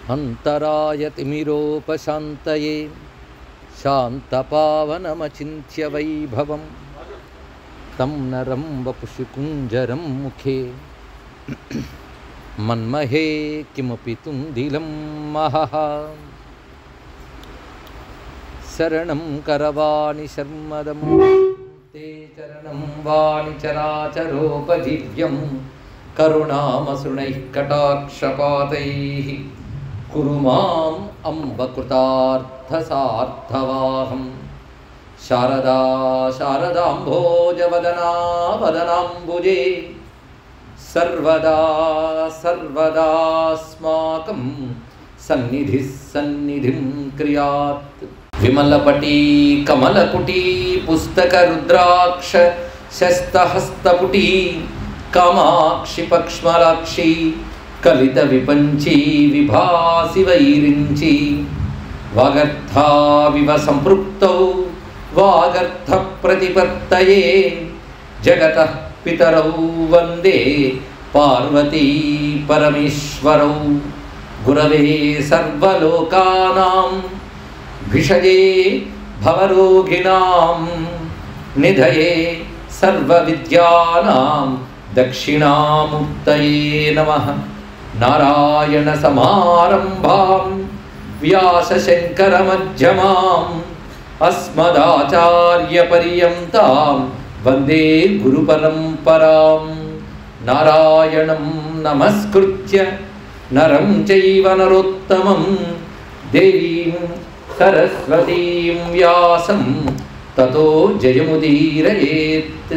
अंतरायतिमिरोपशान्तये शान्तपावनमचिन्त्य वैभवं तं नरं वपुषि कुञ्जरं मुखे मन्महे किमपि तुन्दिलं महः शरणं करवाणि शर्मदं ते चरणं वाणि चराचरोपजीव्यं करुणामसृणैः कटाक्षपातैः कुरु माम् अम्ब कृतार्थसार्थवाहं शारदा शारदाम्भोजवदना वदनाम्बुजे सर्वदा सर्वदास्माकं सन्निधिः सन्निधिं क्रियात्। विमलपटी कमलपुटी पुस्तकरुद्राक्ष शस्तहस्तपुटी कामाक्षि पक्ष्मलाक्षी कलितविपञ्ची विभासि वैरिञ्ची वागर्थाविव सम्पृक्तौ वागर्थप्रतिपत्तये जगतः पितरौ वन्दे पार्वती परमेश्वरौ गुरवे सर्वलोकानां भिषजे भवरोगिणां निधये सर्वविद्यानां दक्षिणामूर्तये नमः। नारायणसमारम्भां व्यासशङ्करमध्यमाम् अस्मदाचार्यपर्यन्तां वन्दे गुरुपरम्परां। नारायणं नमस्कृत्य नरं चैव नरोत्तमं देवीं सरस्वतीं व्यासं ततो जयमुदीरयेत्।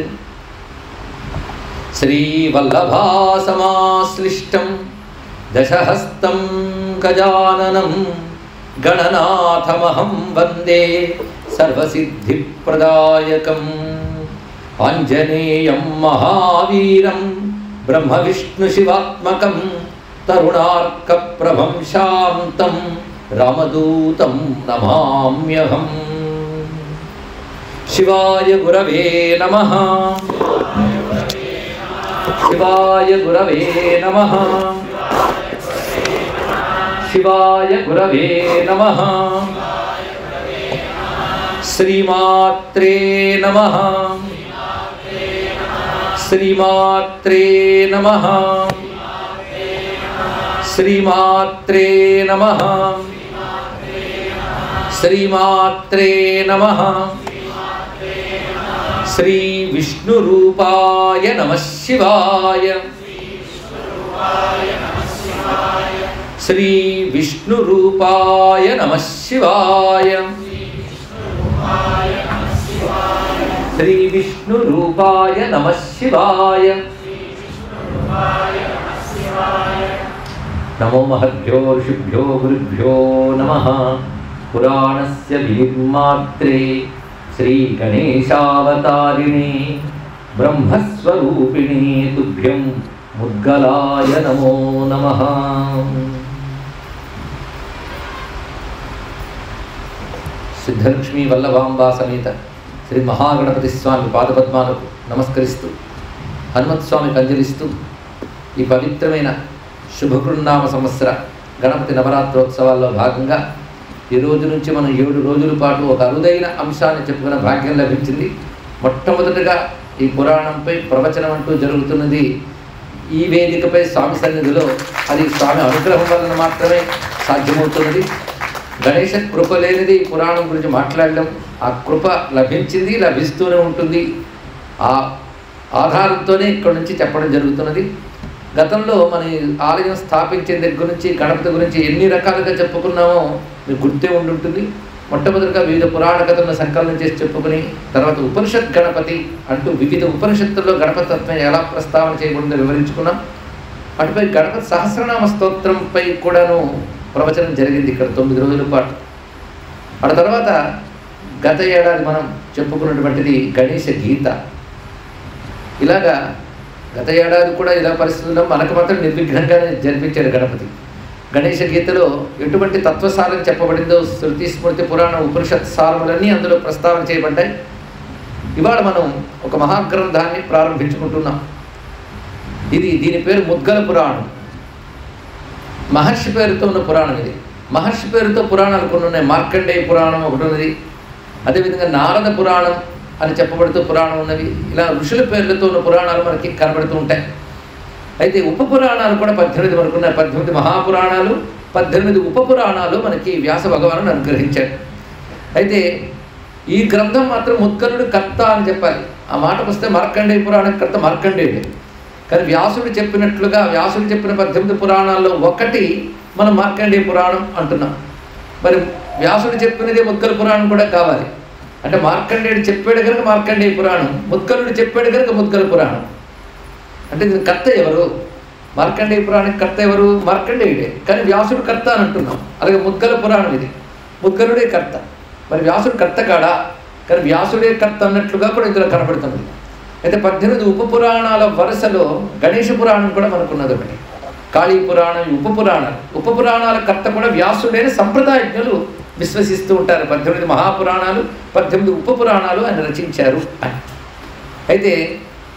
श्रीवल्लभासमाश्लिष्टं दशहस्तं गजाननं गणनाथमहं वन्दे सर्वसिद्धिप्रदायकम् आञ्जनेयं महावीरं ब्रह्मविष्णुशिवात्मकं तरुणार्कप्रभं शान्तं रामदूतं नमाम्यहम्। शिवाय गुरवे नमः। शिवाय गुरवे नमः। शिवाय गुरवे नमः। श्रीमात्रे नमः। श्रीमात्रे नमः। श्रीमात्रे नमः। श्रीमात्रे नमः। श्री विष्णुरूपाय नमः शिवाय। श्री विष्णुरूपाय नमः शिवाय। श्री विष्णुरूपाय नमः शिवाय। नमो महद्भ्यो ऋषिभ्यो गुरुभ्यो नमः। पुराणस्य विनिर्मात्रे श्री गणेशावतारिणे ब्रह्मस्वरूपिणे तुभ्यं मुद्गलाय नमो नमः। सिद्धलक्ष्मी वल्लभांबा समेत श्री महागणपति स्वामी पादपद्माలకు నమస్కరిస్తూ హనుమత్స్వామికి అంజలిస్తూ ఈ పవిత్రమైన శుభకృన్నామ సంవత్సర గణపతి నవరాత్రోత్సవాల్లో భాగంగా ఈ రోజు నుంచి మనం 7 రోజుల పాటు ఒక అరుదైన అంశాన్ని చెప్పుకునే భాగ్యం లభించింది. మొట్టమొదటిగా ఈ పురాణంపై ప్రవచనం అంటూ జరుగుతున్నది ఈ వేదికపై స్వామి సన్నిధిలో. అది స్వామి అనుగ్రహం వలన మాత్రమే సాధ్యమవుతున్నది. గణేశ కృప లేనిది ఈ పురాణం గురించి మాట్లాడలేం. ఆ కృప లభించింది, లభిస్తూనే ఉంటుంది. ఆ ఆధారంతోనే ఇక్కడ నుంచి చెప్పడం జరుగుతున్నది. గతంలో మన ఆలయం స్థాపించిన దగ్గర నుంచి గణపతి గురించి ఎన్ని రకాలుగా చెప్పుకున్నామో మీకు గుర్తే ఉండుంటుంది. మొట్టమొదటిగా వివిధ పురాణ కథలను సంకలనం చేసి చెప్పుకుని తర్వాత ఉపనిషత్ గణపతి అంటూ వివిధ ఉపనిషత్తుల్లో గణపతి తత్వం ఎలా ప్రస్తావన చేయబడిందో వివరించుకున్నాం. అటుపై గణపతి సహస్రనామ స్తోత్రంపై కూడాను ప్రవచనం జరిగింది ఇక్కడ 9 రోజుల పాటు. ఆ తర్వాత గత ఏడాది మనం చెప్పుకున్నటువంటిది గణేశ గీత. ఇలాగా గత ఏడాది కూడా ఇలా పరిస్థితుల్లో మనకు మాత్రం నిర్విఘ్నంగానే జరిపించారు గణపతి. గణేశ గీతలో ఎటువంటి తత్వసారం చెప్పబడిందో శృతి స్మృతి పురాణ ఉపనిషత్ సారములన్నీ అందులో ప్రస్తావన చేయబడ్డాయి. ఇవాళ మనం ఒక మహాగ్రంథాన్ని ప్రారంభించుకుంటున్నాం. దీని పేరు ముద్గల పురాణం. మహర్షి పేరుతో ఉన్న పురాణం ఇది. మహర్షి పేరుతో పురాణాలు కొన్ని ఉన్నాయి. మార్కండేయ పురాణం ఒకటి ఉన్నది, అదేవిధంగా నారద పురాణం అని చెప్పబడుతూ పురాణం ఉన్నవి. ఇలా ఋషుల పేర్లతో ఉన్న పురాణాలు మనకి కనబడుతూ ఉంటాయి. అయితే ఉప పురాణాలు కూడా 18 మనకు ఉన్నాయి. 18 మహాపురాణాలు, 18 ఉప పురాణాలు మనకి వ్యాస భగవానుడు అనుగ్రహించాడు. అయితే ఈ గ్రంథం మాత్రం ముద్గలుడు కర్త అని చెప్పాలి. ఆ మాటకు వస్తే మార్కండేయ పురాణం కర్త మార్కండేయుడు. కానీ వ్యాసుడు చెప్పినట్లుగా వ్యాసుడు చెప్పిన 18 పురాణాల్లో ఒకటి మనం మార్కండేయ పురాణం అంటున్నాం. మరి వ్యాసుడు చెప్పినదే ముద్గల పురాణం కూడా కావాలి. అంటే మార్కండేయుడు చెప్పాడు కనుక మార్కండేయ పురాణం, ముద్గలుడు చెప్పాడు కనుక ముద్గల పురాణం. అంటే దీని కర్త ఎవరు? మార్కండేయ పురాణానికి కర్త ఎవరు? మార్కండేయుడే. కానీ వ్యాసుడు కర్త అని అంటున్నాం. అలాగే ముద్గల పురాణం ఇది, ముద్గలుడే కర్త. మరి వ్యాసుడు కర్త కాడా? కానీ వ్యాసుడే కర్త అన్నట్లుగా కూడా ఇందులో కనబడుతుంది. అయితే 18 ఉప పురాణాల వరుసలో గణేష పురాణం కూడా మనకున్నది ఒకటి. కాళీ పురాణం ఉప పురాణాలు. ఉప పురాణాల కర్త కూడా వ్యాసుడైన సంప్రదాయజ్ఞులు విశ్వసిస్తూ ఉంటారు. 18 మహాపురాణాలు, 18 ఉప పురాణాలు ఆయన రచించారు అని. అయితే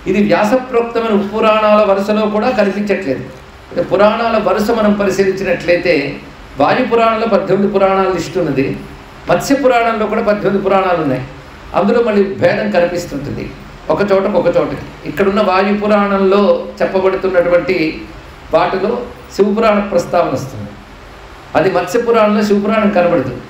ఇది వ్యాసప్రోక్తమైన ఉప పురాణాల వరుసలో కూడా కనిపించట్లేదు. అంటే పురాణాల వరుస మనం పరిశీలించినట్లయితే వాయు పురాణంలో 18 పురాణాలు లిస్ట్ ఉన్నది. మత్స్య పురాణంలో కూడా 18 పురాణాలు ఉన్నాయి. అందులో మళ్ళీ భేదం కనిపిస్తుంటుంది ఒక చోటకు ఒక చోటకి. ఇక్కడున్న వాయు పురాణంలో చెప్పబడుతున్నటువంటి వాటిలో శివపురాణ ప్రస్తావన వస్తుంది. అది మత్స్య పురాణంలో శివపురాణం కనబడుతుంది.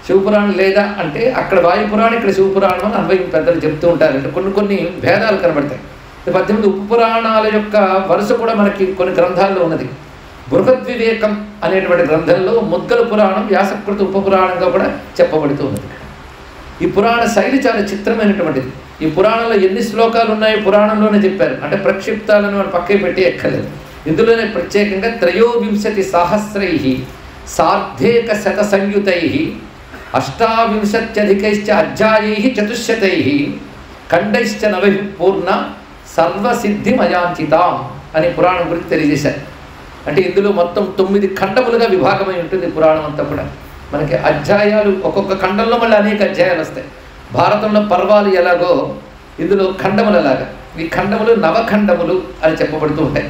శివపురాణం లేదా అంటే అక్కడ వాయుపురాణం, ఇక్కడ శివపురాణం అని అన్వయం పెద్దలు చెప్తూ ఉంటారు. అంటే కొన్ని భేదాలు కనబడతాయి. 18 ఉప పురాణాల యొక్క వరుస కూడా మనకి కొన్ని గ్రంథాల్లో ఉన్నది. బృహద్వివేకం అనేటువంటి గ్రంథంలో ముద్గల పురాణం వ్యాసకృత ఉప పురాణంగా కూడా చెప్పబడుతూ ఉన్నది. ఈ పురాణ శైలి చాలా చిత్రమైనటువంటిది. ఈ పురాణంలో ఎన్ని శ్లోకాలు ఉన్నాయో పురాణంలోనే చెప్పారు. అంటే ప్రక్షిప్తాలను మనం పక్కకి పెట్టి ఎక్కలేదు. ఇందులోనే ప్రత్యేకంగా 23 సహస్రై సార్ధేక శత సంయుతై 28 అధ్యాయై 400 ఖండైశ్చ 90 పూర్ణ సర్వసిద్ధిమయాంచితాం అని పురాణం గురించి తెలియజేశారు. అంటే ఇందులో మొత్తం 9 ఖండములుగా విభాగమై ఉంటుంది పురాణం అంతా కూడా. మనకి అధ్యాయాలు ఒక్కొక్క ఖండంలో మళ్ళీ అనేక అధ్యాయాలు వస్తాయి. భారతంలో పర్వాలు ఎలాగో ఇందులో ఖండములు అలాగా. ఈ ఖండములు నవఖండములు అని చెప్పబడుతూ ఉంటాయి.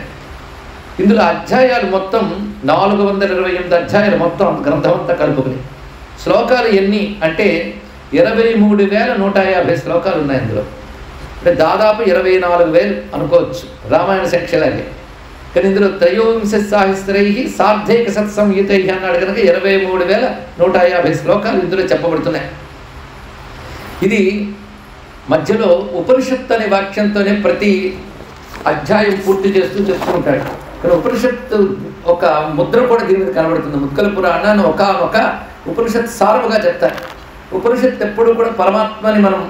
ఇందులో అధ్యాయాలు మొత్తం 428 అధ్యాయాలు మొత్తం గ్రంథం అంతా కలుపుకుని. శ్లోకాలు ఎన్ని అంటే 23,150 శ్లోకాలు ఉన్నాయి ఇందులో. అంటే దాదాపు 24,000 అనుకోవచ్చు రామాయణ సంఖ్యలాగే. కానీ ఇందులో 23 సహస్రై సార్ధేక సత్సంయుతై అన్నాడు కనుక 23,150 శ్లోకాలు ఇందులో చెప్పబడుతున్నాయి. ఇది మధ్యలో ఉపనిషత్తు అనే వాక్యంతోనే ప్రతి అధ్యాయం పూర్తి చేస్తూ చెప్తూ ఉంటాడు. కానీ ఉపనిషత్తు ఒక ముద్ర కూడా దీని మీద కనబడుతుంది. ముద్గల పురాణాన్ని ఒక ఉపనిషత్తు సారముగా చెప్తారు. ఉపనిషత్తు ఎప్పుడు కూడా పరమాత్మని మనం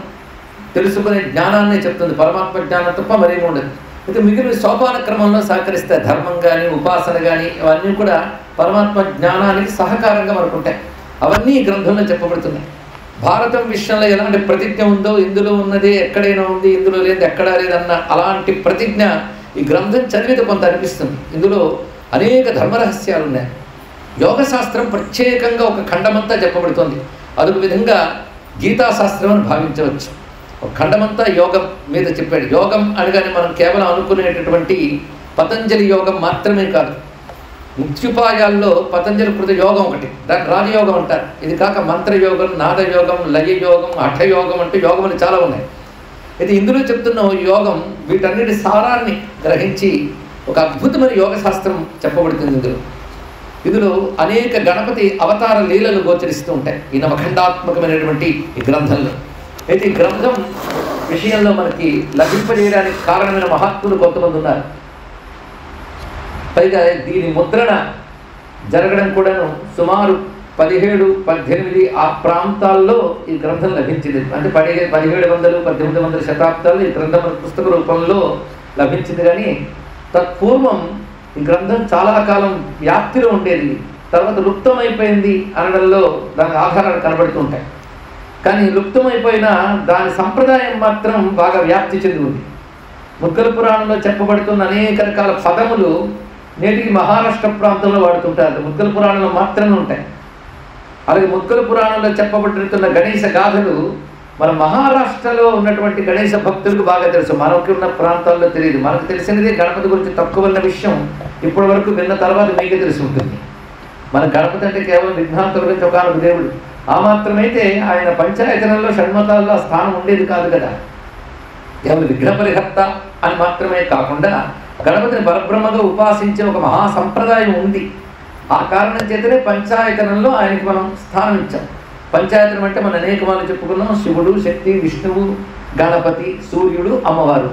తెలుసుకునే జ్ఞానాన్ని చెప్తుంది. పరమాత్మ జ్ఞానం తప్ప మరేమి ఉండదు. అయితే మిగిలిన సోపాన క్రమంలో సహకరిస్తాయి. ధర్మం కానీ ఉపాసన కానీ అవన్నీ కూడా పరమాత్మ జ్ఞానానికి సహకారంగా మనకు ఉంటాయి. అవన్నీ ఈ గ్రంథంలో చెప్పబడుతున్నాయి. భారతం విషయంలో ఎలాంటి ప్రతిజ్ఞ ఉందో ఇందులో ఉన్నదే ఎక్కడైనా ఉంది, ఇందులో లేదు ఎక్కడా లేదన్న అలాంటి ప్రతిజ్ఞ ఈ గ్రంథం చదివితే కొంత అనిపిస్తుంది. ఇందులో అనేక ధర్మరహస్యాలు ఉన్నాయి. యోగశాస్త్రం ప్రత్యేకంగా ఒక ఖండమంతా చెప్పబడుతుంది. అదొక విధంగా గీతాశాస్త్రం అని భావించవచ్చు. ఒక ఖండమంతా యోగం మీద చెప్పాడు. యోగం అనగానే మనం కేవలం అనుకునేటటువంటి పతంజలి యోగం మాత్రమే కాదు. ముఖ్యోపాయాల్లో పతంజలి కృత యోగం ఒకటి, దాన్ని రాజయోగం అంటారు. ఇది కాక మంత్రయోగం, నాదయోగం, లయయోగం, హఠయోగం అంటూ యోగములు చాలా ఉన్నాయి. అయితే ఇందులో చెప్తున్న యోగం వీటన్నిటి సారాన్ని గ్రహించి ఒక అద్భుతమైన యోగ శాస్త్రం చెప్పబడుతుంది. ఇందులో అనేక గణపతి అవతార లీలలు గోచరిస్తూ ఉంటాయి ఈ నవఖండాత్మకమైనటువంటి ఈ గ్రంథంలో. అయితే ఈ గ్రంథం విషయంలో మనకి లభింపజేయడానికి కారణమైన మహాత్ములు కొంతమంది ఉన్నారు. పైగా దీని ముద్రణ జరగడం కూడాను సుమారు 17-18 ఆ ప్రాంతాల్లో ఈ గ్రంథం లభించింది. అంటే 1700-1800 శతాబ్దాల్లో ఈ గ్రంథం పుస్తక రూపంలో లభించింది. కానీ తత్పూర్వం ఈ గ్రంథం చాలా కాలం వ్యాప్తిలో ఉండేది. తర్వాత లుప్తమైపోయింది అనడంలో దాని ఆధారాలు కనబడుతూ ఉంటాయి. కానీ లుప్తమైపోయిన దాని సంప్రదాయం మాత్రం బాగా వ్యాప్తి చెంది ఉంది. ముద్గల పురాణంలో చెప్పబడుతున్న అనేక రకాల పదములు నేటికి మహారాష్ట్ర ప్రాంతంలో వాడుతుంటారు. ముద్గల పురాణంలో మాత్రమే ఉంటాయి. అలాగే ముద్గల పురాణంలో చెప్పబడుతున్న గణేశ గాథలు మన మహారాష్ట్రలో ఉన్నటువంటి గణేశ భక్తులకు బాగా తెలుసు, మనకి ఉన్న ప్రాంతాల్లో తెలియదు. మనకు తెలిసినది గణపతి గురించి తక్కువ ఉన్న విషయం ఇప్పటి వరకు విన్న తర్వాత మీకే తెలిసి ఉంటుంది. మన గణపతి అంటే కేవలం విఘ్నాంతుల గురించి ఒకనొక దేవుడు. ఆ మాత్రమైతే ఆయన పంచాయతనంలో షణ్మతాల్లో ఆ స్థానం ఉండేది కాదు కదా. కేవలం విఘ్న పరిహర్త అని మాత్రమే కాకుండా గణపతిని పరబ్రహ్మగా ఉపాసించే ఒక మహా సంప్రదాయం ఉంది. ఆ కారణం చేతనే పంచాయతనంలో ఆయనకి మనం స్థానం ఇచ్చాం. పంచాయతనం అంటే మనం అనేక వాళ్ళు చెప్పుకున్నాం, శివుడు, శక్తి, విష్ణువు, గణపతి, సూర్యుడు, అమ్మవారు.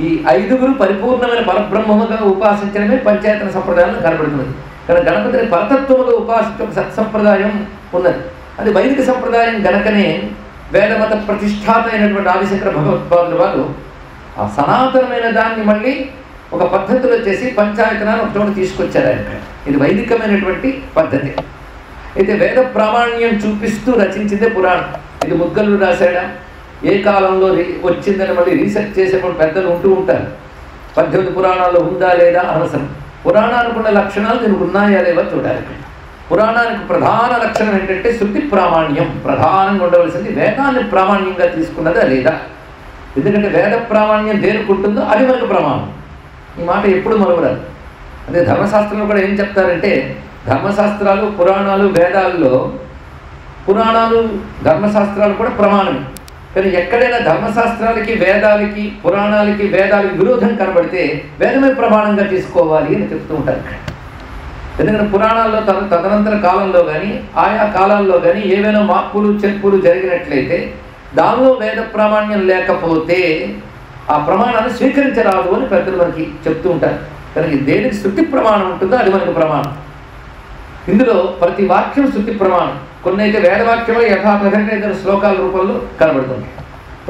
ఈ ఐదుగురు పరిపూర్ణమైన పరబ్రహ్మముగా ఉపాసించడమే పంచాయతన సంప్రదాయంలో కనబడుతున్నది. కానీ గణపతిని పరతత్వముగా ఉపాసించే ఒక సత్సంప్రదాయం ఉన్నది. అది వైదిక సంప్రదాయం గనకనే వేదమత ప్రతిష్టాత అయినటువంటి ఆదిశంకర భగవత్పాదుల వారు ఆ సనాతనమైన దాన్ని మళ్ళీ ఒక పద్ధతిలో చేసి పంచాయతనాన్ని ఒక చోట తీసుకొచ్చారు ఆయన. ఇది వైదికమైనటువంటి పద్ధతి. అయితే వేద ప్రామాణ్యం చూపిస్తూ రచించిందే పురాణం. ఇది ముద్గలుడు రాశాడా, ఏ కాలంలో వచ్చిందని మళ్ళీ రీసెర్చ్ చేసేప్పుడు పెద్దలు ఉంటూ ఉంటారు. 18 పురాణాల్లో ఉందా లేదా అనవసరం. పురాణానికి ఉన్న లక్షణాలు దీనికి ఉన్నాయా లేవో చూడాలి. పురాణానికి ప్రధాన లక్షణం ఏంటంటే శృతి ప్రామాణ్యం. ప్రధానంగా ఉండవలసింది వేదాన్ని ప్రామాణ్యంగా తీసుకున్నదా లేదా. ఎందుకంటే వేద ప్రామాణ్యం దేనికి ఉంటుందో అది మనకు ప్రమాణం. ఈ మాట ఎప్పుడు మరవరాదు. అదే ధర్మశాస్త్రంలో కూడా ఏం చెప్తారంటే, ధర్మశాస్త్రాలు, పురాణాలు, వేదాల్లో పురాణాలు, ధర్మశాస్త్రాలు కూడా ప్రమాణమే. కానీ ఎక్కడైనా ధర్మశాస్త్రాలకి, వేదాలకి, పురాణాలకి, వేదాలకి విరోధం కనబడితే వేదమే ప్రమాణంగా తీసుకోవాలి అని చెప్తూ ఉంటారు. ఎందుకంటే పురాణాల్లో తదనంతర కాలంలో కానీ ఆయా కాలాల్లో కానీ ఏవైనా మార్పులు చెప్పులు జరిగినట్లయితే దానిలో వేద ప్రామాణ్యం లేకపోతే ఆ ప్రమాణాన్ని స్వీకరించరాదు అని పెద్దలు మనకి చెప్తూ ఉంటారు. కనుక దేనికి శృతి ప్రమాణం ఉంటుందో అది మనకు ప్రమాణం. ఇందులో ప్రతి వాక్యం శృతి ప్రమాణం. కొన్ని అయితే వేదవాక్యంలో యథాతథంగా ఇతర శ్లోకాల రూపంలో కనబడుతుంది.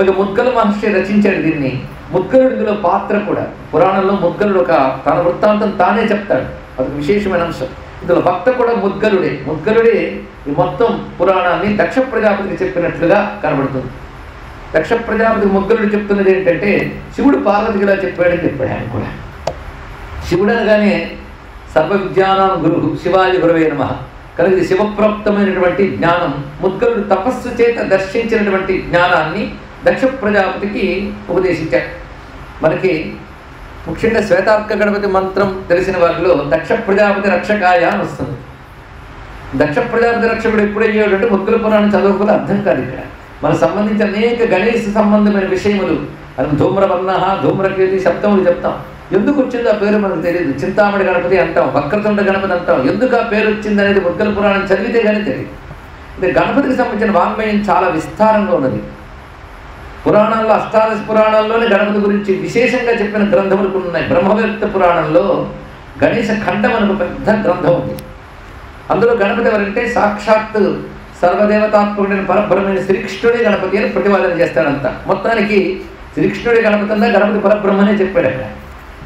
ఇక ముద్గల మహర్షి రచించాడు దీన్ని. ముద్గలుడు ఇందులో పాత్ర కూడా. పురాణంలో ముద్గలుడు ఒక తన వృత్తాంతం తానే చెప్తాడు. అదొక విశేషమైన అంశం. ఇందులో భక్త కూడా ముద్గలుడే. ముద్గలుడే ఈ మొత్తం పురాణాన్ని దక్ష ప్రజాపతికి చెప్పినట్లుగా కనబడుతుంది. దక్ష ప్రజాపతికి ముద్గలుడు చెప్తున్నది ఏంటంటే, శివుడు పార్వతికి ఇలా చెప్పాడని చెప్పాడు ఆయన కూడా. శివుడు అనగానే సర్వ విజ్ఞానం గురువు శివాజీ గురువే నమః. కనుక ఇది శివప్రాప్తమైనటువంటి జ్ఞానం. ముద్గలుడు తపస్సు చేత దర్శించినటువంటి జ్ఞానాన్ని దక్ష ప్రజాపతికి ఉపదేశించాడు. మనకి ముఖ్యంగా శ్వేతార్క గణపతి మంత్రం తెలిసిన వారిలో దక్ష ప్రజాపతి రక్షకాయ అని వస్తుంది. దక్ష ప్రజాపతి రక్షకుడు ఎప్పుడయ్యాడు అంటే ముద్గల పురాణం చదవకుండా అర్థం కాదు. ఇక్కడ మనకు సంబంధించి అనేక గణేశ సంబంధమైన విషయములు, అది ధూమ్రవర్ణ, ధూమ్రకేతి శబ్దములు చెప్తాం. ఎందుకు వచ్చిందో ఆ పేరు మనకు తెలియదు. చింతామణి గణపతి అంటాం, వక్రతుండ గణపతి అంటాం. ఎందుకు ఆ పేరు వచ్చింది అనేది ముద్గల పురాణం చదివితే కానీ తెలియదు. ఇది గణపతికి సంబంధించిన వాంగ్మయం చాలా విస్తారంగా ఉన్నది. పురాణాల్లో అష్టాదశ పురాణాల్లోనే గణపతి గురించి విశేషంగా చెప్పిన గ్రంథములు ఉన్నాయి. బ్రహ్మవేత్త పురాణంలో గణేశ ఖండం అని ఒక పెద్ద గ్రంథం ఉంది. అందులో గణపతి ఎవరంటే సాక్షాత్ సర్వదేవతాత్మకుడైన పరబ్రహ్మైన శ్రీకృష్ణుడే గణపతి అని ప్రతిపాదన చేస్తాడంత. మొత్తానికి శ్రీకృష్ణుడే గణపతి అన్నా గణపతి పరబ్రహ్మనే చెప్పాడు అక్కడ.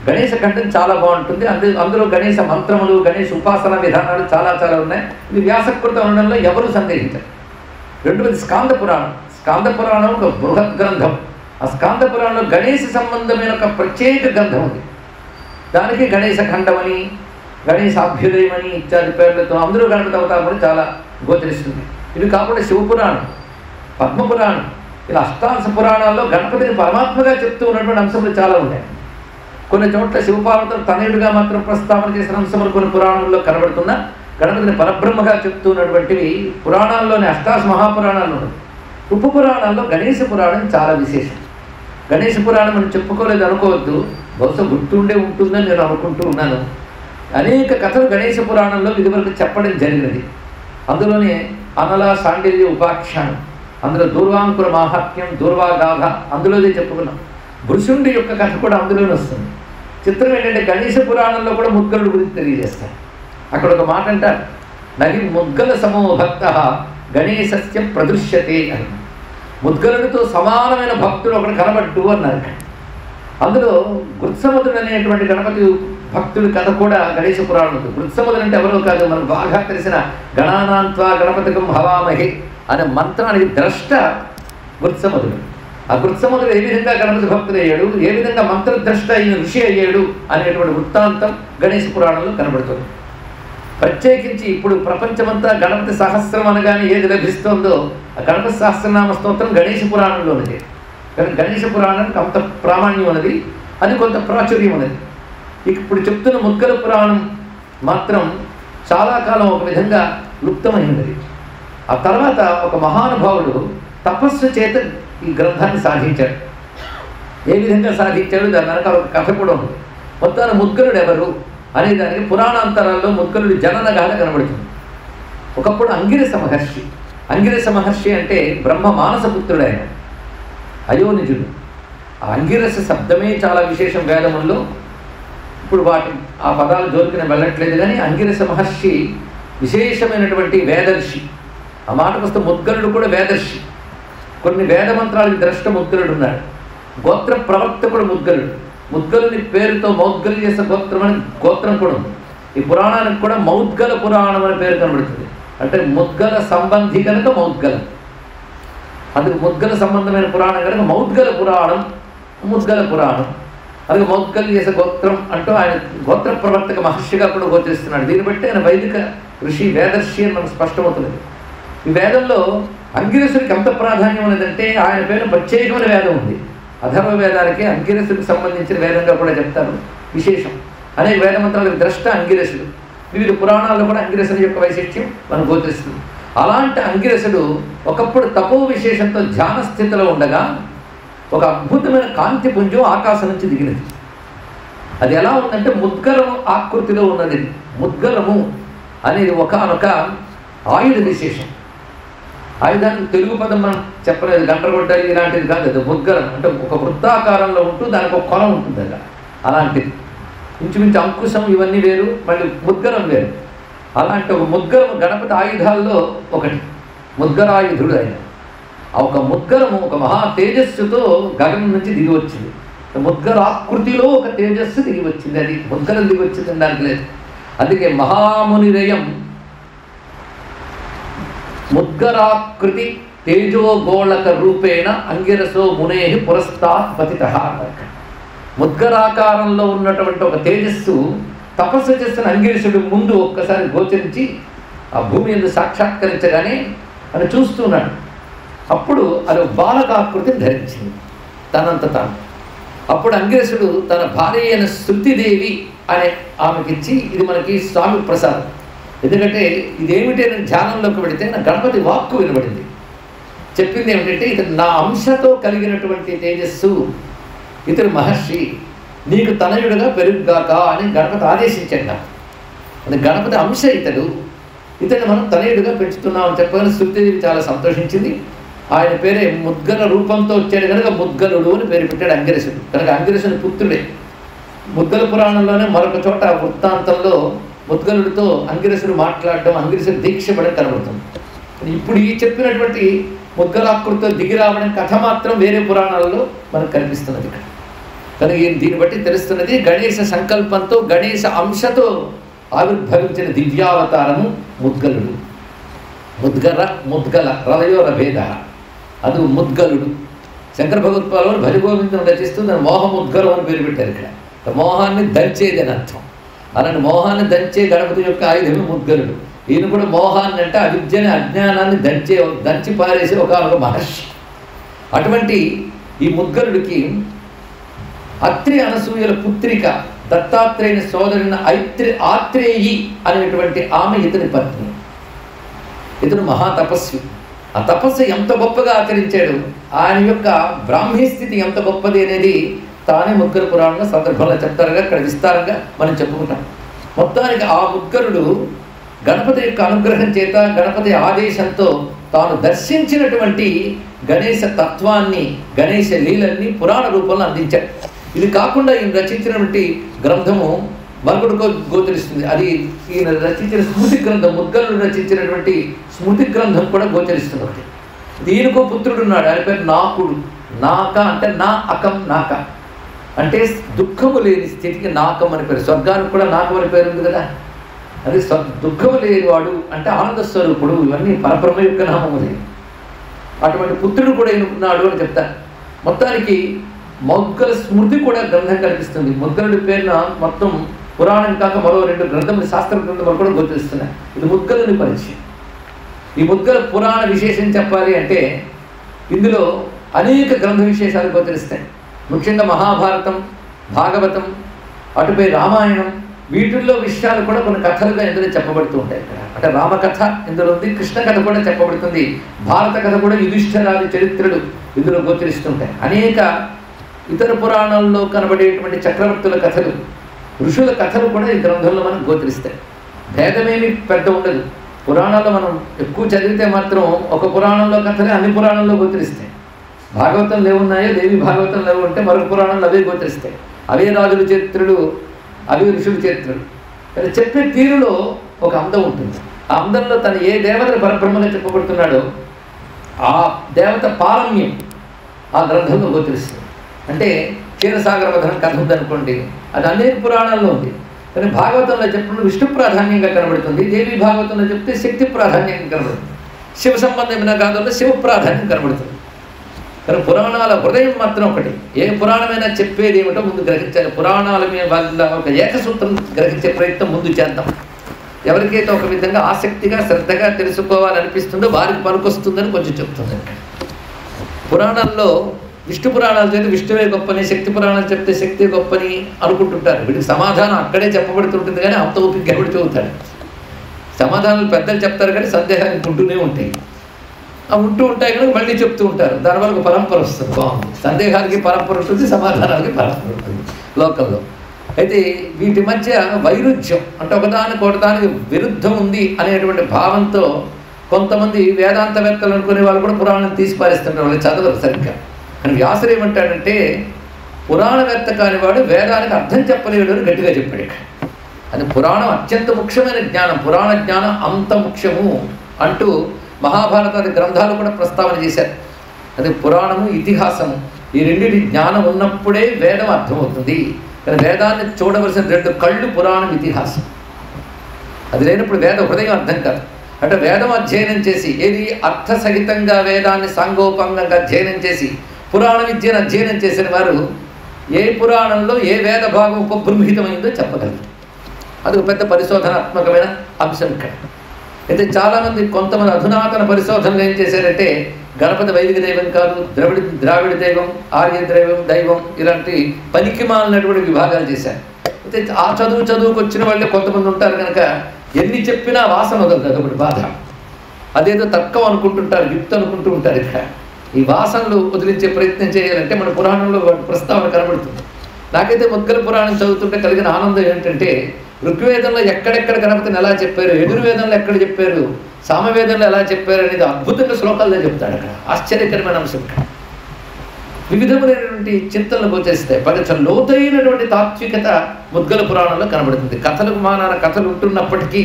గణేశ ఖండం చాలా బాగుంటుంది. అందులో గణేశ మంత్రములు, గణేశ ఉపాసన విధానాలు చాలా చాలా ఉన్నాయి. ఇది వ్యాసకృతం ఉండడంలో ఎవరు సందేహించారు. రెండవది స్కాంద పురాణం. స్కాంద పురాణం ఒక బృహత్ గ్రంథం. ఆ స్కాంద పురాణంలో గణేశ సంబంధమైన ఒక ప్రత్యేక గ్రంథం ఉంది. దానికి గణేశ ఖండమని, గణేశాభ్యుదయమని ఇత్యాది పేర్లతో అందరూ గణపతి అవతారమని చాలా గోచరిస్తుంది. ఇవి కాకుండా శివపురాణం, పద్మపురాణం, ఇలా అష్టాదశ పురాణాల్లో గణపతిని పరమాత్మగా చెప్తూ ఉన్నటువంటి అంశములు చాలా ఉన్నాయి. కొన్ని చోట్ల శివపార్వతులు తనయుడిగా మాత్రం ప్రస్తావన చేసిన అంశములు కొన్ని పురాణాల్లో కనబడుతున్నా గణపతిని పరబ్రహ్మగా చెప్తూ ఉన్నటువంటివి పురాణాల్లోని అష్టాదశ మహాపురాణాలు ఉన్నాయి. ఉప పురాణాల్లో గణేశ పురాణం చాలా విశేషం. గణేశ పురాణం మనం చెప్పుకోలేదు అనుకోవద్దు, బహుశా గుర్తుండే ఉంటుందని నేను అనుకుంటూ ఉన్నాను. అనేక కథలు గణేశ పురాణంలో ఇదివరకు చెప్పడం జరిగినది. అందులోనే అనల, సాండిల్య ఉపాఖ్యానం, అందులో దూర్వాంకుర మాహాత్మ్యం, దూర్వాగాథ అందులోనే చెప్పుకున్నాం. భృశుండి యొక్క కథ కూడా అందులోనే వస్తుంది. చిత్రం ఏంటంటే గణేశ పురాణంలో కూడా ముద్గలుడు గురించి తెలియజేస్తారు. అక్కడ ఒక మాట అంటారు, నహి ముద్గల సమో భక్త గణేశస్య ప్రదృశ్యతే అని. ముద్గలుడితో సమానమైన భక్తుడు ఒకడు కనబడ్డు అన్నారు. అందులో గృత్సముద్రుడు అనేటువంటి గణపతి భక్తుడి కథ కూడా గణేశ పురాణం ఉంది. గృత్సముద్రుడు అంటే ఎవరో కాదు, మనకు బాగా తెలిసిన గణానాంత్వా గణపతికం హవామహి అనే మంత్రానికి ద్రష్ట గృత్సముద్రుడు. ఆ గృత్సముద్రుడు ఏ విధంగా గణపతి భక్తుడు అయ్యాడు, ఏ విధంగా మంత్రద్రష్ట అయిన ఋషి అయ్యాడు అనేటువంటి వృత్తాంతం గణేశ పురాణంలో కనబడుతుంది. ప్రత్యేకించి ఇప్పుడు ప్రపంచమంతా గణపతి సహస్రం అనగానే ఏది లభిస్తుందో ఆ గణపతి సహస్రనామ స్తోత్రం గణేష పురాణంలో ఉన్నది. కానీ గణేష పురాణానికి అంత ప్రామాణ్యం ఉన్నది, అది కొంత ప్రాచుర్యం ఉన్నది. ఇప్పుడు చెప్తున్న ముద్గల పురాణం మాత్రం చాలా కాలం ఒక విధంగా లుప్తమైనది. ఆ తర్వాత ఒక మహానుభావుడు తపస్సు చేత ఈ గ్రంథాన్ని సాధించాడు. ఏ విధంగా సాధించాడు దాని వెనక ఒక కథ కూడా ఉంది. మొత్తాన ముద్గలుడు ఎవరు అనేదానికి పురాణాంతరాల్లో ముద్గలుడి జననగానే కనబడుతుంది. ఒకప్పుడు అంగిరస మహర్షి. అంగిరస మహర్షి అంటే బ్రహ్మ మానసపుత్రుడు, ఆయన అయోనిజుడు. ఆ అంగిరస శబ్దమే చాలా విశేషం వేదముల్లో. ఇప్పుడు ఆ పదాల జోలికి నేను వెళ్ళట్లేదు, కానీ అంగిరస మహర్షి విశేషమైనటువంటి వేదర్షి. ఆ మాటకు వస్తే ముద్గలుడు కూడా వేదర్షి. కొన్ని వేదమంత్రాలకు ద్రష్ట ముద్గలుడు ఉన్నాడు. గోత్ర ప్రవర్తకుడు ముద్గలుడు. ముద్గలుని పేరుతో మౌద్గలు చేసే గోత్రం అని గోత్రం కూడా ఉంది. ఈ పురాణానికి కూడా మౌద్గల పురాణం అనే పేరు కనబడుతుంది. అంటే ముద్గల సంబంధి కనుక మౌద్గలం. అందుకు ముద్గల సంబంధమైన పురాణం కనుక మౌద్గల పురాణం, ముద్గల పురాణం. అలాగే మౌద్గలు చేసే గోత్రం అంటూ ఆయన గోత్ర ప్రవర్తక మహర్షిగా కూడా గోచరిస్తున్నాడు. దీన్ని బట్టి ఆయన వైదిక ఋషి వేదర్షి అని మనకు స్పష్టమవుతున్నది. ఈ వేదంలో అంగిరసుడికి ఎంత ప్రాధాన్యం ఉన్నదంటే ఆయన పేరు ప్రత్యేకమైన వేదం ఉంది. అధర్వ వేదాలకి అంగిరసుడికి సంబంధించిన వేదంగా కూడా చెప్తారు. విశేషం అనేక వేదమంత్రాలకు ద్రష్ట అంగిరసుడు. వివిధ పురాణాల్లో కూడా అంగిరసుడి యొక్క వైశిష్ట్యం మనకు గోచరిస్తుంది. అలాంటి అంగిరసుడు ఒకప్పుడు తపో విశేషంతో ధ్యాన స్థితిలో ఉండగా ఒక అద్భుతమైన కాంతి పుంజం ఆకాశం నుంచి దిగినది. అది ఎలా ఉందంటే ముద్గలము ఆకృతిలో ఉన్నది. ముద్గలము అనేది ఒకనొక ఆయుధ విశేషం. ఆయుధానికి తెలుగు పదం మనం చెప్పలేదు, గంటరగొట్టాలి ఇలాంటిది కాదు. అది ముద్గలం అంటే ఒక వృత్తాకారంలో ఉంటూ దానికి ఒక కొన ఉంటుంది అలా. అలాంటిది ఇంచుమించు అంకుశం ఇవన్నీ వేరు, మళ్ళీ ముద్గలం వేరు. అలాంటి ఒక ముద్గలము గణపతి ఆయుధాల్లో ఒకటి. ముద్గరాయుధుడు ఆయన. ఆ ఒక ముద్గలము ఒక మహా తేజస్సుతో గగనం నుంచి దిగి వచ్చింది. ముద్గరాకృతిలో ఒక తేజస్సు దిగి వచ్చింది. అది ముద్గలం దిగి వచ్చింది దానికి లేదు. అందుకే మహామునిరయం ముద్గరాకృతి తేజోగోళక రూపేణ అంగిరసో మునే పురస్తాత్ పతితః. ముద్గరాకారంలో ఉన్నటువంటి ఒక తేజస్సు తపస్సు చేస్తున్న అంగిరసుడు ముందు ఒక్కసారి గోచరించి ఆ భూమి యందు సాక్షాత్కరించగానే అని చూస్తున్నాడు. అప్పుడు అది బాలకాకృతిని ధరించింది తనంత తాను. అప్పుడు అంగిరసుడు తన భార్య అయిన శృతిదేవి అనే ఆమెకిచ్చి ఇది మనకి స్వామి ప్రసాదం. ఎందుకంటే ఇదేమిటి అని ధ్యానంలోకి పెడితే నా గణపతి వాక్కు వినబడింది. చెప్పింది ఏమిటంటే ఇతను నా అంశతో కలిగినటువంటి తేజస్సు, ఇతడు మహర్షి, నీకు తనయుడుగా పెరుగుగాక అని గణపతి ఆదేశించాడు నాకు. అది గణపతి అంశ ఇతడిని మనం తనయుడుగా పెంచుతున్నామని చెప్పగానే శృతిదేవి చాలా సంతోషించింది. ఆయన పేరే ముద్గల రూపంతో వచ్చాడు కనుక ముద్గలుడు అని పేరు పెట్టాడు అంగిరసుడు. కనుక అంగిరసుని పుత్రుడే. ముద్గల పురాణంలోనే మరొక చోట వృత్తాంతంలో ముద్గలుడితో అంగిరసుడు మాట్లాడడం, అంగిరసుడు దీక్ష పడడం కనబడుతుంది. ఇప్పుడు ఈ చెప్పినటువంటి ముద్గలాకృతితో దిగి రావడం కథ మాత్రం వేరే పురాణాలలో మనకు కనిపిస్తున్నది. ఇక్కడ కనుక దీన్ని బట్టి తెలుస్తున్నది గణేశ సంకల్పంతో గణేశ అంశతో ఆవిర్భవించిన దివ్యావతారము ముద్గలుడు. ముద్గల రలయోర భేద అది ముద్గలుడు. శంకర భగవత్పాలు భజగోవిందం రచిస్తూ దాన్ని మోహముద్గలం అని పేరు పెట్టారు. ఇక్కడ మోహాన్ని దంచేది అని అర్థం. అలాంటి మోహాన్ని దంచే గణపతి యొక్క ఆయుధమే ముద్గలుడు. ఈయన కూడా మోహాన్ని అంటే అవిద్యని అజ్ఞానాన్ని దంచి పారేసి ఒక మహర్షి. అటువంటి ఈ ముద్గలుడికి అత్రి అనసూయల పుత్రిక దత్తాత్రేయుని సోదరుని ఆత్రేయి అనేటువంటి ఆమె ఇతని పత్ని. ఇతను మహాతపస్వి. ఆ తపస్సు ఎంత గొప్పగా ఆచరించాడు, ఆయన యొక్క బ్రాహ్మీ స్థితి ఎంత గొప్పది అనేది తానే ముద్గల పురాణంలో సందర్భంలో చెప్తారుగా ఇక్కడ విస్తారంగా మనం చెప్పుకుంటాం. మొత్తానికి ఆ ముద్గలుడు గణపతి యొక్క అనుగ్రహం చేత గణపతి ఆదేశంతో తాను దర్శించినటువంటి గణేశ తత్వాన్ని గణేశ లీలల్ని పురాణ రూపంలో అందించాడు. ఇది కాకుండా ఈయన రచించినటువంటి గ్రంథము మరొకటికో గోచరిస్తుంది. అది ఈయన రచించిన స్మృతి గ్రంథం, ముద్గలుడు రచించినటువంటి స్మృతి గ్రంథం కూడా గోచరిస్తుంది ఒకటి. ఈయనకో పుత్రుడు ఉన్నాడు, ఆయన పేరు నాకుడు. నాక అంటే నా అకం నాక అంటే దుఃఖము లేని స్థితికి నాకం అని పేరు. స్వర్గానికి కూడా నాకం అని పేరు ఉంది కదా. అది దుఃఖము లేనివాడు అంటే ఆనంద స్వరూపుడు. ఇవన్నీ పరబ్రహ్మ యొక్క నామములే. అటువంటి పుత్రుడు కూడా ఎన్నుకున్నాడు అని చెప్తారు. మొత్తానికి ముద్గల స్మృతి కూడా గ్రంథం కనిపిస్తుంది. ముద్గలుడి పేరున మొత్తం పురాణం కాక మరో 2 గ్రంథములు శాస్త్ర గ్రంథములు కూడా గోచరిస్తున్నాయి. ఇది ముద్గలుని పరిచయం. ఈ ముద్గల పురాణ విశేషం చెప్పాలి అంటే ఇందులో అనేక గ్రంథ విశేషాలు గోచరిస్తాయి. ముఖ్యంగా మహాభారతం, భాగవతం, అటుపై రామాయణం, వీటిల్లో విషయాలు కూడా కొన్ని కథలుగా ఇందులో చెప్పబడుతూ ఉంటాయి. ఇక్కడ అంటే రామకథ ఇందులో ఉంది, కృష్ణ కథ కూడా చెప్పబడుతుంది, భారత కథ కూడా, యుధిష్ఠిరాది చరిత్రలు ఇందులో గోచరిస్తుంటాయి. అనేక ఇతర పురాణాల్లో కనబడేటువంటి చక్రవర్తుల కథలు, ఋషుల కథలు కూడా ఈ గ్రంథంలో మనకు గోచరిస్తాయి. భేదమేమి పెద్ద ఉండదు. పురాణాల్లో మనం ఎక్కువ చదివితే మాత్రం ఒక పురాణంలో కథలే అన్ని పురాణంలో గోచరిస్తాయి. భాగవతంలో ఏమున్నాయో దేవి భాగవతంలో ఏమి ఉంటే మరొక పురాణంలో అవే గోచరిస్తాయి. అవే రాజుల చరిత్రలు, అవే ఋషుల చరిత్రలు. కానీ చెప్పే తీరులో ఒక అందం ఉంటుంది. ఆ అందంలో తను ఏ దేవతను పరబ్రహ్మగా చెప్పబడుతున్నాడో ఆ దేవత పారమ్యం ఆ గ్రంథంలో గోచరిస్తుంది. అంటే క్షీరసాగర వధనం కథ ఉందనుకోండి, అది అనేక పురాణాల్లో ఉంది. కానీ భాగవతంలో చెప్పినప్పుడు విష్ణు ప్రాధాన్యంగా కనబడుతుంది, దేవి భాగవతంలో చెప్తే శక్తి ప్రాధాన్యంగా కనబడుతుంది, శివ సంబంధమైన గాథల్లో శివ ప్రాధాన్యం కనబడుతుంది. కానీ పురాణాల హృదయం మాత్రం ఒకటి. ఏ పురాణమైనా చెప్పేది ఏమిటో ముందు గ్రహించాలి. పురాణాల మీద వల్ల ఒక ఏకసూత్రం గ్రహించే ప్రయత్నం ముందు చేద్దాం. ఎవరికైతే ఒక విధంగా ఆసక్తిగా శ్రద్ధగా తెలుసుకోవాలనిపిస్తుందో వారికి పనికొస్తుందని కొంచెం చెప్తుంది. పురాణాల్లో విష్ణు పురాణాలు చేస్తే విష్ణువే గొప్పని, శక్తి పురాణాలు చెప్తే శక్తి గొప్పని అనుకుంటుంటారు. వీటికి సమాధానం అక్కడే చెప్పబడుతుంటుంది, కానీ అంత ఓపిక ఎవడు చెబుతాడు. సమాధానాలు పెద్దలు చెప్తారు కానీ సందేహాలు ఉంటూనే ఉంటాయి. ఉంటూ ఉంటాయి కనుక మళ్ళీ చెప్తూ ఉంటారు. దానివల్ల ఒక పరంపర వస్తుంది. బాగుంది. సందేహాలకి పరంపర ఉంటుంది, సమాధానాలకి పరంపర ఉంటుంది లోకల్లో. అయితే వీటి మధ్య వైరుధ్యం అంటే ఒకదానికి విరుద్ధం ఉంది అనేటువంటి భావంతో కొంతమంది వేదాంతవేత్తలు అనుకునే వాళ్ళు కూడా పురాణం తీసి పారేస్తుంటారు. వాళ్ళు చదవరు సరిగ్గా. కానీ వ్యాసుడు ఏమంటాడంటే పురాణవేత్త కానివాడు వేదానికి అర్థం చెప్పలేడు అని గట్టిగా చెప్పాడు. అది పురాణం అత్యంత ముఖ్యమైన జ్ఞానం, పురాణ జ్ఞానం అంత ముఖ్యము అంటూ మహాభారతాది గ్రంథాలు కూడా ప్రస్తావన చేశారు. అది పురాణము, ఇతిహాసము, ఈ రెండింటి జ్ఞానం ఉన్నప్పుడే వేదం అర్థమవుతుంది. కానీ వేదాన్ని చూడవలసిన 2 కళ్ళు పురాణం, ఇతిహాసం. అది లేనప్పుడు వేద హృదయం అర్థం కాదు. అంటే వేదం అధ్యయనం చేసి ఏది అర్థసహితంగా వేదాన్ని సాంగోపంగంగా అధ్యయనం చేసి పురాణ విద్యను అధ్యయనం చేసిన వారు ఏ పురాణంలో ఏ వేద భాగం ఉపబృంహితమైందో చెప్పగలరు. అది ఒక పెద్ద పరిశోధనాత్మకమైన అంశం ఇక్కడ. అయితే చాలామంది కొంతమంది అధునాతన పరిశోధనలు ఏం చేశారంటే గణపతి వైదిక దైవం కాదు, ద్రావిడ దైవం, ఆర్య దైవం ఇలాంటి పనికిమాలినటువంటి విభాగాలు చేశారు. అయితే ఆ చదువుకు వచ్చిన వాళ్ళే కొంతమంది ఉంటారు కనుక ఎన్ని చెప్పినా వాసన వదలదు. అదొకటి బాధ. అదేదో తర్కం అనుకుంటుంటారు, యుక్తి అనుకుంటూ ఉంటారు. ఇక్కడ ఈ వాసనలు వదిలించే ప్రయత్నం చేయాలంటే మన పురాణంలో ప్రస్తావన కనబడుతుంది. నాకైతే ముద్గల పురాణం చదువుతుంటే కలిగిన ఆనందం ఏంటంటే ఋగ్వేదంలో ఎక్కడెక్కడ గణపతిని ఎలా చెప్పారు, యజుర్వేదంలో ఎక్కడ చెప్పారు, సామవేదంలో ఎలా చెప్పారు అనేది అద్భుతంగా శ్లోకాల్లో చెప్తాడు. అక్కడ ఆశ్చర్యకరమైన అంశం. వివిధమైనటువంటి చింతనలు గోచరిస్తాయి. పది లోతైనటువంటి తాత్వికత ముద్గల పురాణంలో కనబడుతుంది. కథలకు మానాన కథలు ఉంటున్నప్పటికీ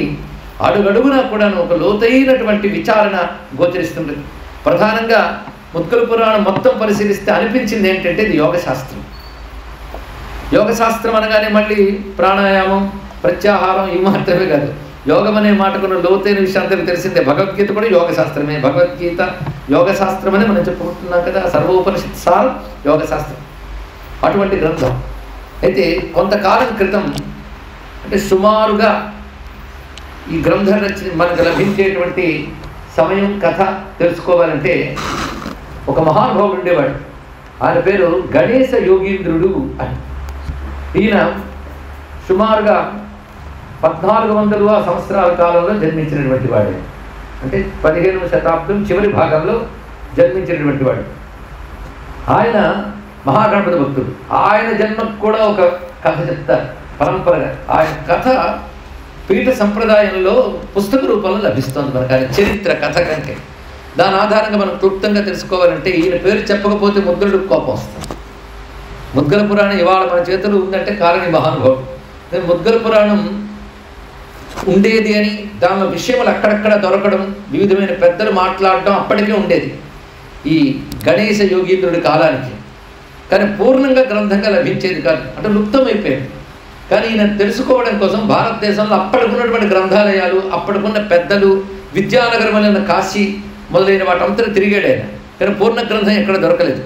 అడుగడుగునా కూడా ఒక లోతైనటువంటి విచారణ గోచరిస్తుంటుంది. ప్రధానంగా ముద్గల పురాణం మొత్తం పరిశీలిస్తే అనిపించింది ఏంటంటే ఇది యోగశాస్త్రం. యోగశాస్త్రం అనగానే మళ్ళీ ప్రాణాయామం, ప్రత్యాహారం ఇవి మాత్రమే కాదు. యోగం అనే మాటకున్న లోతైన విషయం అందరికీ తెలిసిందే. భగవద్గీత కూడా యోగశాస్త్రమే. భగవద్గీత యోగశాస్త్రం అని మనం చెప్పుకుంటున్నాం కదా. సర్వోపనిషత్ సారం యోగశాస్త్రం. అటువంటి గ్రంథం. అయితే కొంతకాలం క్రితం అంటే సుమారుగా ఈ గ్రంథ రచన మనకు లభించేటువంటి సమయం కథ తెలుసుకోవాలంటే ఒక మహానుభావుడు ఉండేవాడు. ఆయన పేరు గణేశ యోగీంద్రుడు అని. ఈయన సుమారుగా 1400వ సంవత్సరాల కాలంలో జన్మించినటువంటి వాడు. అంటే 15వ శతాబ్దం చివరి భాగంలో జన్మించినటువంటి వాడు. ఆయన మహాగణపతి భక్తుడు. ఆయన జన్మకు కూడా ఒక కథ చెప్తారు పరంపరగా. ఆయన కథ పీఠ సంప్రదాయంలో పుస్తక రూపంలో లభిస్తుంది మనకు. ఆయన చరిత్ర కథ కంటే దాని ఆధారంగా మనం క్లుప్తంగా తెలుసుకోవాలంటే ఈయన పేరు చెప్పకపోతే ముద్గలుడికి కోపం వస్తుంది. ముద్గల పురాణం ఇవాళ మన చేతులు ఉందంటే కారణం మహానుభావుడు. ముద్గల పురాణం ఉండేది అని దానిలో విషయములు అక్కడక్కడ దొరకడం, వివిధమైన పెద్దలు మాట్లాడడం అప్పటికే ఉండేది ఈ గణేశ యోగీంద్రుడి కాలానికి. కానీ పూర్ణంగా గ్రంథంగా లభించేది కాదు, అంటే లుప్తమైపోయింది. కానీ ఈయన తెలుసుకోవడం కోసం భారతదేశంలో అప్పటికున్నటువంటి గ్రంథాలయాలు, అప్పటికున్న పెద్దలు, విద్యానగరం అనే కాశీ మొదలైన వాటంతా తిరిగాడు ఆయన. కానీ పూర్ణ గ్రంథం ఎక్కడ దొరకలేదు.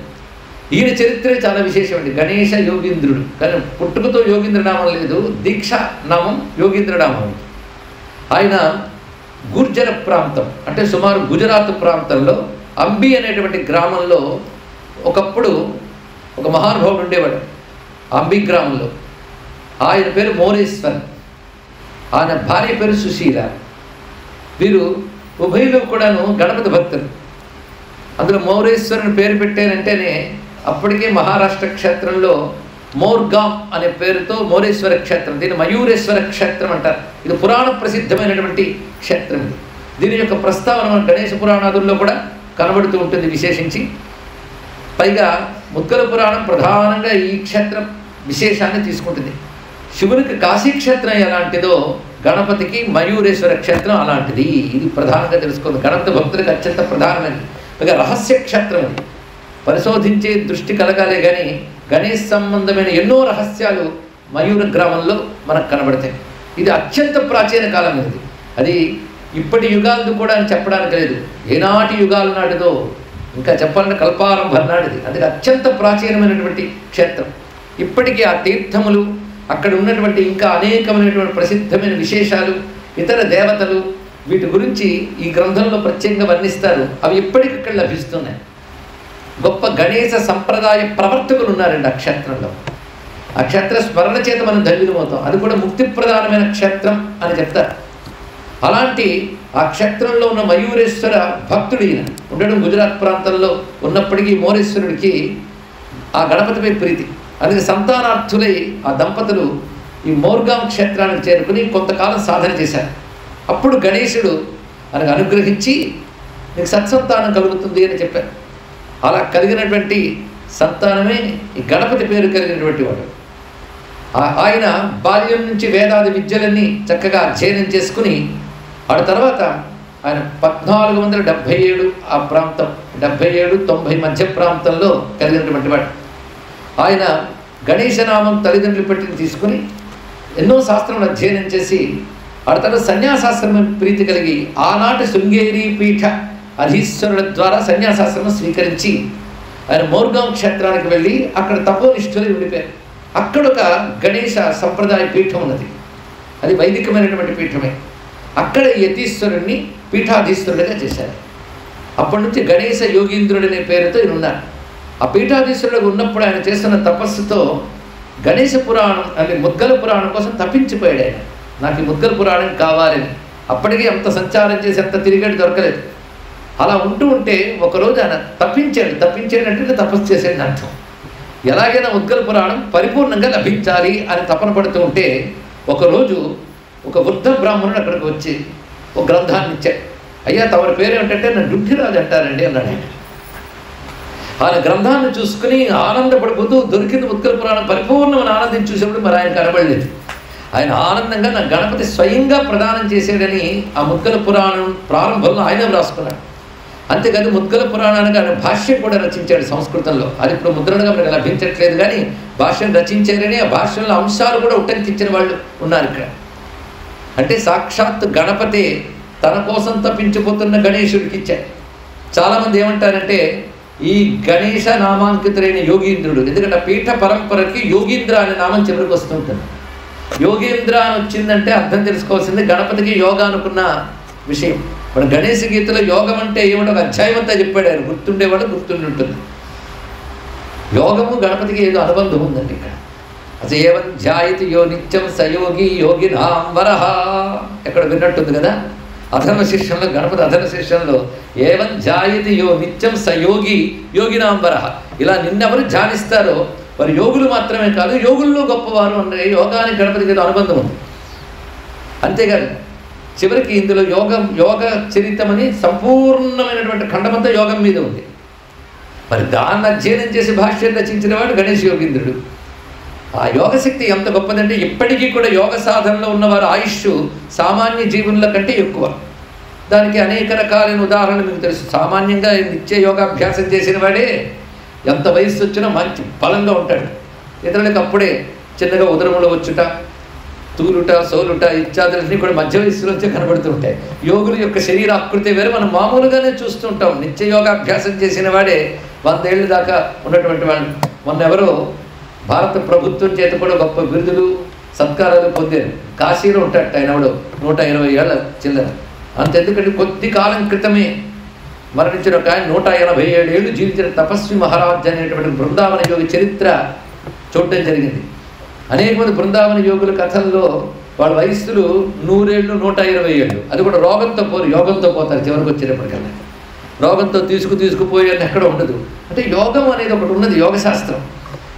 ఈయన చరిత్రే చాలా విశేషమండి. గణేశ యోగీంద్రుడు, కానీ పుట్టుకతో యోగీంద్ర నామం లేదు, దీక్ష నామం యోగీంద్ర నామం. ఆయన గుర్జర ప్రాంతం అంటే సుమారు గుజరాత్ ప్రాంతంలో అంబి అనేటువంటి గ్రామంలో ఒకప్పుడు ఒక మహానుభావుడు ఉండేవాడు. అంబి గ్రామంలో ఆయన పేరు మోరేశ్వర్, ఆయన భార్య పేరు సుశీల. వీరు ఉభయలు కూడాను గణపతి భక్తులు. అందులో మౌరేశ్వరుని పేరు పెట్టారంటేనే అప్పటికే మహారాష్ట్ర క్షేత్రంలో మోర్గాం అనే పేరుతో మౌరేశ్వర క్షేత్రం, దీన్ని మయూరేశ్వర క్షేత్రం అంటారు. ఇది పురాణ ప్రసిద్ధమైనటువంటి క్షేత్రం. ఇది దీని యొక్క ప్రస్తావన గణేశ పురాణాదుల్లో కూడా కనబడుతూ ఉంటుంది విశేషించి. పైగా ముద్గల పురాణం ప్రధానంగా ఈ క్షేత్రం విశేషాన్ని తీసుకుంటుంది. శివునికి కాశీక్షేత్రం ఎలాంటిదో గణపతికి మయూరేశ్వర క్షేత్రం అలాంటిది. ఇది ప్రధానంగా తెలుసుకోండి. గణపతి భక్తులకు అత్యంత ప్రధానమైనది. పైగా రహస్య క్షేత్రం ఇది. పరిశోధించే దృష్టి కలగాలే కానీ గణేష్ సంబంధమైన ఎన్నో రహస్యాలు మయూర గ్రామంలో మనకు కనబడతాయి. ఇది అత్యంత ప్రాచీన కాలం ఇది. అది ఇప్పటి యుగాలది కూడా అని చెప్పడానికి లేదు. ఏనాటి యుగాల నాటిదో ఇంకా చెప్పాలంటే కల్పారంభం నాటిది. అందుకే అత్యంత ప్రాచీనమైనటువంటి క్షేత్రం. ఇప్పటికీ ఆ తీర్థములు, అక్కడ ఉన్నటువంటి ఇంకా అనేకమైనటువంటి ప్రసిద్ధమైన విశేషాలు, ఇతర దేవతలు, వీటి గురించి ఈ గ్రంథంలో ప్రత్యేకంగా వర్ణిస్తారు. అవి ఇప్పటికక్కడ లభిస్తున్నాయి. గొప్ప గణేశ సంప్రదాయ ప్రవర్తకులు ఉన్నారండి ఆ క్షేత్రంలో. ఆ క్షేత్ర స్మరణ చేత మనం ధన్యులమవుతాం. అది కూడా ముక్తి ప్రధానమైన క్షేత్రం అని చెప్తారు. అలాంటి ఆ క్షేత్రంలో ఉన్న మయూరేశ్వర భక్తుడు ఈయన ఉండడం గుజరాత్ ప్రాంతంలో ఉన్నప్పటికీ మౌరేశ్వరుడికి ఆ గణపతిపై ప్రీతి. అందుకే సంతానార్థులై ఆ దంపతులు ఈ మోర్గాం క్షేత్రానికి చేరుకుని కొంతకాలం సాధన చేశారు. అప్పుడు గణేశుడు ఆయనకు అనుగ్రహించి నీకు సత్సంతానం కలుగుతుంది అని చెప్పారు. అలా కలిగినటువంటి సంతానమే ఈ గణపతి పేరు కలిగినటువంటి వాడు. ఆయన బాల్యం నుంచి వేదాది విద్యలన్నీ చక్కగా అధ్యయనం చేసుకుని ఆ తర్వాత ఆయన 1477 ఆ ప్రాంతం 77-90 మధ్య ప్రాంతంలో కలిగినటువంటి వాడు. ఆయన గణేశనామం తల్లిదండ్రులు పెట్టిన తీసుకుని ఎన్నో శాస్త్రములు అధ్యయనం చేసి ఆ తర్వాత సన్యాసాశ్రమం ప్రీతి కలిగి ఆనాటి శృంగేరి పీఠ అధీశ్వరుల ద్వారా సన్యాసాశ్రమం స్వీకరించి ఆయన మోర్గాం క్షేత్రానికి వెళ్ళి అక్కడ తపోనిష్ఠులు ఉండిపోయారు. అక్కడ ఒక గణేశ సంప్రదాయ పీఠం ఉన్నది. అది వైదికమైనటువంటి పీఠమే. అక్కడ యతీశ్వరుణ్ణి పీఠాధీశ్వరుడిగా చేశారు. అప్పటి నుంచి గణేశ యోగీంద్రుడు అనే పేరుతో ఈయన ఉన్నారు. ఆ పీఠాధీశ్వరుడు ఉన్నప్పుడు ఆయన చేస్తున్న తపస్సుతో గణేశ పురాణం అంటే ముద్గల పురాణం కోసం తప్పించిపోయాడు ఆయన. నాకు ఈ ముద్గల పురాణం కావాలని. అప్పటికీ అంత సంచారం చేసి అంత తిరిగాడు, దొరకలేదు. అలా ఉంటూ ఉంటే ఒకరోజు ఆయన తప్పించాడంటే తపస్సు చేసేది అర్థం. ఎలాగైనా ముద్గల పురాణం పరిపూర్ణంగా లభించాలి అని తపన పడుతూ ఉంటే ఒకరోజు ఒక వృద్ధ బ్రాహ్మణుడు అక్కడికి వచ్చి ఒక గ్రంథాన్ని ఇచ్చాడు. అయ్యా తమరి పేరు ఏమిటంటే నన్ను డుంఠిరాజు అంటారండి అన్నాడు ఆయన. ఆయన గ్రంథాన్ని చూసుకుని ఆనందపడిపోతూ దొరికింది ముద్గల పురాణం పరిపూర్ణమైన ఆనందం చూసేప్పుడు మరి ఆయన కనబడలేదు. ఆయన ఆనందంగా నా గణపతి స్వయంగా ప్రదానం చేసాడని ఆ ముద్గల పురాణం ప్రారంభంలో ఆయన వ్రాసుకున్నాడు. అంతేకాదు ముద్గల పురాణానికి ఆయన భాష్యం కూడా రచించాడు సంస్కృతంలో. అది ఇప్పుడు ముద్రణగా మనకు లభించట్లేదు, కానీ భాష్యం రచించారని ఆ భాష్యంలో అంశాలు కూడా ఉటంకించిన వాళ్ళు ఉన్నారు ఇక్కడ. అంటే సాక్షాత్ గణపతి తన కోసం తప్పించిపోతున్న గణేశుడికి ఇచ్చాడు. చాలామంది ఏమంటారంటే ఈ గణేశ నామాంకితుడైన యోగీంద్రుడు, ఎందుకంటే పీఠ పరంపరకి యోగీంద్ర అనే నామం చివరికి వస్తుంటుంది. యోగేంద్ర అని వచ్చిందంటే అర్థం తెలుసుకోవాల్సింది గణపతికి యోగా అనుకున్న విషయం. మన గణేశ గీతలో యోగం అంటే ఏమిటో ఒక అధ్యాయం అంతా చెప్పాడు ఆయన. గుర్తుండేవాడు గుర్తుండి ఉంటుంది. యోగము గణపతికి ఏదో అనుబంధం ఉందండి ఇక్కడ. అసలు ఏవం ధ్యాయతి యో నిత్యం సయోగి యోగినాం వరహ ఎక్కడ విన్నట్టుంది కదా. అధర్మ శిష్యంలో గణపతి అధర్మ శిష్యంలో ఏవం ధ్యాయతి యో నిత్యం సయోగి యోగినాం వరహ, ఇలా నిన్నెవరు ధ్యానిస్తారో వారు యోగులు మాత్రమే కాదు యోగుల్లో గొప్పవారు అనే యోగానికి గణపతికి ఏదో అనుబంధం ఉంది. అంతేకాదు చివరికి ఇందులో యోగ చరితమని సంపూర్ణమైనటువంటి ఖండమంతా యోగం మీద ఉంది. మరి దాన్ని అధ్యయనం చేసి భాష్యం రచించిన వాడు గణేశ యోగీంద్రుడు. ఆ యోగశక్తి ఎంత గొప్పదంటే ఇప్పటికీ కూడా యోగ సాధనలో ఉన్నవారు ఆయుష్ సామాన్య జీవుల కంటే ఎక్కువ. దానికి అనేక రకాలైన ఉదాహరణలు మీకు తెలుసు. సామాన్యంగా నిత్య యోగాభ్యాసం చేసిన వాడే ఎంత వయస్సు వచ్చినా మంచి బలంగా ఉంటాడు. ఇతరులకు అప్పుడే చిన్నగా ఉదరములు వచ్చుట, తూలుట, సోలుట ఇత్యాదులన్నీ కూడా మధ్య వయస్సులోంచే కనబడుతూ ఉంటాయి. యోగుల యొక్క శరీర ఆకృతి వేరే మనం మామూలుగానే చూస్తుంటాం. నిత్య యోగాభ్యాసం చేసిన వాడే 100 ఏళ్ళ దాకా ఉన్నటువంటి వాళ్ళు మొన్నెవరో భారత ప్రభుత్వం చేత కూడా గొప్ప బిరుదులు సత్కారాలు పొందారు. కాశీలో ఉంటాడు ఆయన ఎవడో 120 ఏళ్ళ చిల్లర. అంతెందుకంటే కొద్ది కాలం క్రితమే మరణించిన ఒక ఆయన 187 ఏళ్ళు జీవించిన తపస్వి మహారాజ్ అనేటువంటి బృందావన యోగి చరిత్ర చూడటం జరిగింది. అనేక మంది బృందావన యోగుల కథల్లో వాళ్ళ వయస్సులు 100 ఏళ్ళు 120 ఏళ్ళు. అది కూడా రోగంతో పోరు, యోగంతో పోతారు చివరికి వచ్చేటప్పటికల్లా. రోగంతో తీసుకుపోయి అని ఎక్కడ ఉండదు. అంటే యోగం అనేది ఒకటి ఉన్నది, యోగశాస్త్రం.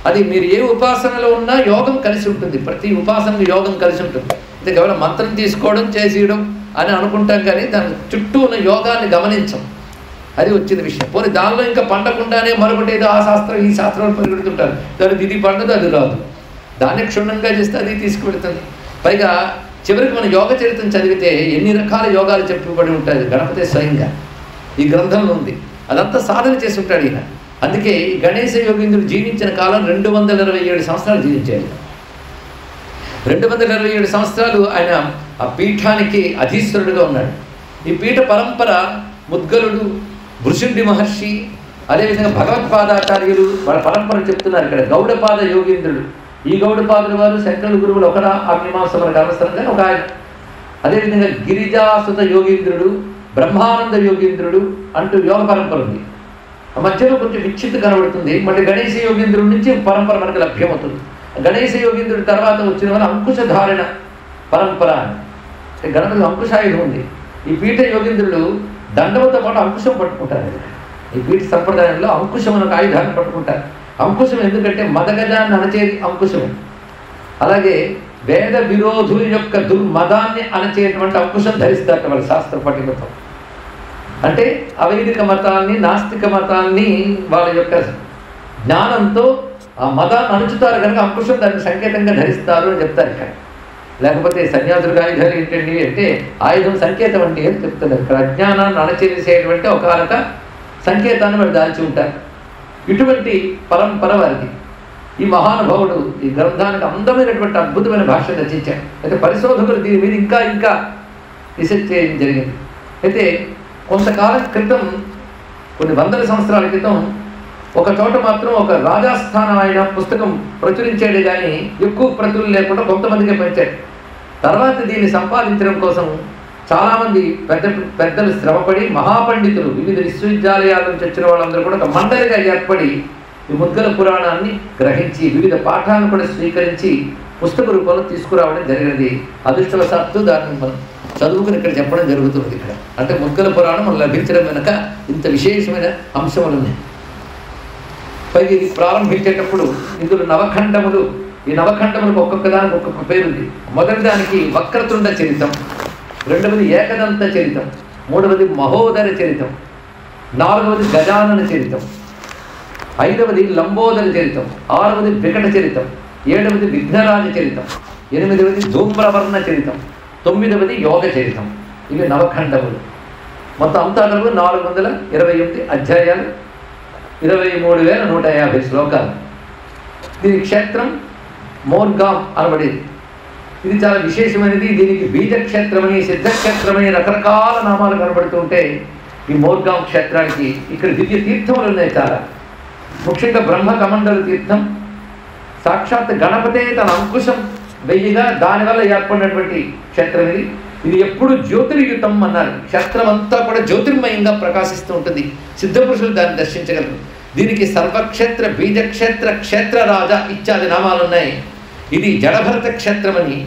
అది మీరు ఏ ఉపాసనలో ఉన్నా యోగం కలిసి ఉంటుంది. ప్రతి ఉపాసనకు యోగం కలిసి ఉంటుంది. అంటే కేవలం మంత్రం తీసుకోవడం చేసేయడం అని అనుకుంటాం కానీ దాని చుట్టూ ఉన్న యోగాన్ని గమనించం. అది వచ్చిన విషయం. పోనీ దానిలో ఇంకా పండకుండానే మరొకటి ఏదో ఆ శాస్త్రం ఈ శాస్త్రాలు పరిగెడుతుంటారు. దానికి ఇది పండదు అది రాదు. దాన్ని క్షుణ్ణంగా చేస్తే అది తీసుకువెళుతుంది. పైగా చివరికి మన యోగ చరిత్రను చదివితే ఎన్ని రకాల యోగాలు చెప్పబడి ఉంటుంది. గణపతి స్వయంగా ఈ గ్రంథంలో ఉంది. అదంతా సాధన చేసి ఉంటాడు ఈయన. అందుకే ఈ గణేశ యోగీంద్రుడు జీవించిన కాలం 227 సంవత్సరాలు జీవించాడు. 227 సంవత్సరాలు ఆయన ఆ పీఠానికి అధీశ్వరుడుగా ఉన్నాడు. ఈ పీఠ పరంపర ముద్గలుడు, భృషుండి మహర్షి, అదేవిధంగా భగవత్పాదాచార్యులు వాళ్ళ పరంపర చెప్తున్నారు ఇక్కడ. గౌడపాద యోగీంద్రుడు, ఈ గౌడపాదుల వారు శంకరుల గురువులు ఒకరా అగ్నిమాసముల కర్మస్థలంగా ఒక ఆయన. అదేవిధంగా గిరిజాసుత యోగీంద్రుడు, బ్రహ్మానంద యోగీంద్రుడు అంటూ యోగ పరంపర ఉంది. ఆ మధ్యలో కొంచెం విచ్చిత్తు కనబడుతుంది. మళ్ళీ గణేశ యోగీంద్రుడి నుంచి పరంపర మనకు లభ్యమవుతుంది. గణేశ యోగీంద్రుడి తర్వాత వచ్చిన వాళ్ళు అంకుశధారణ పరంపర అని. గణపతి అంకుశాయుధం ఉంది. ఈ పీఠ యోగీంద్రుడు దండముతో పాటు అంకుశం పట్టుకుంటారు. ఈ పీఠ సంప్రదాయంలో అంకుశం అనే ఒక ఆయుధాన్ని పట్టుకుంటారు. అంకుశం ఎందుకంటే మదగజాన్ని అణచేది అంకుశం. అలాగే వేద విరోధుల యొక్క దుర్మదాన్ని అణచేటువంటి అంకుశం ధరిస్తారు వాళ్ళ శాస్త్ర పఠిమతో. అంటే అవైదిక మతాన్ని, నాస్తిక మతాన్ని వాళ్ళ యొక్క జ్ఞానంతో ఆ మతాన్ని అణుచుతారు కనుక అంకుశం దాన్ని సంకేతంగా ధరిస్తారు అని చెప్తారు ఇక్కడ. లేకపోతే సన్యాసులకు ఆయుధాలు ఏంటండి అంటే ఆయుధం సంకేతం అండి అని చెప్తున్నారు ఇక్కడ. అజ్ఞానాన్ని అణచేసేటువంటి ఒకనొక సంకేతాన్ని వాళ్ళు దాల్చి ఉంటారు. ఇటువంటి పరంపర వారికి. ఈ మహానుభావుడు ఈ గ్రంథానికి అందమైనటువంటి అద్భుతమైన భాష రచించాడు. అయితే పరిశోధకులు దీని మీద ఇంకా రీసెర్చ్ చేయడం జరిగింది. అయితే కొంతకాలం క్రితం, కొన్ని వందల సంవత్సరాల క్రితం ఒక చోట మాత్రం ఒక రాజస్థానం ఆయన పుస్తకం ప్రచురించాడు కానీ ఎక్కువ ప్రతులు లేకుండా కొంతమందికే పంచాడు. తర్వాత దీన్ని సంపాదించడం కోసం చాలామంది పెద్దలు శ్రమపడి మహాపండితులు వివిధ విశ్వవిద్యాలయాల నుంచి వచ్చిన వాళ్ళందరూ కూడా ఒక మండలిగా ఏర్పడి ఈ ముద్గల పురాణాన్ని గ్రహించి వివిధ పాఠాలను కూడా స్వీకరించి పుస్తక రూపంలో తీసుకురావడం జరిగినది. అదృష్టవశాత్తు దాన్ని మనం చదువుకుని ఇక్కడ చెప్పడం జరుగుతుంది. ఇక్కడ అంటే ముద్గల పురాణం మనం లభించడం వెనుక ఇంత విశేషమైన అంశములు ఉన్నాయి. పైగా ఇది ప్రారంభించేటప్పుడు ఇందులో నవఖండములు, ఈ నవఖండములకు ఒక్కొక్క దానికి ఒక్కొక్క పేరుంది. మొదటి దానికి వక్రతుండ చరితం, రెండవది ఏకదంత చరితం, మూడవది మహోదర చరితం, నాలుగవది గజానన చరితం, ఐదవది లంబోదర చరితం, ఆరవది వికట చరితం, ఏడవది విఘ్నరాజ చరితం, ఎనిమిదవది ధూమ్రవర్ణ చరితం, తొమ్మిదవది యోగ చరితం. ఇవి నవఖండములు. మొత్తం అంతా కలిపి 428 అధ్యాయాలు, 23,150 శ్లోకాలు. దీని క్షేత్రం మోర్గాం అనబడేది. ఇది చాలా విశేషమైనది. దీనికి బీజక్షేత్రమని, సిద్ధక్షేత్రమని రకరకాల నామాలు కనబడుతూ ఉంటే ఈ మోర్గాం క్షేత్రానికి ఇక్కడ దివ్య తీర్థములు ఉన్నాయి చాలా. ముఖ్యంగా బ్రహ్మ కమండల తీర్థం, సాక్షాత్ గణపతే తన అంకుశం వెయ్యిగా దానివల్ల ఏర్పడినటువంటి క్షేత్రం ఇది. ఇది ఎప్పుడు జ్యోతిర్యుతం అన్నారు. క్షేత్రం అంతా కూడా జ్యోతిర్మయంగా ప్రకాశిస్తూ ఉంటుంది. సిద్ధపురుషులు దాన్ని దర్శించగలరు. దీనికి సర్వక్షేత్ర, బీజక్షేత్ర, క్షేత్రరాజ ఇత్యాది నామాలు ఉన్నాయి. ఇది జడభరత క్షేత్రమని,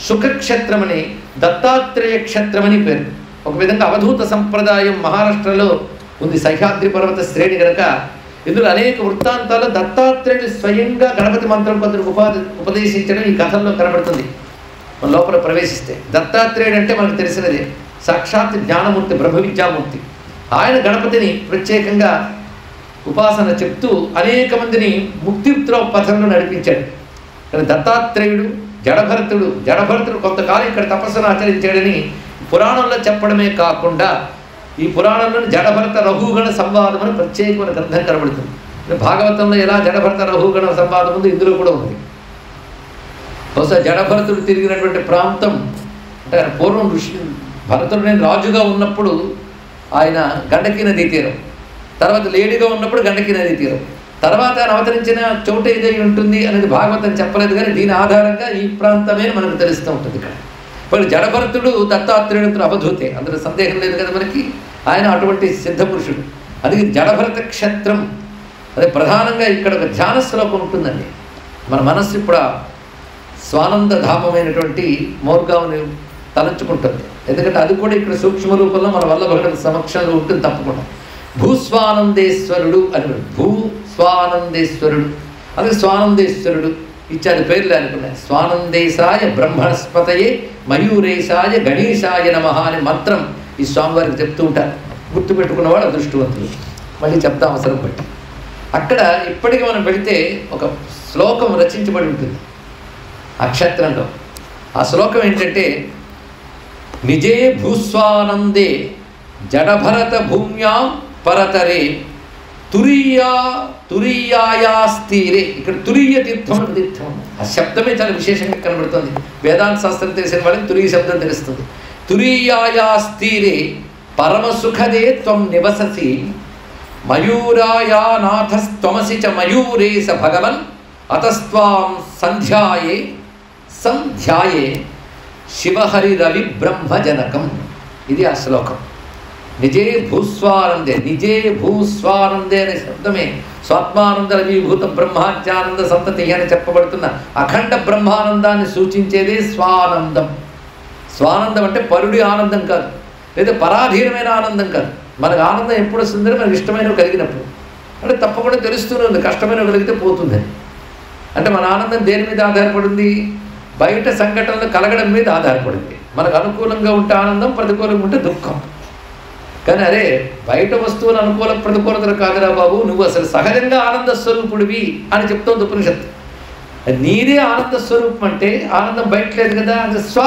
సుఖక్షేత్రమని, దత్తాత్రేయ క్షేత్రమని పేరు. ఒక విధంగా అవధూత సంప్రదాయం మహారాష్ట్రలో ఉంది, సహ్యాద్రి పర్వత శ్రేణి కనుక ఇందులో అనేక వృత్తాంతాలు దత్తాత్రేయుడు స్వయంగా గణపతి మంత్రం కొందరికి ఉపదేశించడం ఈ కథల్లో కనబడుతుంది. మన లోపల ప్రవేశిస్తే దత్తాత్రేయుడు అంటే మనకు తెలిసినదే, సాక్షాత్ జ్ఞానమూర్తి, బ్రహ్మ విద్యామూర్తి. ఆయన గణపతిని ప్రత్యేకంగా ఉపాసన చెప్తూ అనేక మందిని ముక్తిత్రో పథంలో నడిపించాడు. కానీ దత్తాత్రేయుడు జడభరతుడు కొంతకాలం ఇక్కడ తపస్సును ఆచరించాడని పురాణంలో చెప్పడమే కాకుండా ఈ పురాణంలో జడభరత రఘుగణ సంవాదం అని ప్రత్యేకమైన గ్రంథం కనబడుతుంది. భాగవతంలో ఎలా జడభరత రఘుగణ సంవాదం ఉంది, ఇందులో కూడా ఉంది. బహుశా జడభరతుడు తిరిగినటువంటి ప్రాంతం అంటే ఆయన పూర్వం భరతుడు నేను రాజుగా ఉన్నప్పుడు ఆయన గండకీ నదీ తీరం, తర్వాత లేడీగా ఉన్నప్పుడు గండకి నది తీరం, తర్వాత ఆయన అవతరించిన చోటు ఏదై ఉంటుంది అనేది భాగవతం చెప్పలేదు, కానీ దీని ఆధారంగా ఈ ప్రాంతమే మనకు తెలుస్తూ ఉంటుంది. ఇక్కడ ఇప్పుడు జడభరతుడు దత్తాత్రేయుడు అవధూతే, అందులో సందేహం లేదు కదా మనకి. ఆయన అటువంటి సిద్ధపురుషుడు. అది జడభరత క్షేత్రం. అదే ప్రధానంగా ఇక్కడ ఒక ధ్యాన శ్లోకం ఉంటుందండి. మన మనస్సు ఇప్పుడు స్వానంద ధామమైనటువంటి మోర్గావుని తలంచుకుంటుంది. ఎందుకంటే అది కూడా ఇక్కడ సూక్ష్మ రూపంలో మన వల్ల భగవంతుడి సమక్షంలో ఉంటుంది తప్పకుండా. భూస్వానందేశ్వరుడు అని, భూస్వానందేశ్వరుడు అది స్వానందేశ్వరుడు ఇచ్చారు పేర్లు అనుకున్నాయి. స్వానందేశాయ బ్రహ్మణస్పతయే మయూరేశాయ గణేశాయ నమః అనే మంత్రం ఈ స్వామివారికి చెప్తూ ఉంటారు. గుర్తుపెట్టుకున్నవాడు అదృష్టవంతులు. మళ్ళీ చెప్తాం అవసరం బట్టి. అక్కడ ఇప్పటికీ మనం వెళితే ఒక శ్లోకం రచించబడి ఉంటుంది ఆ క్షేత్రంలో. ఆ శ్లోకం ఏంటంటే, నిజే భూస్వానందే జడభరత భూమ్యాం పరతరే తురీయాయాస్తీరే. ఇక్కడ తురీయ తీర్థం తీర్థం, ఆ శబ్దమే చాలా విశేషంగా కనబడుతుంది. వేదాంత శాస్త్రం తెలిసిన వాళ్ళకి తురీయ శబ్దం తెలుస్తుంది. తురీయాయాస్తీరే పరమసుఖదే త్వం నివససి మయూరాయానాథస్త్వమసి చ మయూరేశ భగవన్ అతస్త్వాం సంధ్యాయే శివహరి రవి బ్రహ్మజనకం. ఇది ఆ శ్లోకం. నిజే భూస్వానందే, నిజే భూస్వానందే అనే శబ్దమే స్వాత్మానంద రవిభూత బ్రహ్మాజ్ఞానంద సంతతి అని చెప్పబడుతున్న అఖండ బ్రహ్మానందాన్ని సూచించేదే స్వానందం. స్వానందం అంటే పరుడి ఆనందం కాదు, లేదా పరాధీనమైన ఆనందం కాదు. మనకు ఆనందం ఎప్పుడు వస్తుందని మనకు ఇష్టమైనవి కలిగినప్పుడు. అంటే తప్పకుండా తెలుస్తూనే ఉంది కష్టమైనవి కలిగితే పోతుందని. అంటే మన ఆనందం దేని మీద ఆధారపడింది? బయట సంఘటనలు కలగడం మీద ఆధారపడింది. మనకు అనుకూలంగా ఉంటే ఆనందం, ప్రతికూలంగా ఉంటే దుఃఖం. కానీ అరే బయట వస్తువులు అనుకూల ప్రతికూలతలు కాదురా బాబు, నువ్వు అసలు సహజంగా ఆనంద స్వరూపుడివి అని చెప్తోంది ఉపనిషత్తు. నీదే ఆనంద స్వరూపం అంటే ఆనందం బయట లేదు కదా, అది స్వ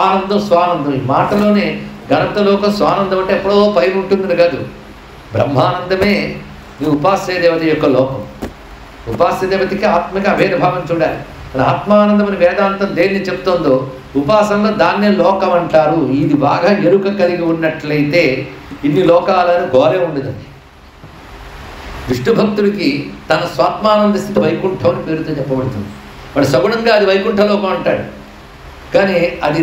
ఆనందం స్వానందం. ఈ మాటలోనే గణంతలోకం స్వానందం అంటే ఎప్పుడో పైన ఉంటుందని కాదు. బ్రహ్మానందమే నీ ఉపాస్య దేవత యొక్క లోకం. ఉపాస్య దేవతకి ఆత్మకి అభేదభావం చూడాలి. ఆత్మానందం అని వేదాంతం దేన్ని చెప్తోందో ఉపాసనలో దాన్నే లోకం అంటారు. ఇది బాగా ఎరుక కలిగి ఉన్నట్లయితే ఇన్ని లోకాలను గోరే ఉండదండి. విష్ణు భక్తుడికి తన స్వాత్మానంద స్థితి వైకుంఠం అని పేరుతో చెప్పబడుతుంది. వాడు సగుణంగా అది వైకుంఠలోకం అంటాడు, కానీ అది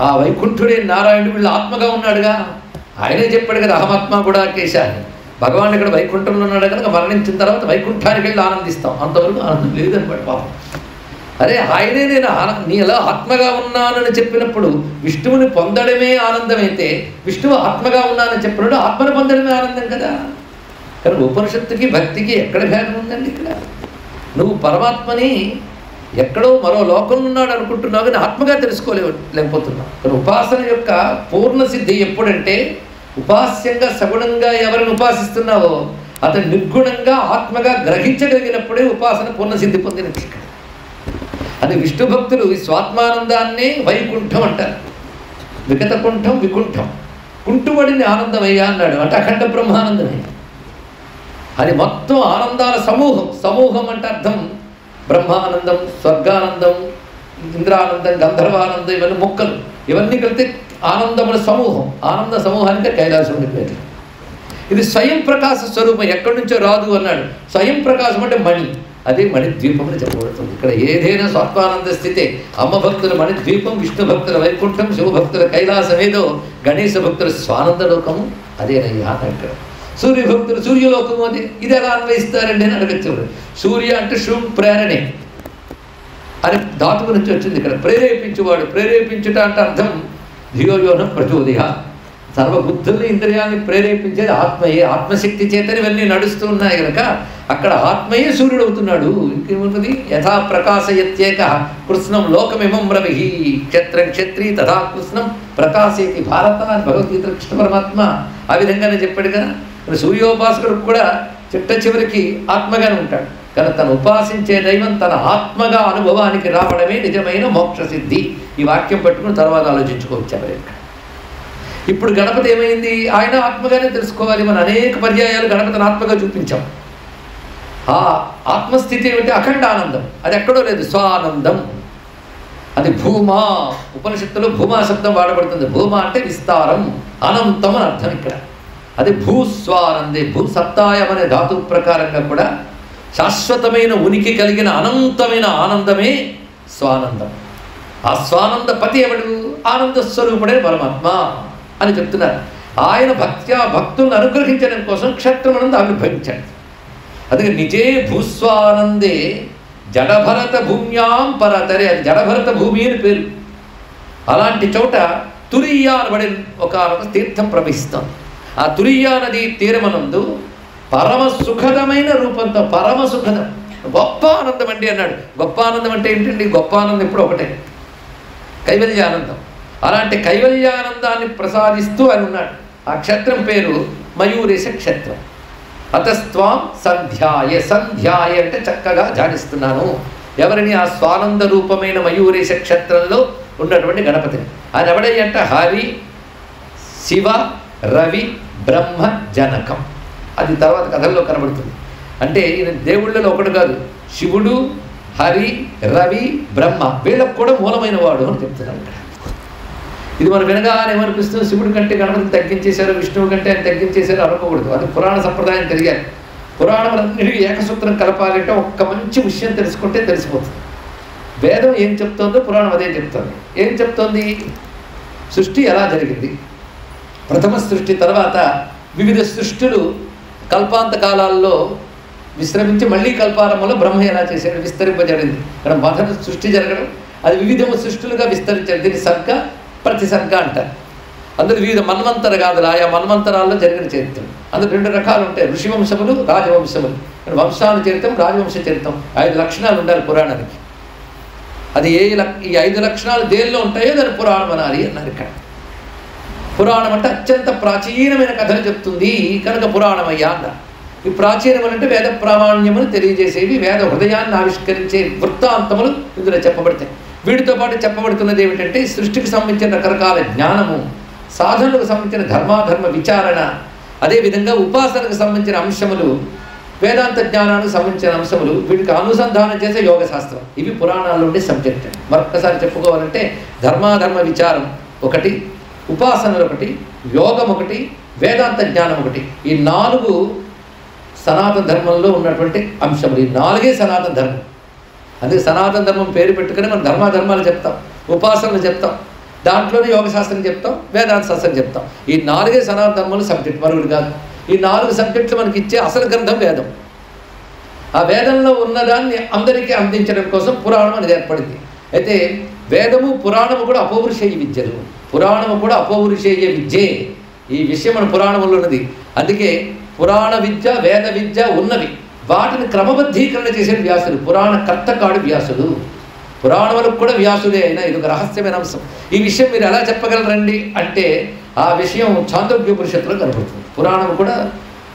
ఆ వైకుంఠుడే నారాయణుడు వీళ్ళు ఆత్మగా ఉన్నాడుగా. ఆయనే చెప్పాడు కదా, అహమాత్మ కూడా కేశాన్ని. భగవాన్ ఇక్కడ వైకుంఠంలో ఉన్నాడు కనుక మరణించిన తర్వాత వైకుంఠానికి వెళ్ళి ఆనందిస్తాం. అంతవరకు ఆనందం లేదనమాట పాపం. అరే ఆయనే నేను నీ ఎలా ఆత్మగా ఉన్నానని చెప్పినప్పుడు విష్ణువుని పొందడమే ఆనందమైతే, విష్ణువు ఆత్మగా ఉన్నానని చెప్పినప్పుడు ఆత్మను పొందడమే ఆనందం కదా. కానీ ఉపనిషత్తుకి భక్తికి ఎక్కడ భేదం ఉందండి? ఇక్కడ నువ్వు పరమాత్మని ఎక్కడో మరో లోకంలో ఉన్నాడు అనుకుంటున్నావు, కానీ ఆత్మగా లేకపోతున్నావు. కానీ ఉపాసన యొక్క పూర్ణ సిద్ధి ఎప్పుడంటే, ఉపాస్యంగా సగుణంగా ఎవరిని ఉపాసిస్తున్నావో అతను నిర్గుణంగా ఆత్మగా గ్రహించగలిగినప్పుడే ఉపాసన పూర్ణ సిద్ధి పొందినది. ఇక్కడ అది విష్ణు భక్తులు ఈ స్వాత్మానందాన్నే వైకుంఠం అంటారు. విగతకుంఠం వికుంఠం, కుంటుబడిని ఆనందమయ్యా అన్నాడు అంటే అఖండ బ్రహ్మానందమే. అది మొత్తం ఆనందాల సమూహం. సమూహం అంటే అర్థం బ్రహ్మానందం, స్వర్గానందం, ఇంద్రానందం, గంధర్వానందం, ఇవన్నీ మొక్కలు. ఇవన్నీ కలిపితే ఆనందముల సమూహం. ఆనంద సమూహానికి కైలాసం పేరు. ఇది స్వయం ప్రకాశ స్వరూపం, ఎక్కడి నుంచో రాదు అన్నాడు. స్వయం ప్రకాశం అంటే మణి, అదే మణిద్వీపం అని చెప్పబడుతుంది. ఇక్కడ ఏదైనా స్వాత్మానంద స్థితే. అమ్మ భక్తుల మణిద్వీపం, విష్ణు భక్తుల వైకుంఠం, శివభక్తుల కైలాసం ఏదో, గణేశ భక్తుల స్వానందలోకము అదేనయ్యా అన్నట్టు. సూర్యభక్తులు సూర్యలోకము అదే. ఇది ఎలా అన్వయిస్తారండి అని అడగచ్చు. సూర్య అంటే శుభ్ ప్రేరణే అని ధాతు గురించి వచ్చింది. ఇక్కడ ప్రేరేపించువాడు. ప్రేరేపించుట అంటే అర్థం ధియోయోనం ప్రచోదయ. సర్వబుద్ధుల్ని ఇంద్రియాన్ని ప్రేరేపించేది ఆత్మయే. ఆత్మశక్తి చేతని ఇవన్నీ నడుస్తూ ఉన్నాయి కనుక అక్కడ ఆత్మయే సూర్యుడు అవుతున్నాడు. ఇంకేముంటుంది? యథా ప్రకాశయత్యేక కృష్ణం లోకమిమం రవి క్షత్రం క్షత్రి తథా కృష్ణం ప్రకాశయతి భారత అని భగవద్గీత కృష్ణ పరమాత్మ ఆ విధంగానే చెప్పాడు కదా. సూర్యోపాసకుడు కూడా చిట్ట చివరికి ఆత్మగానే ఉంటాడు. కానీ తను ఉపాసించే దైవం తన ఆత్మగా అనుభవానికి రావడమే నిజమైన మోక్ష సిద్ధి. ఈ వాక్యం పట్టుకుని తర్వాత ఆలోచించుకోవచ్చు. ఇక్కడ ఇప్పుడు గణపతి ఏమైంది? ఆయన ఆత్మగానే తెలుసుకోవాలి. మనం అనేక పర్యాయాలు గణపతిని ఆత్మగా చూపించాం. ఆ ఆత్మస్థితి ఏమిటి? అఖండ ఆనందం. అది ఎక్కడో లేదు, స్వానందం. అది భూమా. ఉపనిషత్తులో భూమా శబ్దం వాడబడుతుంది. భూమా అంటే విస్తారం, అనంతం అని అర్థం. ఇక్కడ అది భూస్వానందే, భూసత్తాయం అనే ధాతు ప్రకారంగా కూడా శాశ్వతమైన ఉనికి కలిగిన అనంతమైన ఆనందమే స్వానందం. ఆ స్వానంద పతి ఎవడు? ఆనంద స్వరూపుడే పరమాత్మ అని చెప్తున్నారు. ఆయన భక్తులను అనుగ్రహించడం కోసం క్షేత్రమనందు ఆవిర్భవించాడు. అందుకే నిజే భూస్వానందే జడభరత భూమ్యాం పరతరే, అది జడభరత భూమి అని పేరు. అలాంటి చోట తురియా అనబడే ఒక తీర్థం ప్రవహిస్తుంది. ఆ తురియా నది తీరమనందు పరమ సుఖదమైన రూపంతో, పరమ సుఖదం, గొప్ప ఆనందం అండి అన్నాడు. గొప్ప ఆనందం అంటే ఏంటండి? గొప్ప ఆనందం ఎప్పుడు ఒకటే, కైవల్యానందం. అలాంటి కైవల్యానందాన్ని ప్రసాదిస్తూ ఆయన ఉన్నాడు. ఆ క్షేత్రం పేరు మయూరేశ క్షేత్రం. అతస్త్వాం సంధ్యాయ, సంధ్యాయ అంటే చక్కగా ధ్యానిస్తున్నాను ఎవరిని? ఆ స్వానంద రూపమైన మయూరేశ క్షేత్రంలో ఉన్నటువంటి గణపతిని. ఆయన ఎవడయ్యంట? హరి, శివ, రవి, బ్రహ్మ, జనకం. అది తర్వాత కథల్లో కనబడుతుంది. అంటే ఈయన దేవుళ్ళలో ఒకడు కాదు, శివుడు, హరి, రవి, బ్రహ్మ వీళ్ళకు కూడా మూలమైన వాడు అని చెప్తున్నాడు ఇక్కడ. ఇది మనం వినగానే ఏమనిపిస్తుంది? శివుడి కంటే గణపతిని తగ్గించేశారు, విష్ణువు కంటే ఆయన తగ్గించేశారు అనుకోకూడదు. అది పురాణ సంప్రదాయం తెలియాలి. పురాణములన్నిటికీ ఏకసూత్రం కలపాలంటే ఒక్క మంచి విషయం తెలుసుకుంటే తెలిసిపోతుంది. వేదం ఏం చెప్తోందో పురాణం అదే చెప్తోంది. ఏం చెప్తోంది? సృష్టి ఎలా జరిగింది, ప్రథమ సృష్టి తర్వాత వివిధ సృష్టులు కల్పాంత కాలాల్లో విశ్రమించి మళ్ళీ కల్పారంభంలో బ్రహ్మ ఎలా చేశాడు, విస్తరింపజడింది. ఇక్కడ మొదటి సృష్టి జరగడం, అది వివిధ సృష్టులుగా విస్తరించాడు. దీన్ని సర్గ, ప్రతిసర్గ అంటారు. అందులో వివిధ మన్వంతరగాదులు, ఆయా మన్వంతరాల్లో జరిగిన చరిత్రం. అందులో 2 రకాలు ఉంటాయి, ఋషివంశములు, రాజవంశములు. వంశానుచరితం, రాజవంశ చరిత్రం. 5 లక్షణాలు ఉండాలి పురాణానికి. అది ఈ 5 లక్షణాలు దేనిలో ఉంటాయో దాన్ని పురాణం అనాలి అన్నారు ఇక్కడ. పురాణం అంటే అత్యంత ప్రాచీనమైన కథలు చెప్తుంది కనుక పురాణమయ్యా అన్నారు. ఈ ప్రాచీనములు అంటే వేద ప్రామాణ్యములు తెలియజేసేవి, వేద హృదయాన్ని ఆవిష్కరించే వృత్తాంతములు ఇందులో చెప్పబడతాయి. వీటితో పాటు చెప్పబడుతున్నది ఏమిటంటే సృష్టికి సంబంధించిన రకరకాల జ్ఞానము, సాధనలకు సంబంధించిన ధర్మాధర్మ విచారణ, అదేవిధంగా ఉపాసనకు సంబంధించిన అంశములు, వేదాంత జ్ఞానానికి సంబంధించిన అంశములు, వీటికి అనుసంధానం చేసే యోగ శాస్త్రం. ఇవి పురాణాల్లో ఉండే సబ్జెక్ట్. మరొకసారి చెప్పుకోవాలంటే ధర్మాధర్మ విచారం ఒకటి, ఉపాసనలు ఒకటి, యోగం ఒకటి, వేదాంత జ్ఞానం ఒకటి. ఈ 4 సనాతన ధర్మంలో ఉన్నటువంటి అంశములు. ఈ 4 సనాతన ధర్మం. అందుకే సనాతన ధర్మం పేరు పెట్టుకుని మనం ధర్మాధర్మాలు చెప్తాం, ఉపాసనలు చెప్తాం, దాంట్లోనే యోగ శాస్త్రం చెప్తాం, వేదాంత శాస్త్రం చెప్తాం. ఈ 4 సనాతన ధర్మంలో సబ్జెక్ట్, మరొకటి కాదు. ఈ 4 సబ్జెక్టులు మనకి ఇచ్చే అసలు గ్రంథం వేదం. ఆ వేదంలో ఉన్నదాన్ని అందరికీ అందించడం కోసం పురాణం అనేది ఏర్పడింది. అయితే వేదము పురాణము కూడా అపౌరుషేయ విద్యలు. పురాణము కూడా అపౌరుషేయ విద్యే. ఈ విషయం మన పురాణంలో ఉన్నది. అందుకే పురాణ విద్య, వేద విద్య ఉన్నవి. వాటిని క్రమబద్ధీకరణ చేసే వ్యాసుడు. పురాణ కర్తకాడు వ్యాసుడు. పురాణములకు కూడా వ్యాసుడే అయినా ఇది ఒక రహస్యమైన అంశం. ఈ విషయం మీరు ఎలా చెప్పగలరండి అంటే ఆ విషయం చాంద్రోగ్యోపనిషత్తులో కనబడుతుంది. పురాణము కూడా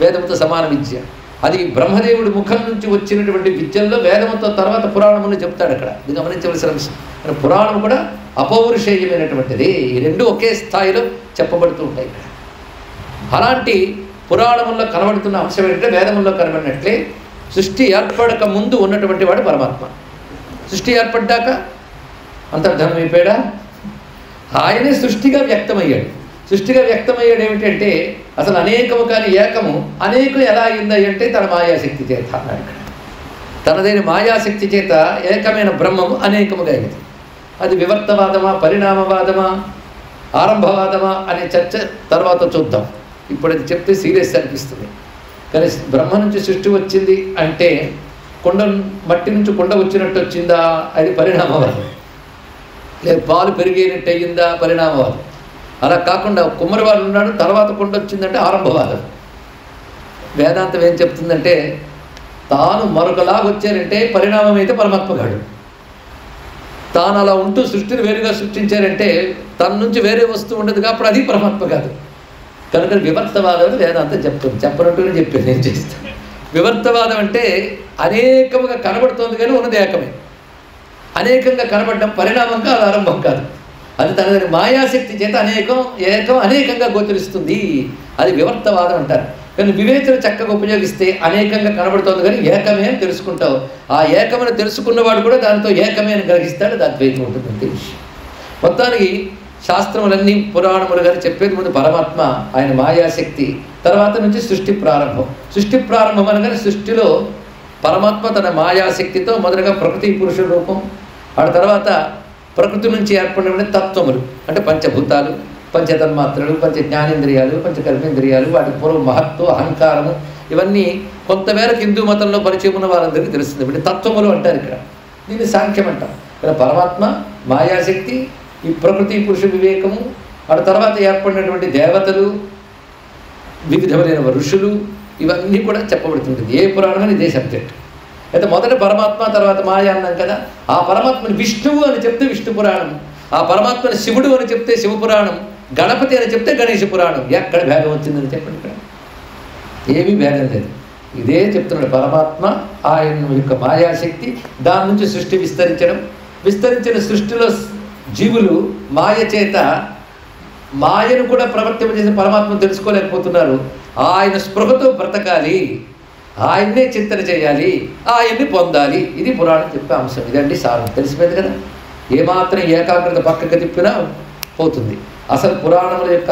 వేదముతో సమాన విద్య. అది బ్రహ్మదేవుడి ముఖం నుంచి వచ్చినటువంటి విద్యల్లో వేదముతో తర్వాత పురాణములు చెప్తాడు. అక్కడ ఇది గమనించవలసిన అంశం. పురాణం కూడా అపౌరుషేయమైనటువంటిది. ఈ 2 ఒకే స్థాయిలో చెప్పబడుతూ ఉంటాయి ఇక్కడ. అలాంటి పురాణముల్లో కనబడుతున్న అంశం ఏంటంటే వేదముల్లో కనబడినట్లే సృష్టి ఏర్పడక ముందు ఉన్నటువంటి వాడు పరమాత్మ. సృష్టి ఏర్పడ్డాక అంతర్ధానం అయిపోయాడా? ఆయనే సృష్టిగా వ్యక్తమయ్యాడు. సృష్టిగా వ్యక్తమయ్యాడు ఏమిటంటే అసలు అనేకము కానీ ఏకము. అనేకం ఎలా అయింది అంటే తన మాయాశక్తి చేత అన్నాడు ఇక్కడ. తనదైన మాయాశక్తి చేత ఏకమైన బ్రహ్మము అనేకముగా అయింది. అది వివర్తవాదమా, పరిణామవాదమా, ఆరంభవాదమా అనే చర్చ తర్వాత చూద్దాం. ఇప్పుడు అది చెప్తే సీరియస్ అనిపిస్తుంది. కానీ బ్రహ్మ నుంచి సృష్టి వచ్చింది అంటే మట్టి నుంచి కుండ వచ్చినట్టు వచ్చిందా? అది పరిణామవాదం. లేదు పాలు పెరిగేనట్టు అయ్యిందా? పరిణామవాదం. అలా కాకుండా కుమ్మరివాడు ఉన్నాడు, తర్వాత కుండ వచ్చిందంటే ఆరంభవాదం. వేదాంతం ఏం చెప్తుందంటే తాను మరొకలాగా వచ్చారంటే పరిణామం అయితే పరమాత్మగాడు. తాను అలా ఉంటూ సృష్టిని వేరుగా సృష్టించారంటే తన నుంచి వేరే వస్తువు ఉండదు కాబట్టి అది పరమాత్మ కాదు. కనుక వివర్తవాదం వేదాంతం చెప్తుంది. చెప్పనట్టుగా చెప్పాను, నేను చేస్తాను. వివర్తవాదం అంటే అనేకముగా కనబడుతోంది కానీ ఉన్నది ఏకమే. అనేకంగా కనబడడం పరిణామం కాదు, ఆరంభం కాదు. అది తన మాయాశక్తి చేత ఏకం అనేకంగా గోచరిస్తుంది. అది వివర్తవాదం అంటారు. కానీ వివేచన చక్కగా ఉపయోగిస్తే అనేకంగా కనబడుతోంది కానీ ఏకమే అని తెలుసుకుంటావు. ఆ ఏకమని తెలుసుకున్నవాడు కూడా దాంతో ఏకమే అని గ్రహిస్తాడు. అది అద్వైతం ఉంటుంది అంతే విషయం. మొత్తానికి శాస్త్రములన్నీ పురాణములు గారు చెప్పేది ముందు పరమాత్మ, ఆయన మాయాశక్తి, తర్వాత నుంచి సృష్టి ప్రారంభం. సృష్టి ప్రారంభం అనగానే సృష్టిలో పరమాత్మ తన మాయాశక్తితో మొదటగా ప్రకృతి పురుష రూపం, ఆ తర్వాత ప్రకృతి నుంచి ఏర్పడిన తత్వములు అంటే పంచభూతాలు, పంచతన్మాత్రలు, పంచ జ్ఞానేంద్రియాలు, పంచ కర్మేంద్రియాలు, వాటి పూర్వ మహత్వం, అహంకారము, ఇవన్నీ కొంతమేరకు హిందూ మతంలో పరిచయం ఉన్న వాళ్ళందరికీ తెలుస్తుంది. ఇప్పుడు తత్వములు అంటారు ఇక్కడ, దీన్ని సాంఖ్యం అంటాం. ఇక్కడ పరమాత్మ, మాయాశక్తి, ఈ ప్రకృతి పురుష వివేకము, ఆ తర్వాత ఏర్పడినటువంటి దేవతలు, వివిధమైన ఋషులు, ఇవన్నీ కూడా చెప్పబడుతుంటుంది. ఏ పురాణం ఇదే సబ్జెక్ట్. అయితే మొదట పరమాత్మ, తర్వాత మాయ అన్నాం కదా. ఆ పరమాత్మని విష్ణువు అని చెప్తే విష్ణు పురాణం, ఆ పరమాత్మని శివుడు అని చెప్తే శివపురాణం, గణపతి అని చెప్తే గణేష పురాణం. ఎక్కడ భేదం వచ్చిందని చెప్పండి. ఇక్కడ ఏమీ భేదం లేదు. ఇదే చెప్తున్నాడు పరమాత్మ, ఆయన యొక్క మాయాశక్తి, దాని నుంచి సృష్టి విస్తరించిన సృష్టిలో జీవులు మాయ చేత మాయను కూడా ప్రవర్తింపజేసి పరమాత్మను తెలుసుకోలేకపోతున్నారు. ఆయన స్పృహతో బ్రతకాలి, ఆయన్నే చింతన చేయాలి, ఆయన్ని పొందాలి. ఇది పురాణం చెప్పే అంశం. ఇదండి సారం. తెలిసిపోయింది కదా. ఏమాత్రం ఏకాగ్రత పక్కకు తిప్పినా పోతుంది. అసలు పురాణముల యొక్క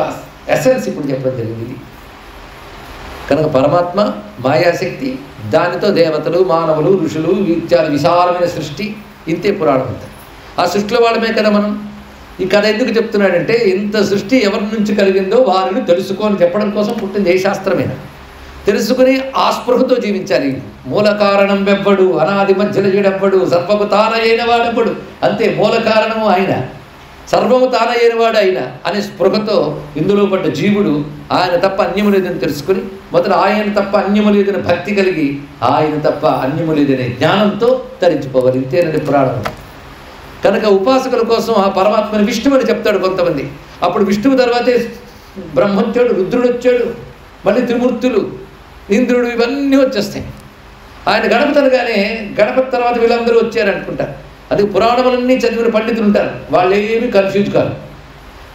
ఎసెన్స్ ఇప్పుడు చెప్పడం జరిగింది. కనుక పరమాత్మ, మాయాశక్తి, దానితో దేవతలు, మానవులు, ఋషులు, ఇత్యాది విశాలమైన సృష్టి, ఇంతే పురాణం అంతా. ఆ సృష్టిలో వాళ్ళమే కదా మనం. ఈ కథ ఎందుకు చెప్తున్నాడంటే, ఇంత సృష్టి ఎవరి నుంచి కలిగిందో వారిని తెలుసుకొని చెప్పడం కోసం పుట్టింది ఏ శాస్త్రమైనా. తెలుసుకుని ఆ స్పృహతో జీవించాలి. మూల కారణం వెవ్వడు, అనాది మధ్యలో ఏడెవ్వడు, సర్వము తానయ్యైన వాడెవ్వడు. అంతే, మూల కారణము ఆయన, సర్వము తానయ్యైన వాడు ఆయన అనే స్పృహతో ఇందులో పడ్డ జీవుడు ఆయన తప్ప అన్యము లేదని తెలుసుకుని, మొదట ఆయన తప్ప అన్యము లేదని భక్తి కలిగి, ఆయన తప్ప అన్యము లేదనే జ్ఞానంతో తరించిపోవాలి. ఇంతేనండి పురాణం. కనుక ఉపాసకుల కోసం ఆ పరమాత్మని విష్ణువు అని చెప్తాడు కొంతమంది. అప్పుడు విష్ణువు తర్వాతే బ్రహ్మ వచ్చాడు, రుద్రుడు వచ్చాడు, మళ్ళీ త్రిమూర్తులు, ఇంద్రుడు, ఇవన్నీ వచ్చేస్తాయి. ఆయన గణపతి అనగానే గణపతి తర్వాత వీళ్ళందరూ వచ్చారనుకుంటారు. అది పురాణములన్నీ చదివిన పండితులు ఉంటారు, వాళ్ళు ఏమీ కన్ఫ్యూజ్ కాదు.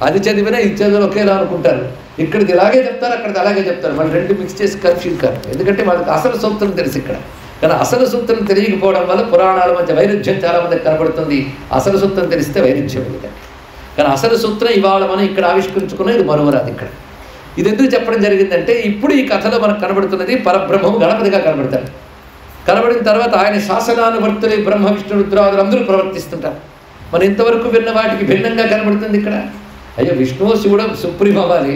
అది చదివినా ఇది చదివిన ఒకేలా అనుకుంటారు. ఇక్కడిది ఇలాగే చెప్తారు, అక్కడిది అలాగే చెప్తారు. వాళ్ళు రెండు మిక్స్ చేసి కన్ఫ్యూజ్ కాదు. ఎందుకంటే వాళ్ళకి అసలు సూత్రం తెలుసు. ఇక్కడ కానీ అసలు సూత్రం తెలియకపోవడం వల్ల పురాణాల మధ్య వైరుధ్యం చాలామందికి కనబడుతుంది. అసలు సూత్రం తెలిస్తే వైరుధ్యం లేదు. కానీ అసలు సూత్రం ఇవాళ మనం ఇక్కడ ఆవిష్కరించుకున్న ఇది మరువరాదు. ఇక్కడ ఇది ఎందుకు చెప్పడం జరిగిందంటే, ఇప్పుడు ఈ కథలో మనకు కనబడుతున్నది పరబ్రహ్మము గణపతిగా కనబడతాడు. కనబడిన తర్వాత ఆయన శాసనానువర్తులై బ్రహ్మ, విష్ణు, రుద్రాదులు అందరూ ప్రవర్తిస్తుంటారు. మనం ఇంతవరకు విన్న వాటికి భిన్నంగా కనబడుతుంది ఇక్కడ. అయ్యో, విష్ణువు శివుడు సుప్రీం అవ్వాలి,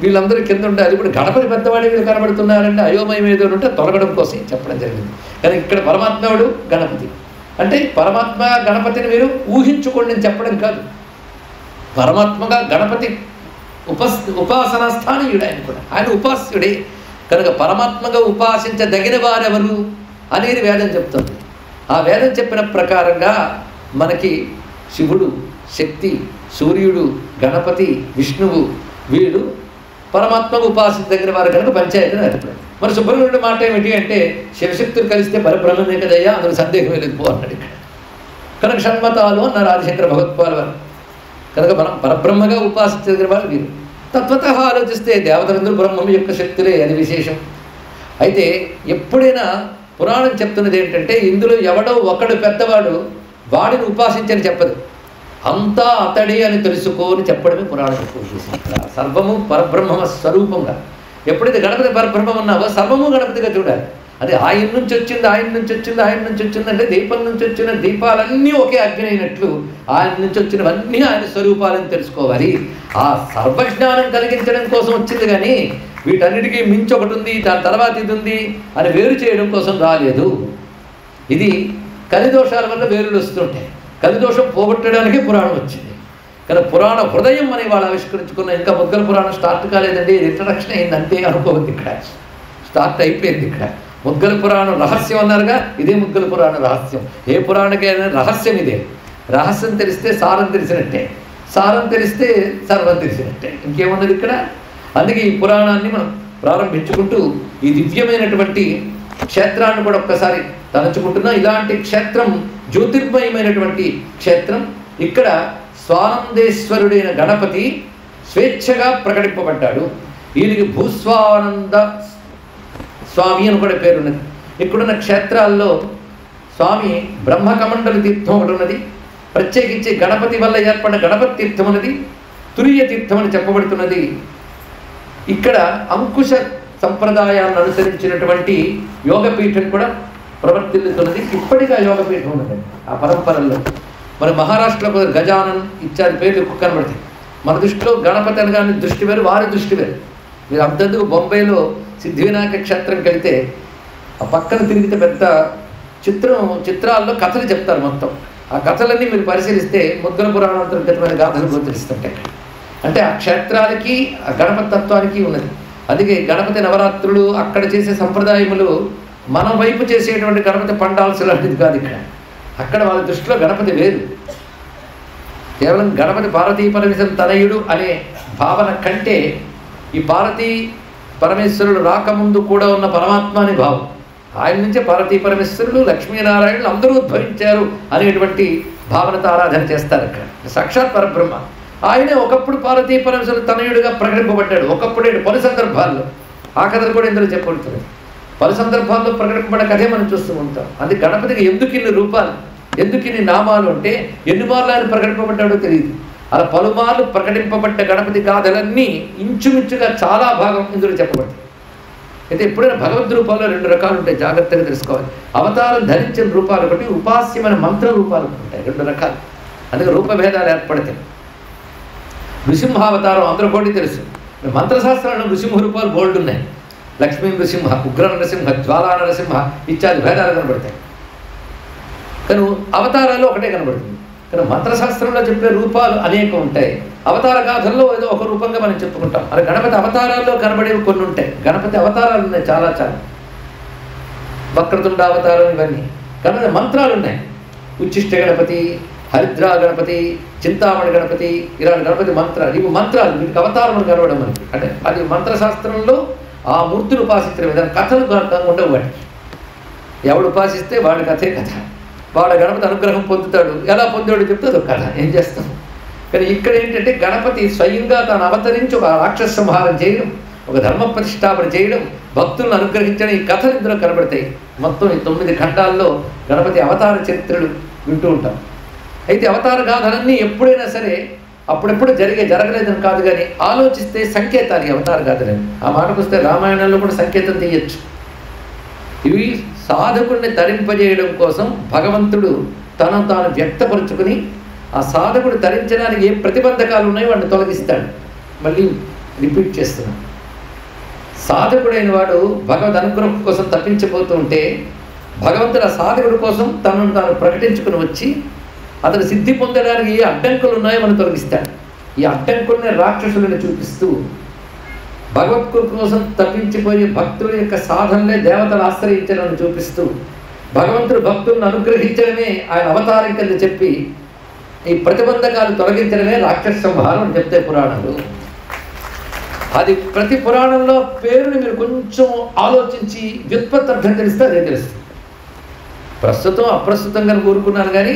వీళ్ళందరూ కింద ఉండాలి. ఇప్పుడు గణపతి పెద్దవాడి వీళ్ళు కనబడుతున్నారంటే అయోమయం ఏదో ఉంటే తొలగడం కోసం చెప్పడం జరిగింది. కానీ ఇక్కడ పరమాత్ముడు గణపతి అంటే పరమాత్మ గణపతిని మీరు ఊహించుకోండి అని చెప్పడం కాదు. పరమాత్మగా గణపతి ఉపాసనా స్థానీయుడు. ఆయన కూడా ఆయన ఉపాస్యుడే. కనుక పరమాత్మగా ఉపాసించదగిన వారెవరు అనేది వేదం చెప్తుంది. ఆ వేదం చెప్పిన ప్రకారంగా మనకి శివుడు, శక్తి, సూర్యుడు, గణపతి, విష్ణువు, వీళ్ళు పరమాత్మకు ఉపాసించదగిన వారు కనుక పంచాయతీని ఏర్పడారు. మరి సుబ్రహ్మణ్యుడి మాట ఏమిటి అంటే, శివశక్తులు కలిస్తే పరబ్రహ్మమే కదయ్యా, అందులో సందేహం లేదు పో అన్నాడు ఇక్కడ. కనుక షణ్మతాలు అన్నారు ఆదిశంకర భగవత్పాల్ వారు. కనుక మనం పరబ్రహ్మగా ఉపాసించదగిన వారు వీరు. తత్వత ఆలోచిస్తే దేవతలందరూ బ్రహ్మం యొక్క శక్తులే, అది విశేషం. అయితే ఎప్పుడైనా పురాణం చెప్తున్నది ఏంటంటే, ఇందులో ఎవడో ఒకడు పెద్దవాడు వాడిని ఉపాసించని చెప్పదు, అంతా అతడే అని తెలుసుకోని చెప్పడమే పురాణం. సర్వము పరబ్రహ్మ స్వరూపంగా. ఎప్పుడైతే గణపతి పరబ్రహ్మం ఉన్నావో సర్వము గణపతిగా చూడాలి. అది ఆయన నుంచి వచ్చింది, ఆయన నుంచి వచ్చింది, ఆయన నుంచి వచ్చిందంటే దీపం నుంచి వచ్చిన దీపాలన్నీ ఒకే అగ్ని అయినట్లు ఆయన నుంచి వచ్చినవన్నీ ఆయన స్వరూపాలని తెలుసుకోవాలి. ఆ సర్వజ్ఞానం కలిగించడం కోసం వచ్చింది, కానీ వీటన్నిటికీ మించి ఒకటి ఉంది, దాని తర్వాత ఇది ఉంది అని వేరు చేయడం కోసం రాలేదు. ఇది కలిదోషాల వల్ల వేరులు వస్తుంటాయి. కలిదోషం పోగొట్టడానికి పురాణం వచ్చింది. కానీ పురాణ హృదయం అని వాళ్ళు ఆవిష్కరించుకున్న, ఇంకా ముద్గల పురాణం స్టార్ట్ కాలేదండి, ఇది ఇంట్రడక్షన్ అయింది అంతే అనుకోవద్దు. ఇక్కడ స్టార్ట్ అయిపోయింది. ఇక్కడ ముద్గల పురాణం రహస్యం అన్నారుగా, ఇదే ముద్గల పురాణ రహస్యం. ఏ పురాణకైనా రహస్యం ఇదే. రహస్యం తెలిస్తే సారం తెలిసినట్టే, సారం తెలిస్తే సర్వం తెలిసినట్టే, ఇంకేమున్నది ఇక్కడ. అందుకే ఈ పురాణాన్ని మనం ప్రారంభించుకుంటూ ఈ దివ్యమైనటువంటి క్షేత్రాన్ని కూడా ఒక్కసారి తలంచుకుంటున్నాం. ఇలాంటి క్షేత్రం జ్యోతిర్మయమైనటువంటి క్షేత్రం. ఇక్కడ స్వానందేశ్వరుడైన గణపతి స్వేచ్ఛగా ప్రకటింపబడ్డాడు. ఈయనకి భూస్వానంద స్వామి అని కూడా పేరున్నది. ఇక్కడున్న క్షేత్రాల్లో స్వామి బ్రహ్మకమండలి తీర్థం ఒకటి ఉన్నది, ప్రత్యేకించి గణపతి వల్ల ఏర్పడిన గణపతి తీర్థం అనేది తురియ తీర్థం అని చెప్పబడుతున్నది. ఇక్కడ అంకుశ సంప్రదాయాన్ని అనుసరించినటువంటి యోగపీఠం కూడా ప్రవర్తిల్లుతున్నది. ఇప్పటికీ ఆ యోగపీఠం ఉన్నదండి ఆ పరంపరల్లో. మన మహారాష్ట్రలో గజానన్ ఇత్యాది పేర్లు ఎక్కువ కనబడతాయి. మన దృష్టిలో గణపతి అనగానే దృష్టి వేరు, వారి దృష్టి వేరు. మీరు అంతెందుకు బొంబాయిలో సిద్ధివినాయక క్షేత్రంకి వెళితే ఆ పక్కన తిరిగితే పెద్ద చిత్రాల్లో కథలు చెప్తారు మొత్తం. ఆ కథలన్నీ మీరు పరిశీలిస్తే ముద్గల పురాణాంతర్గతమైన గాథలు గోచరిస్తుంటాయి. అంటే ఆ క్షేత్రాలకి ఆ గణపతి తత్వానికి ఉన్నది. అందుకే గణపతి నవరాత్రులు అక్కడ చేసే సంప్రదాయములు మన వైపు చేసేటువంటి గణపతి పండాల్సి లాంటిది కాదు. అక్కడ వాళ్ళ దృష్టిలో గణపతి వేరు. కేవలం గణపతి పార్వతీ పరమేశ్వరుడు తనయుడు అనే భావన కంటే ఈ పార్వతీ పరమేశ్వరుడు రాకముందు కూడా ఉన్న పరమాత్మ అనే భావం. ఆయన నుంచే పార్వతీ పరమేశ్వరుడు లక్ష్మీనారాయణులు అందరూ ఉద్భవించారు అనేటువంటి భావనతో ఆరాధన చేస్తారు. అక్కడ సాక్షాత్ పరబ్రహ్మ. ఆయనే ఒకప్పుడు పార్వతీ పరమేశ్వరుడు తనయుడిగా ప్రకటింపబడ్డాడు. ఒకప్పుడే పలు సందర్భాల్లో. ఆ కథలు కూడా ఇందులో చెప్పబడుతుంది. పలు సందర్భాల్లో ప్రకటింపబడ్డ కథే మనం చూస్తూ ఉంటాం. అది గణపతికి ఎందుకు ఇన్ని రూపాలు, ఎందుకు ఇన్ని నామాలు అంటే ఎన్ని మార్లు ఆయన ప్రకటింపబడ్డాడో తెలియదు. అలా పలుమార్లు ప్రకటింపబడ్డ గణపతి గాథలన్నీ ఇంచుమించుగా చాలా భాగం ఇందులో చెప్పబడతాయి. అయితే ఎప్పుడైనా భగవద్ రూపాల్లో 2 రకాలు ఉంటాయి, జాగ్రత్తగా తెలుసుకోవాలి. అవతారం ధరించిన రూపాలు ఒకటి, ఉపాస్యమైన మంత్ర రూపాలు ఉంటాయి 2 రకాలు. అందుకే రూపభేదాలు ఏర్పడతాయి. నృసింహావతారం అందరూ కూడా తెలుసు. మంత్రశాస్త్రంలో నృసింహ రూపాలు బోల్డ్ ఉన్నాయి. లక్ష్మీ నృసింహ, ఉగ్ర నరసింహ, జ్వాలా నరసింహ ఇత్యాది భేదాలు కనబడతాయి. కానీ అవతారాలు ఒకటే కనబడుతుంది. కానీ మంత్రశాస్త్రంలో చెప్పే రూపాలు అనేకం ఉంటాయి. అవతార గాథల్లో ఏదో ఒక రూపంగా మనం చెప్పుకుంటాం. అలా గణపతి అవతారాల్లో కనబడేవి కొన్ని ఉంటాయి. గణపతి అవతారాలు ఉన్నాయి చాలా. వక్రతుండ అవతారం ఇవన్నీ. గణపతి మంత్రాలు ఉన్నాయి. ఉచ్చిష్ట గణపతి, హరిద్రా గణపతి, చింతామణి గణపతి, ఇలాంటి గణపతి మంత్రాలు. ఇవి మంత్రాలు, వీటికి అవతారం కనబడడం మనకి. అంటే అది మంత్రశాస్త్రంలో ఆ మూర్తిని ఉపాసించడం విధానం. కథలు ఉండవు వాటికి. ఎవడు ఉపాసిస్తే వాడి కథే కథ. వాడు గణపతి అనుగ్రహం పొందుతాడు. ఎలా పొందాడు చెప్తే అదొక కథ. ఏం చేస్తాం? కానీ ఇక్కడ ఏంటంటే గణపతి స్వయంగా తాను అవతరించి ఒక రాక్షస సంహారం చేయడం, ఒక ధర్మ ప్రతిష్టాపన చేయడం, భక్తులను అనుగ్రహించడం, ఈ కథలు ఇందులో కనబడతాయి. మొత్తం ఈ 9 ఖండాల్లో గణపతి అవతార చరిత్రలు వింటూ ఉంటాం. అయితే అవతార గాథలన్నీ ఎప్పుడైనా సరే అప్పుడెప్పుడు జరగలేదని కాదు, కానీ ఆలోచిస్తే సంకేతాలు అవతార గాథలని. ఆ మాటకు వస్తే రామాయణంలో కూడా సంకేతం తీయచ్చు. ఇవి సాధకుడిని తరింపజేయడం కోసం భగవంతుడు తను తాను వ్యక్తపరుచుకుని ఆ సాధకుడు తరించడానికి ఏ ప్రతిబంధకాలు ఉన్నాయో వాడిని తొలగిస్తాడు. మళ్ళీ రిపీట్ చేస్తున్నాను. సాధకుడైన వాడు భగవద్ అనుగ్రహం కోసం తప్పించిపోతూ ఉంటే భగవంతుడు ఆ సాధకుడి కోసం తనను తాను ప్రకటించుకుని వచ్చి అతను సిద్ధి పొందడానికి ఏ అడ్డంకులు ఉన్నాయో మనం తొలగిస్తాడు. ఈ అడ్డంకుల్ని రాక్షసులను చూపిస్తూ భగవత్కృ కోసం తప్పించిపోయే భక్తుల యొక్క సాధనలే దేవతలు ఆశ్రయించడాన్ని చూపిస్తూ భగవంతుడు భక్తులను అనుగ్రహించడమే ఆయన అవతారం కింద చెప్పి ఈ ప్రతిబంధకాలు తొలగించడమే రాక్షస సంహారం అని చెప్తే పురాణాలు. అది ప్రతి పురాణంలో పేరుని మీరు కొంచెం ఆలోచించి వ్యుత్పత్తి అర్థం తెలిస్తే అదే తెలుస్తుంది. ప్రస్తుతం అప్రస్తుతంగా కోరుకున్నాను, కానీ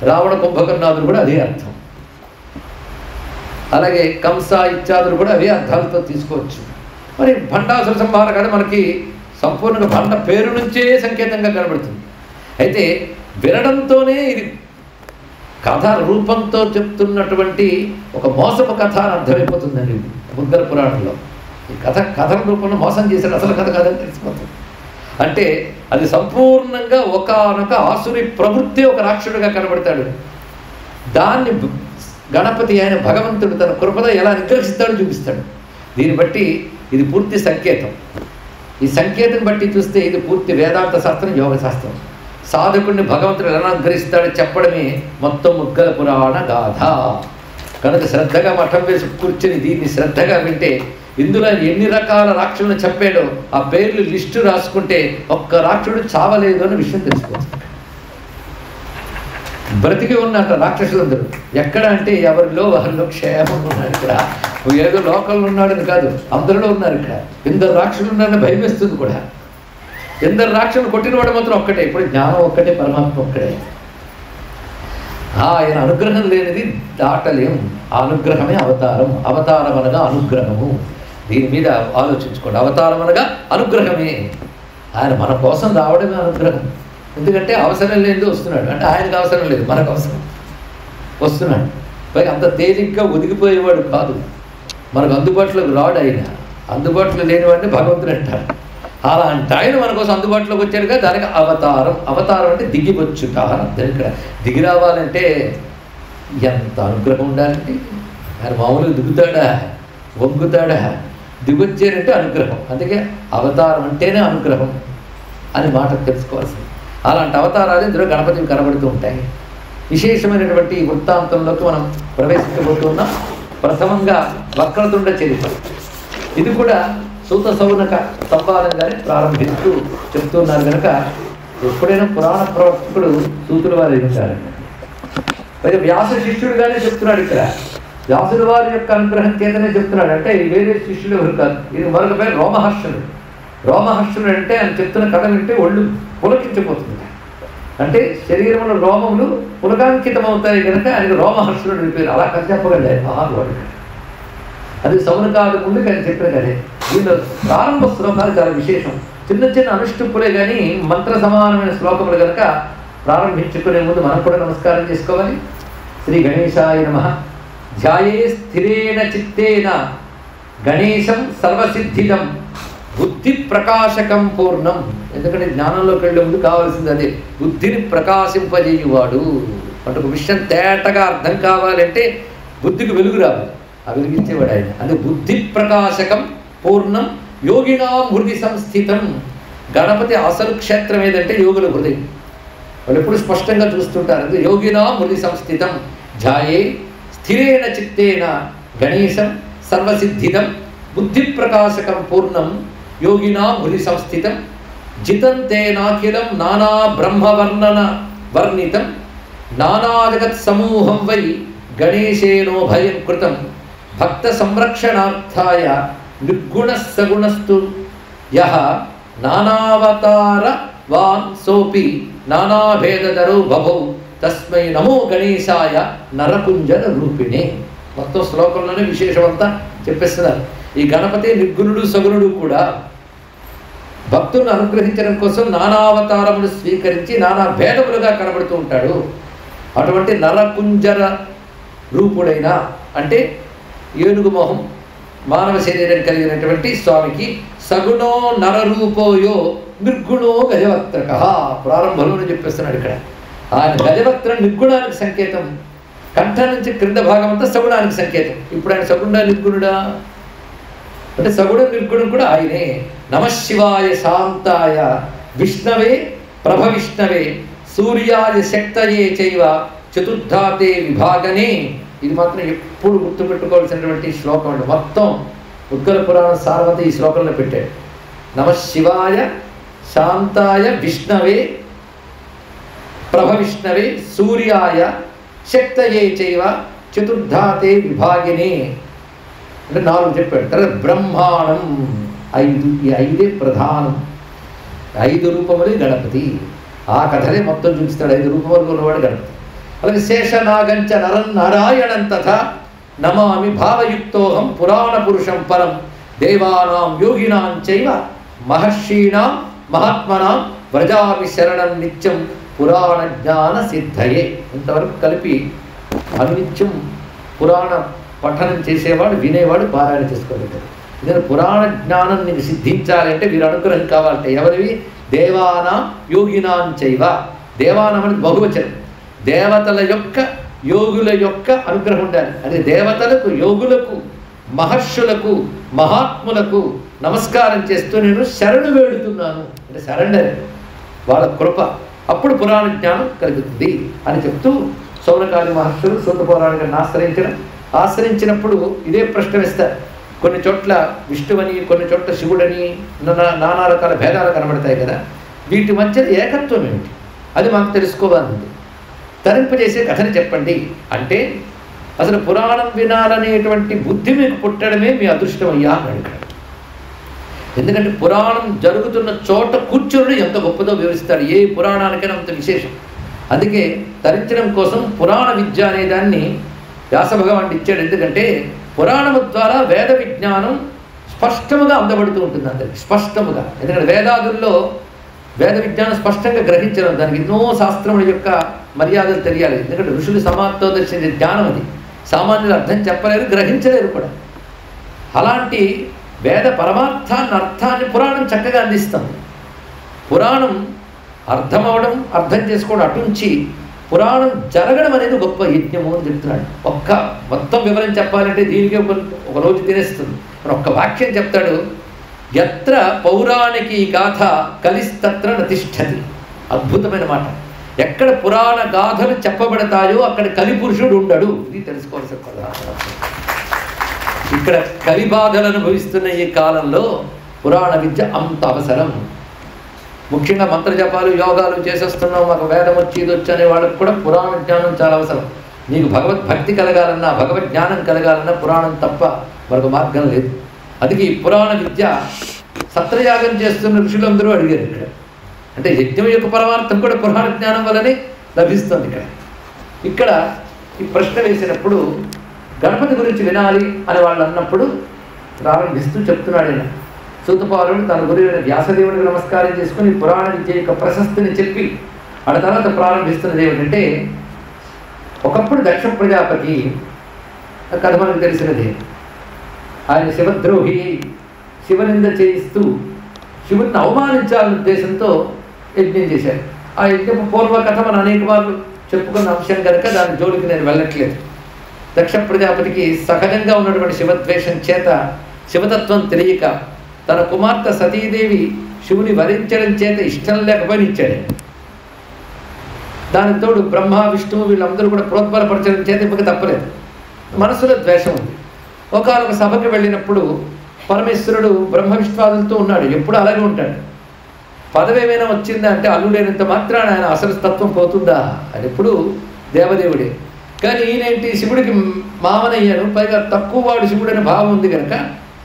రావణ కుంభకర్ణాదులు కూడా అదే అర్థం. అలాగే కంస ఇత్యాదులు కూడా అవే అర్థాలతో తీసుకోవచ్చు. మరి భండాసుర సంహార కథ మనకి సంపూర్ణంగా భండ పేరు నుంచే సంకేతంగా కనబడుతుంది. అయితే వినడంతోనే ఇది కథ రూపంతో చెప్తున్నటువంటి ఒక మోసపు కథ అని అర్థమైపోతుందండి ముద్గల పురాణంలో. ఈ కథల రూపంలో మోసం చేశాడు, అసలు కథ కాదని తెలిసిపోతుంది. అంటే అది సంపూర్ణంగా ఒకానొక ఆసురి ప్రవృత్తి ఒక రాక్షసుడిగా కనబడతాడు. దాన్ని గణపతి అయిన భగవంతుడు తన కృపద ఎలా నిగ్రహిస్తాడో చూపిస్తాడు. దీన్ని బట్టి ఇది పూర్తి సంకేతం. ఈ సంకేతం బట్టి చూస్తే ఇది పూర్తి వేదాంత శాస్త్రం, యోగ శాస్త్రం. సాధకుడిని భగవంతుడు ఎలా అనుగ్రహిస్తాడో చెప్పడమే మొత్తం ముద్గల పురాణ గాథ. కనుక శ్రద్ధగా మఠం వేసి కూర్చుని దీన్ని శ్రద్ధగా వింటే ఇందులో ఎన్ని రకాల రాక్షసులను చెప్పాడో ఆ పేర్లు లిస్టు రాసుకుంటే ఒక్క రాక్షసుడు చావలేదు అనే విషయం తెలుసుకోవచ్చు. బ్రతికి ఉన్నంట రాక్షసులందరూ. ఎక్కడ అంటే ఎవరిలో వారిలో క్షేమం ఉన్నారు. ఇక్కడ ఏదో లోకల్లో ఉన్నాడని కాదు, అందరిలో ఉన్నారు. ఇక్కడ 2 రాక్షసులు ఉన్నారని భయం వేస్తుంది కూడా. 2 రాక్షసులు కొట్టినవాడు మాత్రం ఒక్కటే. ఇప్పుడు జ్ఞానం ఒక్కటే, పరమాత్మ ఒక్కటే. ఆయన అనుగ్రహం లేనిది దాటలేము. అనుగ్రహమే అవతారం. అవతారం అనగా అనుగ్రహము. దీని మీద ఆలోచించుకోండి. అవతారం అనగా అనుగ్రహమే. ఆయన మన కోసం రావడమే అనుగ్రహం. ఎందుకంటే అవసరం లేనిది వస్తున్నాడు అంటే ఆయనకు అవసరం లేదు, మనకు అవసరం. వస్తున్నాడు. పైగా అంత తేలిగ్గా ఒదిగిపోయేవాడు కాదు, మనకు అందుబాటులోకి రాడు ఆయన. అందుబాటులో లేనివాడిని భగవంతుడు అంటారు. అలాంటి ఆయన మన కోసం అందుబాటులోకి వచ్చాడుగా, దానికి అవతారం. అవతారం అంటే దిగివచ్చుట అని అర్థం. ఇక్కడ దిగి రావాలంటే ఎంత అనుగ్రహం ఉండాలండి. ఆయన మామూలుగా దిగుతాడా, వంగుతాడా? దిగొచ్చారంటే అనుగ్రహం. అందుకే అవతారం అంటేనే అనుగ్రహం అని మాట తెలుసుకోవాల్సింది. అలాంటి అవతారాలు ఇందులో గణపతికి కనబడుతూ ఉంటాయి. విశేషమైనటువంటి వృత్తాంతంలోకి మనం ప్రవేశించబోతున్నాం. ప్రథమంగా వక్రతుండ చరిత్ర. ఇది కూడా సూత సౌనక సంవాదంగానే ప్రారంభిస్తూ చెప్తున్నారు కనుక ఎప్పుడైనా పురాణ ప్రవర్తకుడు సూతుల వారు ఉంటారండి. పైగా వ్యాస శిష్యుడుగానే చెప్తున్నాడు. ఇక్కడ వ్యాసుల వారి యొక్క అనుగ్రహం చేతనే చెప్తున్నాడు. అంటే వేరే శిష్యులు ఎవరు కాదు. ఇది మరొక పేరు రోమహర్షణుడు. రోమహర్షణుడు అంటే ఆయన చెప్తున్న కథ వింటే ఒళ్ళు పులకించిపోతుంది. అంటే శరీరంలో రోమములు పులకాంకితమవుతాయి కనుక ఆయనకు రోమహర్షణుడు పేరు. అలా కథ చెప్పగలే మహానుభావుడు. అది సౌనకాది ముందుకు ఆయన చెప్పిన కదే. దీనిలో ప్రారంభ శ్లోకాలు చాలా విశేషం. చిన్న చిన్న అనుష్ఠుప్పులే కానీ మంత్ర సమానమైన శ్లోకములు కనుక ప్రారంభించుకునే ముందు మనం కూడా నమస్కారం చేసుకోవాలి. శ్రీ గణేశాయ నమః. ధ్యాయే స్థిరేణ చిత్తేన గణేశం సర్వసిద్ధిదం బుద్ధి ప్రకాశకం పూర్ణం. ఎందుకంటే జ్ఞానంలోకి వెళ్ళే ముందు కావాల్సింది అదే, బుద్ధిని ప్రకాశింపజేయువాడు. అంటే ఒక విషయం తేటగా అర్థం కావాలంటే బుద్ధికి వెలుగు రావాలి. ఆ వెలిగించేవాడు ఆయన. అది బుద్ధి ప్రకాశకం పూర్ణం యోగినాం హృది సంస్థితం. గణపతి అసలు క్షేత్రం ఏదంటే యోగుల హృదయం. వాళ్ళు ఎప్పుడు స్పష్టంగా చూస్తుంటారు. అది యోగినాం హృది సంస్థితం. ధ్యాయే స్థిరేణ చిత్తేన గణేశం సర్వసిద్ధిదం బుద్ధి ప్రకాశకం పూర్ణం యోగినాం హృది సంస్థితం జితం తేనాఖిలం నానా బ్రహ్మవర్ణన వర్ణితం నానా జగత్ సమూహం వై గణేశేనో భయం కృతం భక్త సంరక్షణార్థాయ నిర్గుణ సగుణస్తు యః నానావతార వాన్ సోపి నానాభేదధరో బభౌ తస్మై నమో గణేశాయ నరకుంజర రూపిణే. మొత్తం శ్లోకంలోనే విశేషం అంతా చెప్పేస్తున్నారు. ఈ గణపతి నిర్గుణుడు సగుణుడు కూడా భక్తులను అనుగ్రహించడం కోసం నానావతారములు స్వీకరించి నానా భేదములుగా కనబడుతూ ఉంటాడు. అటువంటి నరకుంజర రూపుడైన అంటే ఏనుగు మొహం మానవ శరీరం కలిగినటువంటి స్వామికి సగుణో నరరూపోయో నిర్గుణో గజవక్త్రక. ప్రారంభంలోనే చెప్పేస్తున్నాడు ఇక్కడ. ఆయన గజవక్త్రం నిర్గుణానికి సంకేతం. కంఠం నుంచి క్రింద భాగం అంతా సగుణానికి సంకేతం. ఇప్పుడు ఆయన సగుణ నిర్గుణుడా అంటే సగుణ నిర్గుణం కూడా ఆయనే. నమశివాయ శాంతాయ విష్ణవే ప్రభ విష్ణవే సూర్యాయ శక్తయే చైవ చతుర్థాతే విభాగనే. ఇది మాత్రం ఎప్పుడు గుర్తుపెట్టుకోవాల్సినటువంటి శ్లోకం అండి. మొత్తం ఉద్గల పురాణం సారవత ఈ శ్లోకంలో పెట్టాడు. నమశివాయ శాంతాయ విష్ణవే ప్రభ విష్ణవే సూర్యాయ శక్తయే చైవ చతుర్థాతే విభాగిని అంటే 4 చెప్పాడు. తర్వాత బ్రహ్మాండం 5. ఈ 5 ప్రధానం. 5 రూపములే గణపతి. ఆ కథలే మొత్తం చూపిస్తాడు. 5 రూపములు ఉన్నవాడు గణపతి. అలాగే శేషనాగంచ నరం నారాయణం తథా నమామి భావయుక్తోహం పురాణ పురుషం పరం దేవానాం యోగినాం చైవ మహర్షీణాం మహాత్మనాం వ్రజామి శరణం నిత్యం పురాణ జ్ఞాన సిద్ధయే. ఇంతవరకు కలిపి అనిత్యం పురాణ పఠనం చేసేవాడు, వినేవాడు, పారాయణ చేసుకోగలుగుతాడు. ఇదే పురాణ జ్ఞానం నీకు సిద్ధించాలంటే వీరు అనుగ్రహం కావాలంటే ఎవరివి? దేవానాం యోగినాం చైవ. దేవానం అనేది బహువచనం. దేవతల యొక్క యోగుల యొక్క అనుగ్రహం ఉండాలి. అదే దేవతలకు యోగులకు మహర్షులకు మహాత్ములకు నమస్కారం చేస్తూ నేను శరణు వేడుతున్నాను అంటే సరెండర్, వాళ్ళ కృప. అప్పుడు పురాణ జ్ఞానం కలుగుతుంది అని చెప్తూ సౌనకాది మహర్షులు సూత పౌరాణికులను ఆశ్రయించినప్పుడు ఇదే ప్రశ్న వేస్తారు. కొన్ని చోట్ల విష్ణువని, కొన్ని చోట్ల శివుడని నానా రకాల భేదాలు కనబడతాయి కదా. వీటి మధ్య ఏకత్వం ఏమిటి? అది మాకు తెలుసుకోవాలండి. తరింపజేసే కథని చెప్పండి అంటే అసలు పురాణం వినాలనేటువంటి బుద్ధి మీకు పుట్టడమే మీ అదృష్టం అయ్యా అని అడిగాడు. ఎందుకంటే పురాణం జరుగుతున్న చోట కూర్చొని ఎంత గొప్పదో వివరిస్తాడు. ఏ పురాణానికైనా అంత విశేషం. అందుకే తరించడం కోసం పురాణ విద్య అనే దాన్ని వ్యాస భగవానుడు ఇచ్చాడు. ఎందుకంటే పురాణము ద్వారా వేద విజ్ఞానం స్పష్టముగా అందబడుతూ ఉంటుంది అందరికి, స్పష్టముగా. ఎందుకంటే వేదాదుల్లో వేద విజ్ఞానం స్పష్టంగా గ్రహించడం, దానికి ఎన్నో శాస్త్రముల యొక్క మర్యాదలు తెలియాలి. ఎందుకంటే ఋషులు సమాప్తో దర్శించే జ్ఞానం అది. సామాన్యులు అర్థం చెప్పలేరు, గ్రహించలేరు కూడా. అలాంటి వేద పరమార్థాన్ని, అర్థాన్ని పురాణం చక్కగా అందిస్తుంది. పురాణం అర్థమవడం, అర్థం చేసుకోవడం అటుంచి పురాణం జరగడం అనేది గొప్ప యజ్ఞము అని చెప్తున్నాడు. మొత్తం వివరం చెప్పాలంటే దీనికి ఒక రోజు తినేస్తుంది. ఒక్క వాక్యం చెప్తాడు, యత్ర పౌరాణికి గాథ కలిస్తత్ర నతిష్ఠతి. అద్భుతమైన మాట. ఎక్కడ పురాణ గాథలు చెప్పబడతాయో అక్కడ కలిపురుషుడు ఉండడు. ఇది తెలుసుకోవాల్సిన కదా. ఇక్కడ కలిబాధలు అనుభవిస్తున్న ఈ కాలంలో పురాణ విద్య అంత అవసరం. ముఖ్యంగా మంత్ర జపాలు, యోగాలు చేసేస్తున్నాం, మాకు వేదం వచ్చి ఇది వచ్చి అనే వాళ్ళకి కూడా పురాణ జ్ఞానం చాలా అవసరం. నీకు భగవద్భక్తి కలగాలన్నా, భగవద్ జ్ఞానం కలగాలన్నా పురాణం తప్ప మరొక మార్గం లేదు. అది ఈ పురాణ విద్య సత్రయాగం చేస్తున్న ఋషులందరూ అడిగారు ఇక్కడ. అంటే యజ్ఞం యొక్క పరమార్థం కూడా పురాణ జ్ఞానం వల్లనే లభిస్తుంది. ఇక్కడ ఈ ప్రశ్న వేసినప్పుడు గణపతి గురించి వినాలి అని వాళ్ళు అన్నప్పుడు ప్రారంభిస్తూ చెప్తున్నాడు ఆయన. సూతపాలుడు తన గురువైన వ్యాసదేవుడికి నమస్కారం చేసుకుని పురాణ విద్య యొక్క ప్రశస్తిని చెప్పి ఆ తర్వాత ప్రారంభిస్తున్నది ఏమిటంటే, ఒకప్పుడు దక్ష ప్రజాపతి కథ మనకు తెలిసినది. ఆయన శివద్రోహి, శివనింద చేయిస్తూ శివుడిని అవమానించాలనే ఉద్దేశంతో యజ్ఞం చేశారు. ఆ యజ్ఞపు పూర్వ కథ మనం అనేక మార్లు చెప్పుకున్న అంశం కనుక దాని జోలికి నేను వెళ్ళట్లేదు. దక్ష ప్రజాపతికి సహజంగా ఉన్నటువంటి శివద్వేషం చేత, శివతత్వం తెలియక తన కుమార్తె సతీదేవి శివుని వరించడం చేత ఇష్టం లేకపోయినా ఇచ్చాడు. దానికి తోడు బ్రహ్మ, విష్ణువు వీళ్ళందరూ కూడా ప్రోద్బలపరచడం చేత ఇప్పటికి తప్పలేదు. మనసులో ద్వేషం ఉంది. ఒకనొక సభకి వెళ్ళినప్పుడు పరమేశ్వరుడు బ్రహ్మ విష్ణువాదులతో ఉన్నాడు. ఎప్పుడు అలాగే ఉంటాడు. పదవి ఏమైనా వచ్చిందా అంటే అల్లుడైనంత మాత్రాన ఆయన అసలు తత్వం పోతుందా? అది ఎప్పుడు దేవదేవుడే. కానీ ఈయనేంటి, శివుడికి మామనయ్యాను, పైగా తక్కువ వాడు శివుడనే భావం ఉంది కనుక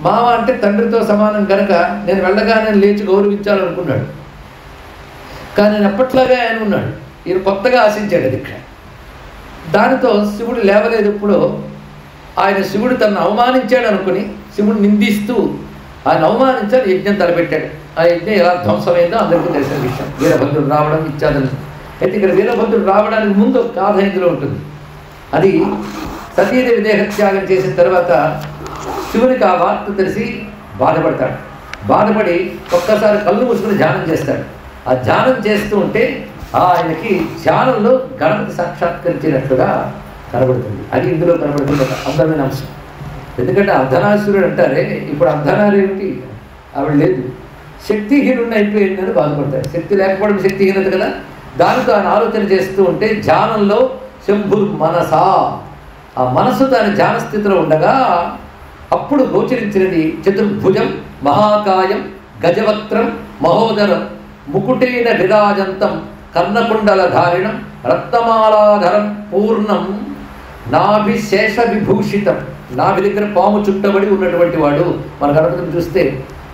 మామ అంటే తండ్రితో సమానం కనుక నేను వెళ్ళగానే లేచి గౌరవించాలనుకున్నాడు. కానీ నేను ఎప్పట్లాగా ఆయన ఉన్నాడు. ఈయన కొత్తగా ఆశించాడు అది ఇక్కడ. దానితో శివుడు లేవలేదు. ఎప్పుడో ఆయన శివుడు తనను అవమానించాడు అనుకుని శివుడు నిందిస్తూ ఆయన అవమానించాడు, యజ్ఞం తలపెట్టాడు. ఆ యజ్ఞం ఎలా ధ్వంసమైందో అందరికీ తెలిసిన విషయం. వీరభద్రుడు రావడం ఇత్యాదని. అయితే ఇక్కడ వీరభద్రుడు రావడానికి ముందు ఒక గాథ ఇందులో ఉంటుంది. అది సతీదేవి దేహత్యాగం చేసిన తర్వాత శివునికి ఆ వార్త తెలిసి బాధపడతాడు. బాధపడి ఒక్కసారి కళ్ళు మూసుకుని ధ్యానం చేస్తాడు. ఆ ధ్యానం చేస్తూ ఉంటే ఆయనకి ధ్యానంలో గణపతి సాక్షాత్కరించినట్లుగా కనబడుతుంది. అది ఇందులో కనబడుతుంది ఒక అందమైన అంశం. ఎందుకంటే అర్ధనాశురుడు అంటారే, ఇప్పుడు అర్ధనారు ఏమిటి, ఆవిడ లేదు, శక్తిహీనుడిని అయిపోయిందని బాధపడతాడు. శక్తి లేకపోవడం శక్తిహీనత కదా. దానితో ఆయన ఆలోచన చేస్తూ ఉంటే ధ్యానంలో శంభుర్ మనసా, ఆ మనసు దాని ధ్యాన స్థితిలో ఉండగా అప్పుడు గోచరించినది చతుర్భుజం మహాకాయం గజవక్త్రం మహోదరం ముకుటేన విరాజంతం కర్ణకుండల ధారిణం రత్నమాలాధరం పూర్ణం నాభిశేష విభూషితం. నాభి దగ్గర పాము చుట్టబడి ఉన్నటువంటి వాడు. మన గణపతిని చూస్తే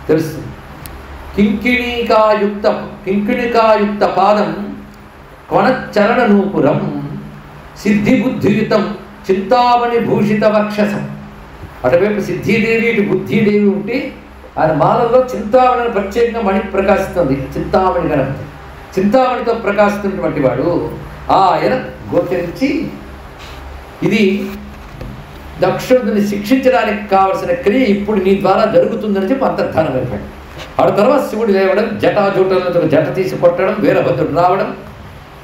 తెలుస్తుంది. కింకిణికాయుక్త పాదం క్వణచరణ నూపురం సిద్ధిబుద్ధియుతం చింతామణి భూషిత వక్షసం. అటువైపు సిద్ధిదేవి, ఇటు బుద్ధిదేవి ఉంటే ఆయన మాలలో చింతామణిని ప్రత్యేకంగా మణి ప్రకాశిస్తుంది. చింతామణి గణపతి, చింతామణితో ప్రకాశిస్తున్నటువంటి వాడు ఆయన గోచరించి ఇది దక్షుడిని శిక్షించడానికి కావలసిన క్రియ ఇప్పుడు నీ ద్వారా జరుగుతుందని చెప్పి అంతర్ధానం అయిపోయాడు. ఆ తర్వాత శివుడు లేవడం, జటాజూటలతో జట తీసి కొట్టడం, వీరభద్రుడు రావడం,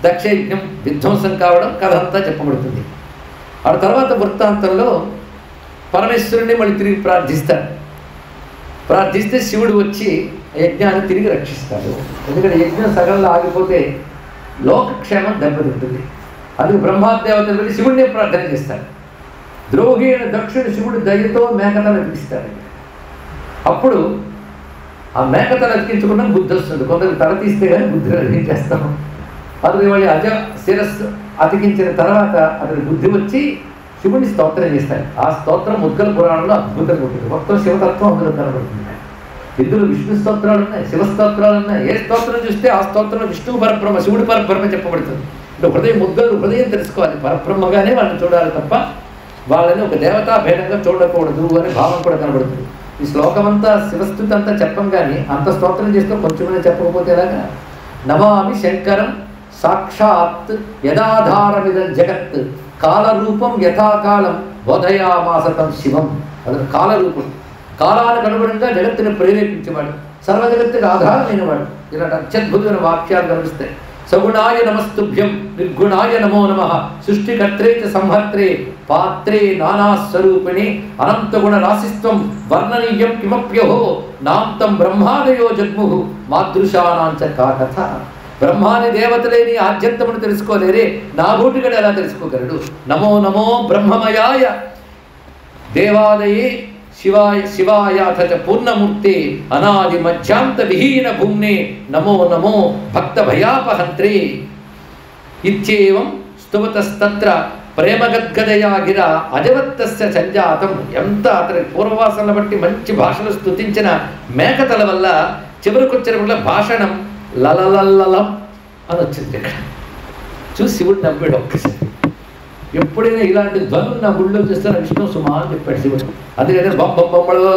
దక్షయజ్ఞం విధ్వంసం కావడం, కథ అంతా చెప్పబడుతుంది. ఆ తర్వాత వృత్తాంతంలో పరమేశ్వరుణ్ణి మళ్ళీ తిరిగి ప్రార్థిస్తే శివుడు వచ్చి యజ్ఞాన్ని తిరిగి రక్షిస్తాడు. ఎందుకంటే యజ్ఞం సగంలో ఆగిపోతే లోకక్షేమం దెబ్బతింటుంది. అందుకు బ్రహ్మాదేవతలు వెళ్ళి శివుడిని ప్రార్థన చేస్తాడు. ద్రోహి అయిన దక్షుడు శివుడు దయతో మేకతలు అతికిస్తాడు. అప్పుడు ఆ మేకతలు అతికించుకున్న బుద్ధి వస్తుంది. కొందరు తల తీస్తే కానీ బుద్ధి ఏం చేస్తాం. అతను వాళ్ళు అజ శిరస్సు అతికించిన తర్వాత అతని బుద్ధి వచ్చి శివుడిని స్తోత్రం చేస్తాడు. ఆ స్తోత్రం ముద్గల పురాణంలో అద్భుతంగా ఉంటుంది. మొత్తం శివతత్వం అందులో కనబడుతుంది. ఇందులో విష్ణు స్తోత్రాలు ఉన్నాయి, శివస్తోత్రాలు ఉన్నాయి. ఏ స్తోత్రం చూస్తే ఆ స్తోత్రం విష్ణువు పరబ్రహ్మ, శివుడు పరబ్రహ్మ చెప్పబడుతుంది. అంటే హృదయం తెలుసుకోవాలి. పరబ్రహ్మగానే వాళ్ళని చూడాలి తప్ప వాళ్ళని ఒక దేవతా భేదంగా చూడకూడదు అనే భావం కూడా కనబడుతుంది. ఈ శ్లోకం అంతా శివస్థుతి అంతా చెప్పం కానీ అంత స్తోత్రం చేస్తే కొంచెమైనా చెప్పకపోతే ఎలాగా. నమామి శంకరం సాక్షాత్ యథాధారమిదం జగత్ కాలరూపం యథాకాలం బోధయామాసతం శివం. అతను కాలరూపం, కాలానికి అనుగుణంగా జగత్తుని ప్రేరేపించేవాడు, సర్వజగత్తుకి ఆధారమైనవాడు. ఇలాంటి అత్యద్భుతమైన వాక్యాలు కనిపిస్తాయి. సగుణాయ నమస్తుభ్యం నిర్గుణాయ నమో నమః సృష్టికర్త్రే చ సంహర్త్రే పాత్రే నానాస్వరూపిణి అనంతగుణ రాశిస్త్వం వర్ణనీయం కిమప్యహో నాంతం బ్రహ్మాదయో జగ్ముః మాదృశానాంచ కా కథ. బ్రహ్మాని దేవతలేని ఆద్యంతమును తెలుసుకోలేరే, నా భూటిగడు ఎలా తెలుసుకోగలడు? నమో నమో బ్రహ్మమయాయ దేవాదయే శివాయాథ చ పూర్ణమూర్తే అనాది మధ్యాంత విహీన భూమ్నే నమో నమో భక్త భయాపహంత్రే. ఇత్యేవం స్తువతస్తత్ర ప్రేమగద్గదయా గిర అజవత్తస్య సంజాతం. ఎంత అతని పూర్వవాసనలు బట్టి మంచి భాషలు స్తుతించిన మేకతల వల్ల చివరికొచ్చిన భాషణం లలలల్లలం అని వచ్చింది. ఇక్కడ చూసి శివుడు నవ్వాడు ఒక్కసారి. ఎప్పుడైనా ఇలాంటి ధ్వనులు నా గుళ్ళో చేస్తాను విష్ణు సుమా అని చెప్పాడు శివుడు. అందుకని బొమ్మలు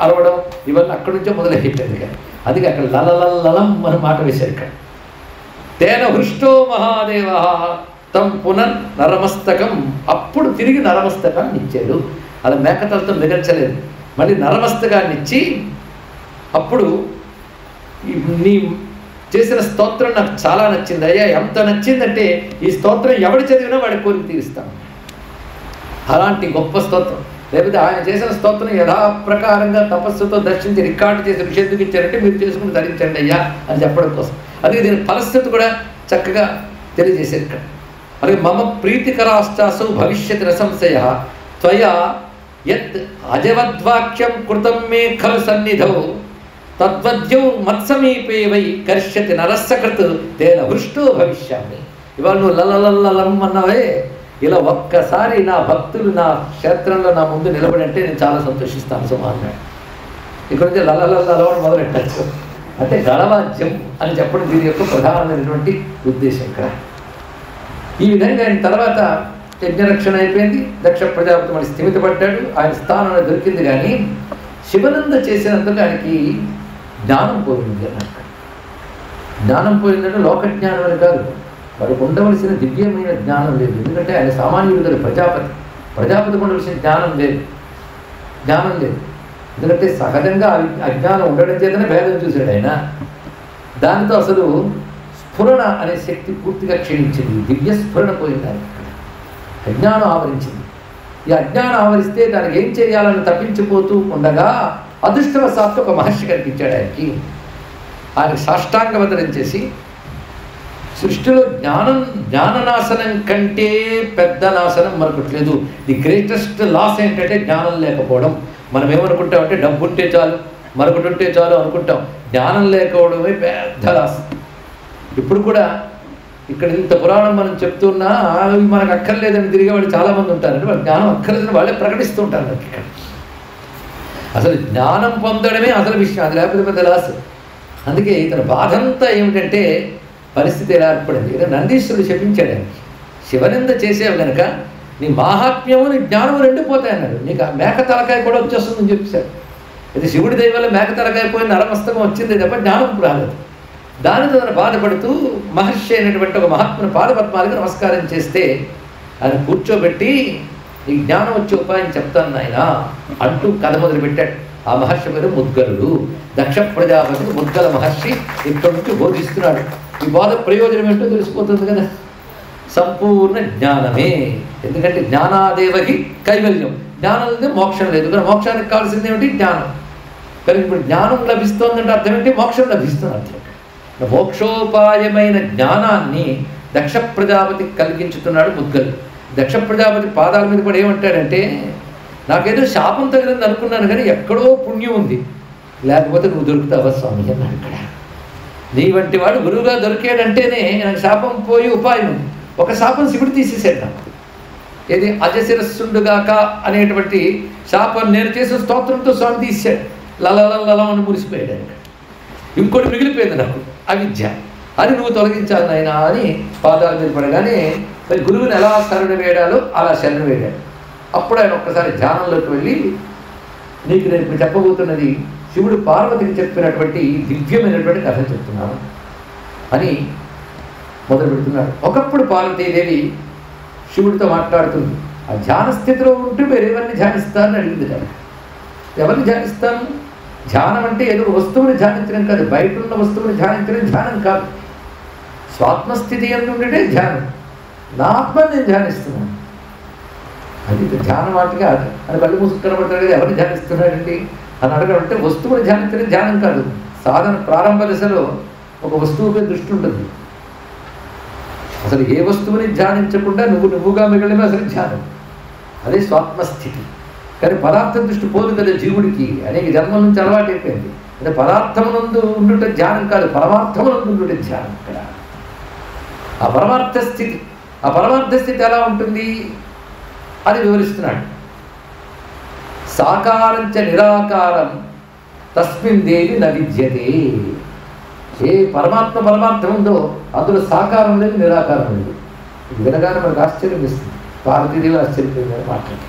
అరవడం ఇవన్నీ అక్కడి నుంచే మొదలైపోయింది. అందుకే అక్కడ లలలల్లలం అని మాట వేశారు. ఇక్కడ తేన హృష్టో మహాదేవ తం పునర్ నరమస్తకం. అప్పుడు తిరిగి నరమస్తకాన్ని ఇచ్చాడు. అలా మేకతలతో మిగల్చలేదు, మళ్ళీ నరమస్తకాన్ని ఇచ్చి అప్పుడు నీ చేసిన స్తోత్రం నాకు చాలా నచ్చింది అయ్యా. ఎంత నచ్చిందంటే ఈ స్తోత్రం ఎవడు చదివినా వాడి కోరిక తీరుస్తాను. అలాంటి గొప్ప స్తోత్రం. లేకపోతే ఆయన చేసిన స్తోత్రం యథాప్రకారంగా తపస్సుతో దర్శించి రికార్డు చేసి ఋషి ఎందుకు ఇచ్చారంటే మీరు చేసుకుని ధరించండి అయ్యా అని చెప్పడం కోసం. అందుకే దీని ఫలస్థితి కూడా చక్కగా తెలియజేశారు ఇక్కడ. అలాగే మమ ప్రీతికరాష్టాసు భవిష్యత్ రసంశయ త్వయా యత్ అజవద్వాక్యం కృతం మే ఖలు సన్నిధౌ తద్వద్యౌ మత్సమీపే వై కర్ష్యతి నరస్సకృత్ తేన హృష్టో భవిష్యామి. ఇవాళ నువ్వు లలలల్లలం అన్నావే, ఇలా ఒక్కసారి నా భక్తులు నా క్షేత్రంలో నా ముందు నిలబడంటే నేను చాలా సంతోషిస్తాను సుమా అన్నాడు. ఇక్కడ నుంచి లలలల్లలం మొదలెట్టచ్చు అంటే గళవాద్యం అని చెప్పడం దీని యొక్క ప్రధానమైనటువంటి ఉద్దేశం ఇక్కడ. ఈ విధంగా ఆయన తర్వాత యజ్ఞరక్షణ అయిపోయింది. దక్ష ప్రజాపతి మళ్ళీ స్థిమితపడ్డాడు, ఆయన స్థానంలో దొరికింది. కానీ శివనంద చేసినందుకు ఆయనకి జ్ఞానం పోయింది అన్నట్టు. జ్ఞానం పోయిందంటే లోక జ్ఞానం అని కాదు, వారికి ఉండవలసిన దివ్యమైన జ్ఞానం లేదు. ఎందుకంటే ఆయన సామాన్యుడు కదా, ప్రజాపతికి ఉండవలసిన జ్ఞానం లేదు. ఎందుకంటే సహజంగా అజ్ఞానం ఉండడం చేతనే భేదం చూశాడు ఆయన. దానితో అసలు స్ఫురణ అనే శక్తి పూర్తిగా క్షీణించింది. దివ్య స్ఫురణ పోయింది ఆయనకి. అజ్ఞానం ఆవరించింది. ఈ అజ్ఞానం ఆవరిస్తే దానికి ఏం చేయాలని తప్పించిపోతూ ఉండగా అదృష్టవశాత్తు ఒక మహర్షి కనిపించాడు ఆయనకి. ఆయన సాష్టాంగవందనం చేసి, సృష్టిలో జ్ఞాననాశనం కంటే పెద్ద నాశనం మరొకటి లేదు. ది గ్రేటెస్ట్ లాస్ ఏంటంటే జ్ఞానం లేకపోవడం. మనం ఏమనుకుంటామంటే డబ్బు ఉంటే చాలు, మరొకటి ఉంటే చాలు అనుకుంటాం. జ్ఞానం లేకపోవడమే పెద్ద లాస్. ఇప్పుడు కూడా ఇక్కడ ఇంత పురాణం మనం చెప్తున్నా మనకు అక్కర్లేదని తిరిగేవాళ్ళు చాలామంది ఉంటారంటే వాళ్ళ జ్ఞానం అక్కర్లేదని వాళ్ళే ప్రకటిస్తూ ఉంటారు నాకు ఇక్కడ. అసలు జ్ఞానం పొందడమే అసలు విషయం, అది లేకపోతే పెద్ద లాస్. అందుకే ఇతని బాధంతా ఏమిటంటే పరిస్థితి ఎలా ఏర్పడింది. ఏదో నందీశ్వరుడు చెప్పించాడు ఆయనకి, శివనింద చేసేవి కనుక నీ మాహాత్మ్యము నీ జ్ఞానము రెండు పోతాయి అన్నాడు. నీకు ఆ మేక తలకాయ కూడా వచ్చేస్తుందని చెప్పారు. ఇది శివుడి దయ వల్ల మేక తలకాయ పోయి నరమస్తకం వచ్చింది తప్ప జ్ఞానం రాలేదు. దానితో తను బాధపడుతూ మహర్షి అయినటువంటి ఒక మహాత్ముని పాదపద్మాలకు నమస్కారం చేస్తే ఆయన కూర్చోబెట్టి ఈ జ్ఞానం వచ్చే ఉపాయం చెప్తాను నాయన అంటూ కథ మొదలుపెట్టాడు. ఆ మహర్షి పేరు ముద్గలుడు. దక్ష ప్రజాపతికి ముద్గల మహర్షి ఇక్కడి నుంచి బోధిస్తున్నాడు. ఈ బోధ ప్రయోజనం ఏంటో తెలిసిపోతుంది కదా, సంపూర్ణ జ్ఞానమే. ఎందుకంటే జ్ఞానాదేవకి కైవల్యం, జ్ఞానం లేదు మోక్షం లేదు. కానీ మోక్షానికి కావాల్సింది ఏమిటి? జ్ఞానం. కానీ ఇప్పుడు జ్ఞానం లభిస్తోందంటే అర్థం ఏంటి? మోక్షం లభిస్తుంది అర్థం. మోక్షోపాయమైన జ్ఞానాన్ని దక్ష ప్రజాపతికి కలిగించుతున్నాడు ముద్గలు. దక్ష ప్రజాపతి పాదాల మీద కూడా ఏమంటాడంటే, నాకేదో శాపం తగిలింది అనుకున్నాను కానీ ఎక్కడో పుణ్యం ఉంది, లేకపోతే నువ్వు దొరుకుతావా స్వామి అన్నాడు. ఇక్కడ నీ వంటి వాడు గురువుగా దొరికాడంటేనే నాకు శాపం పోయి ఉపాయం ఉంది. ఒక శాపం శివుడు తీసేసాడు నాకు. ఏది అజశిరస్సుండుగాక అనేటువంటి శాపం నేను చేసిన స్తోత్రంతో స్వామి తీసాడు. లలలలం అని మురిసిపోయాడు ఆయన. ఇంకోటి మిగిలిపోయింది నాకు, అవిద్య. అది నువ్వు తొలగించాలి నాయనా అని పాదాల మీద పడగానే మరి గురువుని ఎలా శరణ వేయడాలో అలా శరణ వేయడాడు. అప్పుడు ఆయన ఒక్కసారి ధ్యానంలోకి వెళ్ళి, నీకు నేను ఇప్పుడు చెప్పబోతున్నది శివుడు పార్వతికి చెప్పినటువంటి దివ్యమైనటువంటి కథ చెప్తున్నాను అని మొదలు పెడుతున్నాడు. ఒకప్పుడు పార్వతీదేవి శివుడితో మాట్లాడుతుంది. ఆ ధ్యాన స్థితిలో ఉంటే మీరు ఎవరిని ధ్యానిస్తారని అడిగింది కదా. ఎవరిని ధ్యానిస్తాను? ధ్యానం అంటే ఏదో వస్తువుని ధ్యానించడం కాదు, బయట ఉన్న వస్తువుని ధ్యానించడం ధ్యానం కాదు. స్వాత్మస్థితి ఎందు ఉండటే ధ్యానం. నా ఆత్మని నేను ధ్యానిస్తున్నాను. అది ధ్యానం వాటికి అని కళ్ళు మూసుకు కనబడతాడు కదా, ఎవరిని ధ్యానిస్తున్నాడండి అని అడగడంటే వస్తువుని ధ్యానించడం ధ్యానం కాదు. సాధన ప్రారంభ దశలో ఒక వస్తువుపై దృష్టి ఉంటుంది. అసలు ఏ వస్తువుని ధ్యానించకుండా నువ్వుగా మిగిలిన అసలు ధ్యానం, అదే స్వాత్మస్థితి. కానీ పదార్థ దృష్టి పోదు కదా జీవుడికి, అనేక జన్మల నుంచి అలవాటు అయిపోయింది. అంటే పదార్థమునందు ఉండుట ధ్యానం కాదు, పరమార్థమునందు ఉండుట ధ్యానం. ఇక్కడ ఆ పరమార్థ స్థితి ఎలా ఉంటుంది అది వివరిస్తున్నాడు. సాకారంచ నిరాకారం తస్మిన్ దేవి న విద్యతే. ఏ పరమార్థం ఉందో అందులో సాకారం లేదు, నిరాకారం లేదు. ఇది వినగానే మనకు ఆశ్చర్యం ఇస్తుంది. పార్వతీదేవి ఆశ్చర్యపోయిందని మాట్లాడి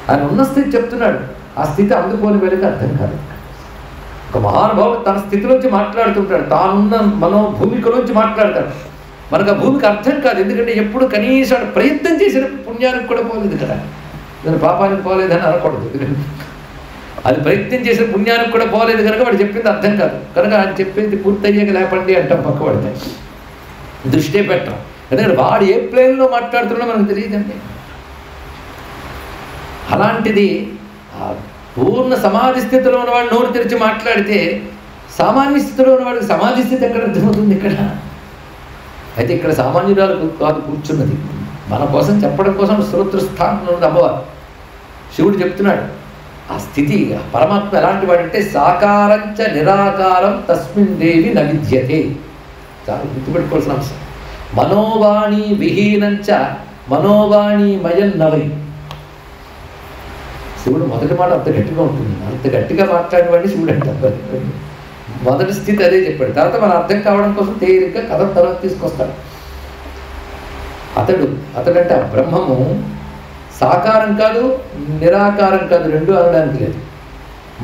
ఆయన ఉన్న స్థితి చెప్తున్నాడు. ఆ స్థితి అందుకోని వెళ్ళి అర్థం కాదు. ఒక మహానుభావుడు తన స్థితిలోంచి మాట్లాడుతుంటాడు, తానున్న మనోభూమికలోంచి మాట్లాడతాడు. మనకు ఆ భూమికి అర్థం కాదు. ఎందుకంటే ఎప్పుడు కనీసం ప్రయత్నం చేసిన పుణ్యానికి కూడా పోలేదు కదా, నేను పాపానికి పోలేదని అనకూడదు. అది ప్రయత్నం చేసిన పుణ్యానికి కూడా పోలేదు కనుక వాడు చెప్పింది అర్థం కాదు. కనుక ఆయన చెప్పింది పూర్తయ్యాక లేపండి అంటాం, పక్క పడతాయి, దృష్టే పెట్టం. ఎందుకంటే వాడు ఏ ప్లేన్లో మాట్లాడుతున్నా మనకు తెలియదండి. అలాంటిది పూర్ణ సమాధి స్థితిలో ఉన్నవాడు నోరు తెరిచి మాట్లాడితే సామాన్య స్థితిలో ఉన్నవాడికి సమాధి స్థితి ఎక్కడ అర్థమవుతుంది ఇక్కడ? అయితే ఇక్కడ సామాన్యురాలు కాదు కూర్చున్నది, మన కోసం చెప్పడం కోసం శ్రోతృస్థానంలో ఉన్నది అమ్మవారు. శివుడు చెప్తున్నాడు ఆ స్థితి, పరమాత్మ ఎలాంటి వాడంటే సాకారంచ నిరాకారం తస్మిన్ దేవి న విద్యతే. చాలా గుర్తుపెట్టుకోవాల్సిన అంశం. మనోవాణి విహీనంచ మనోవాణిమయం నవై. శివుడు మొదటి మాట అంత గట్టిగా ఉంటుంది, అంత గట్టిగా మాట్లాడేవాడిని శివుడు అంటారు. మొదటి స్థితి అదే చెప్పాడు. తర్వాత మన అర్థం కావడం కోసం తేలిక కథ తర్వాత తీసుకొస్తాడు. అతడంటే ఆ బ్రహ్మము సాకారం కాదు, నిరాకారం కాదు, రెండు అనడానికి లేదు.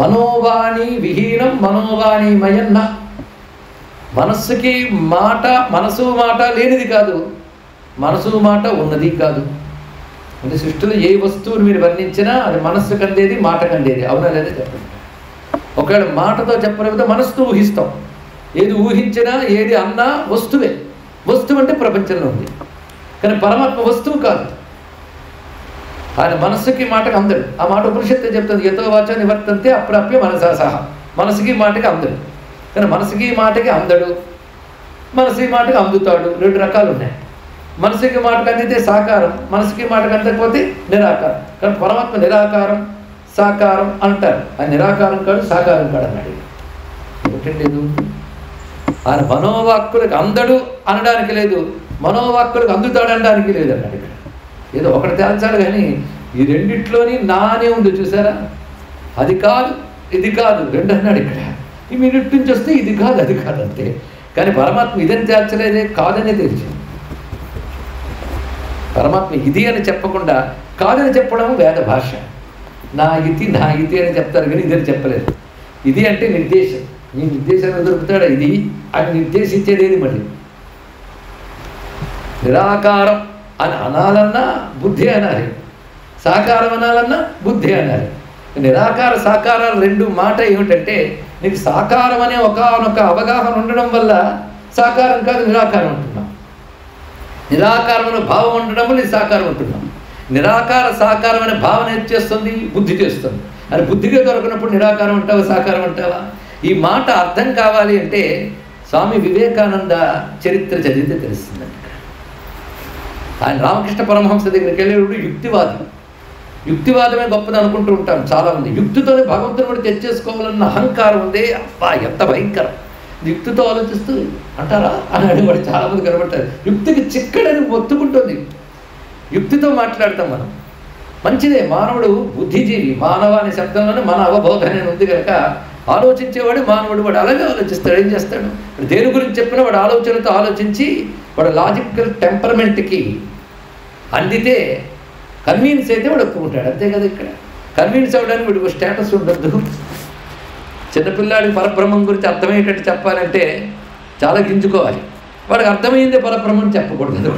మనోవాణి విహీనం మనోవాణిమయం న. మనస్సుకి మాట, మనసు మాట లేనిది కాదు, మనసు మాట ఉన్నది కాదు. అంటే సృష్టిలో ఏ వస్తువుని మీరు వర్ణించినా అది మనస్సుకు అందేది, మాటకు అందేది. అవునా లేదా చెప్పండి. ఒకవేళ మాటతో చెప్పలేకపోతే మనస్సుతో ఊహిస్తాం. ఏది ఊహించినా ఏది అన్నా వస్తువే. వస్తువు అంటే ప్రపంచంలో ఉంది, కానీ పరమాత్మ వస్తువు కాదు. ఆయన మనస్సుకి మాటకు అందడు. ఆ మాట ఉపనిషత్తు చెప్తుంది, యతో వాచ నివర్తంతే అప్రాప్య మనసా సహా. మనసుకి మాటకి అందడు, కానీ మనసుకి మాటకి అందడు, మనసుకి మాటకి అందుతాడు. రెండు రకాలు ఉన్నాయి. మనసుకి మాటకు అందితే సాకారం, మనసుకి మాటకు అందకపోతే నిరాకారం. కానీ పరమాత్మ నిరాకారం సాకారం అంటారు. ఆయన నిరాకారం కాదు, సాకారం కాదు అన్నాడు. లేదు, ఆయన మనోవాక్కులకు అందడు అనడానికి లేదు, మనోవాక్కులకు అందుతాడు అనడానికి లేదు అన్నాడు. ఇక్కడ ఏదో ఒకటి తేల్చాడు, కానీ ఈ రెండిట్లోని నానే ఉంది చూసారా. అది కాదు ఇది కాదు రెండు అన్నాడు. ఇక్కడ ఈ మినిట్ నుంచి వస్తే ఇది కాదు అది కాదు అంతే. కానీ పరమాత్మ ఇదని తేల్చలేదే, కాదనే తెలిసింది. పరమాత్మ ఇది అని చెప్పకుండా కాదని చెప్పడం వేద భాష. నా ఇతి అని చెప్తారు, కానీ ఇదని చెప్పలేదు. ఇది అంటే నిర్దేశం. నీ నిర్దేశాన్ని దొరుకుతాడా ఇది అని నిర్దేశించేది ఏది? మళ్ళీ నిరాకారం అని అనాలన్నా బుద్ధి అనాలి, సాకారం అనాలన్నా బుద్ధి అనాలి. నిరాకార సాకారాలు రెండు మాట ఏమిటంటే, నీకు సాకారం అనే ఒకనొక అవగాహన ఉండడం వల్ల సాకారం కాదు నిరాకారం అంటున్నాం. నిరాకారం అనే భావం ఉండడం వల్ల సాకారం అంటున్నాం. నిరాకార సాకారం అనే భావన ఏం చేస్తుంది? బుద్ధి చేస్తుంది. అది బుద్ధిగా దొరకనప్పుడు నిరాకారం అంటావా సాకారం అంటావా? ఈ మాట అర్థం కావాలి అంటే స్వామి వివేకానంద చరిత్ర చదివితే తెలుస్తుందండి. ఆయన రామకృష్ణ పరమహంస దగ్గరికి వెళ్ళేటప్పుడు యుక్తివాదమే గొప్పది అనుకుంటూ ఉంటాం చాలామంది. యుక్తితోనే భగవంతుని కూడా తెచ్చేసుకోవాలన్న అహంకారం ఉంది. అబ్బా ఎంత భయంకరం, యుక్తితో ఆలోచిస్తూ అంటారా అని అడిగాడు. చాలామంది కనబడతారు. యుక్తికి చిక్కడని మొత్తుకుంటుంది. యుక్తితో మాట్లాడతాం మనం, మంచిదే. మానవుడు బుద్ధిజీవి. మానవ అనే శబ్దంలోనే మన అవబోధన ఉంది కనుక ఆలోచించేవాడు మానవుడు. వాడు అలాగే ఆలోచిస్తాడు. ఏం చేస్తాడు? దేని గురించి చెప్పినా వాడు ఆలోచనతో ఆలోచించి వాడు లాజికల్ టెంపర్మెంట్కి అందితే కన్వీన్స్ అయితే వాడు ఒప్పుకుంటాడు. అంతే కదా. ఇక్కడ కన్వీన్స్ అవ్వడానికి వీడికి స్టేటస్ ఉండద్దు. చిన్నపిల్లాడికి పరబ్రహ్మం గురించి అర్థమయ్యేటట్టు చెప్పాలంటే చాలా గింజుకోవాలి. వాడికి అర్థమైందే పరబ్రహ్మం చెప్పకూడదు.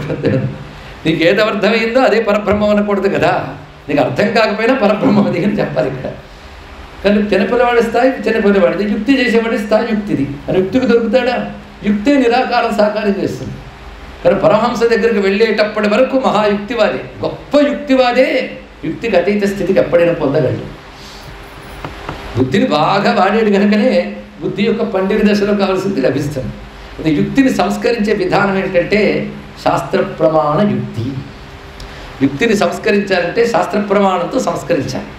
నీకు ఏది అర్థమైందో అదే పరబ్రహ్మం అనకూడదు కదా. నీకు అర్థం కాకపోయినా పరబ్రహ్మం అది అని చెప్పాలి ఇక్కడ. కానీ చిన్నపిల్లవాడి స్థాయి చిన్నపిల్లవాడిది, యుక్తి చేసేవాడి స్థాయి యుక్తిది. అని యుక్తికి దొరుకుతాడా? యుక్తే నిరాకారం సాకారం చేస్తుంది. కానీ పరమహంస దగ్గరికి వెళ్ళేటప్పటి వరకు మహాయుక్తివాదే, గొప్ప యుక్తివాదే యుక్తికి అతీత స్థితికి ఎప్పుడైనా పొందగలడు. బుద్ధిని బాగా వాడేడు కనుకనే బుద్ధి యొక్క పండిత దశలో కావాల్సింది లభిస్తుంది. అది యుక్తిని సంస్కరించే విధానం ఏంటంటే శాస్త్ర ప్రమాణ యుక్తి. యుక్తిని సంస్కరించాలంటే శాస్త్ర ప్రమాణంతో సంస్కరించాలి.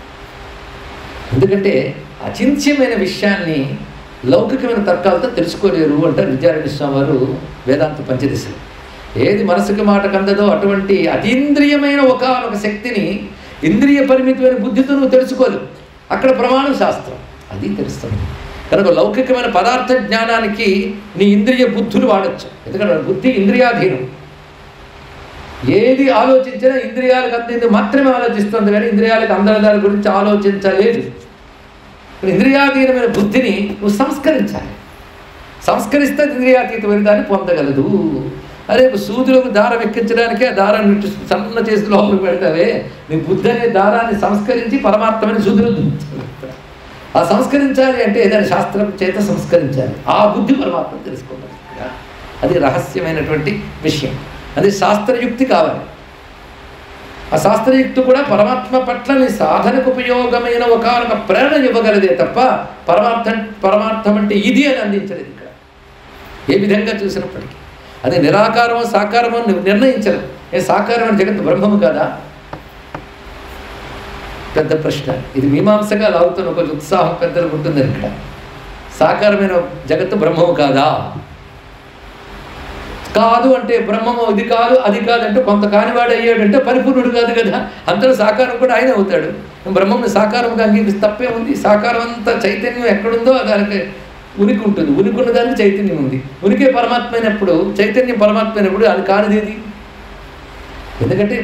ఎందుకంటే అచింత్యమైన విషయాన్ని లౌకికమైన తర్కాలతో తెలుసుకోలేరు అంటారు విద్యారణ్య స్వామి వారు వేదాంత పంచదశలు. ఏది మనసుకి మాటకు అందదో అటువంటి అతీంద్రియమైన ఒక శక్తిని ఇంద్రియ పరిమితమైన బుద్ధితో నువ్వు తెలుసుకోలేవు. అక్కడ ప్రమాణం శాస్త్రం, అది తెలుస్తుంది. కనుక లౌకికమైన పదార్థ జ్ఞానానికి నీ ఇంద్రియ బుద్ధులు వాడచ్చు. ఎందుకంటే బుద్ధి ఇంద్రియాధీనం. ఏది ఆలోచించినా ఇంద్రియాలకు అందింది మాత్రమే ఆలోచిస్తుంది, కానీ ఇంద్రియాలకు అందరి దాని గురించి ఆలోచించలేదు. ఇంద్రియాధీనమైన బుద్ధిని నువ్వు సంస్కరించాలి. సంస్కరిస్తే ఇంద్రియాతీతమైన దాన్ని పొందగలదు. అరే సూదులకు దారం ఎక్కించడానికే ఆ దారాన్ని సన్న చేసి లోపలికి పెడతావే, నీ బుద్ధి అనే దారాన్ని సంస్కరించి పరమాత్మని సూదులు ఆ సంస్కరించాలి అంటే ఏదైనా శాస్త్రం చేత సంస్కరించాలి. ఆ బుద్ధి పరమాత్మ తెలుసుకోవాలి. అది రహస్యమైనటువంటి విషయం. అది శాస్త్రయుక్తి కావాలి. ఆ శాస్త్రయుక్తి కూడా పరమాత్మ పట్ల నీ సాధనకు ఉపయోగమైన ఒక ప్రేరణ ఇవ్వగలదే తప్ప పరమార్థం అంటే ఇది అని అందించలేదు ఇక్కడ. ఏ విధంగా చూసినప్పటికీ అది నిరాకారమో సాకారమో నువ్వు నిర్ణయించరు. సాకారమైన జగత్తు బ్రహ్మము కాదా? పెద్ద ప్రశ్న. ఇది మీమాంసగా లాగుతున్న ఒక ఉత్సాహం పెద్దలకు ఉంటుంది. ఇక్కడ సాకారమైన జగత్తు బ్రహ్మము కాదా? కాదు అంటే బ్రహ్మము ఇది కాదు అది కాదంటే కొంత కానివాడు అయ్యాడంటే పరిపూర్ణుడు కాదు కదా. అంతలో సాకారం కూడా ఆయన అవుతాడు. బ్రహ్మంని సాకారంగా అంగీకరిస్తే తప్పే ఉంది. సాకారం అంతా చైతన్యం ఎక్కడుందో దానికి ఉనికి ఉంటుంది. ఉనికి ఉన్న దానికి చైతన్యం ఉంది. ఉనికే పరమాత్మ అయినప్పుడు, చైతన్యం పరమాత్మ అయినప్పుడు అది కానిదేది. ఎందుకంటే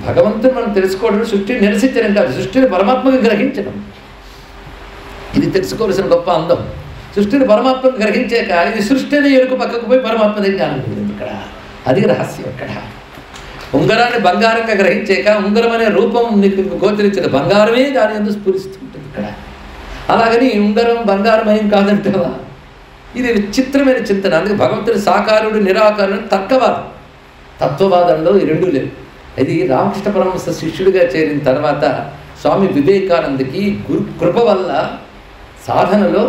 భగవంతుని మనం తెలుసుకోవడం సృష్టిని నిరసించడం కాదు, సృష్టిని పరమాత్మగా గ్రహించడం. ఇది తెలుసుకోవాల్సిన గొప్ప అందం. సృష్టిని పరమాత్మకు గ్రహించాక ఇది సృష్టి అనే ఎరుకు పక్కకు పోయి పరమాత్మ దగ్గర ఆనందించింది. ఇక్కడ అది రహస్యం. ఇక్కడ ఉంగరాన్ని బంగారంగా గ్రహించాక ఉంగరం అనే రూపం నీకు గోచరించిన బంగారమే దాని ఎందుకు స్ఫురిస్తుంటుంది. ఇక్కడ అలాగని ఉంగరం బంగారమయం కాదంటావా? ఇది విచిత్రమైన చింతన. అందుకే భగవంతుడి సాకారుడు నిరాకారుడు తర్కవాదం. తత్వవాదంలో ఈ రెండూ లేవు. ఇది రామకృష్ణ పరమహంస శిష్యుడిగా చేరిన తర్వాత స్వామి వివేకానందకి గురు కృప వల్ల సాధనలో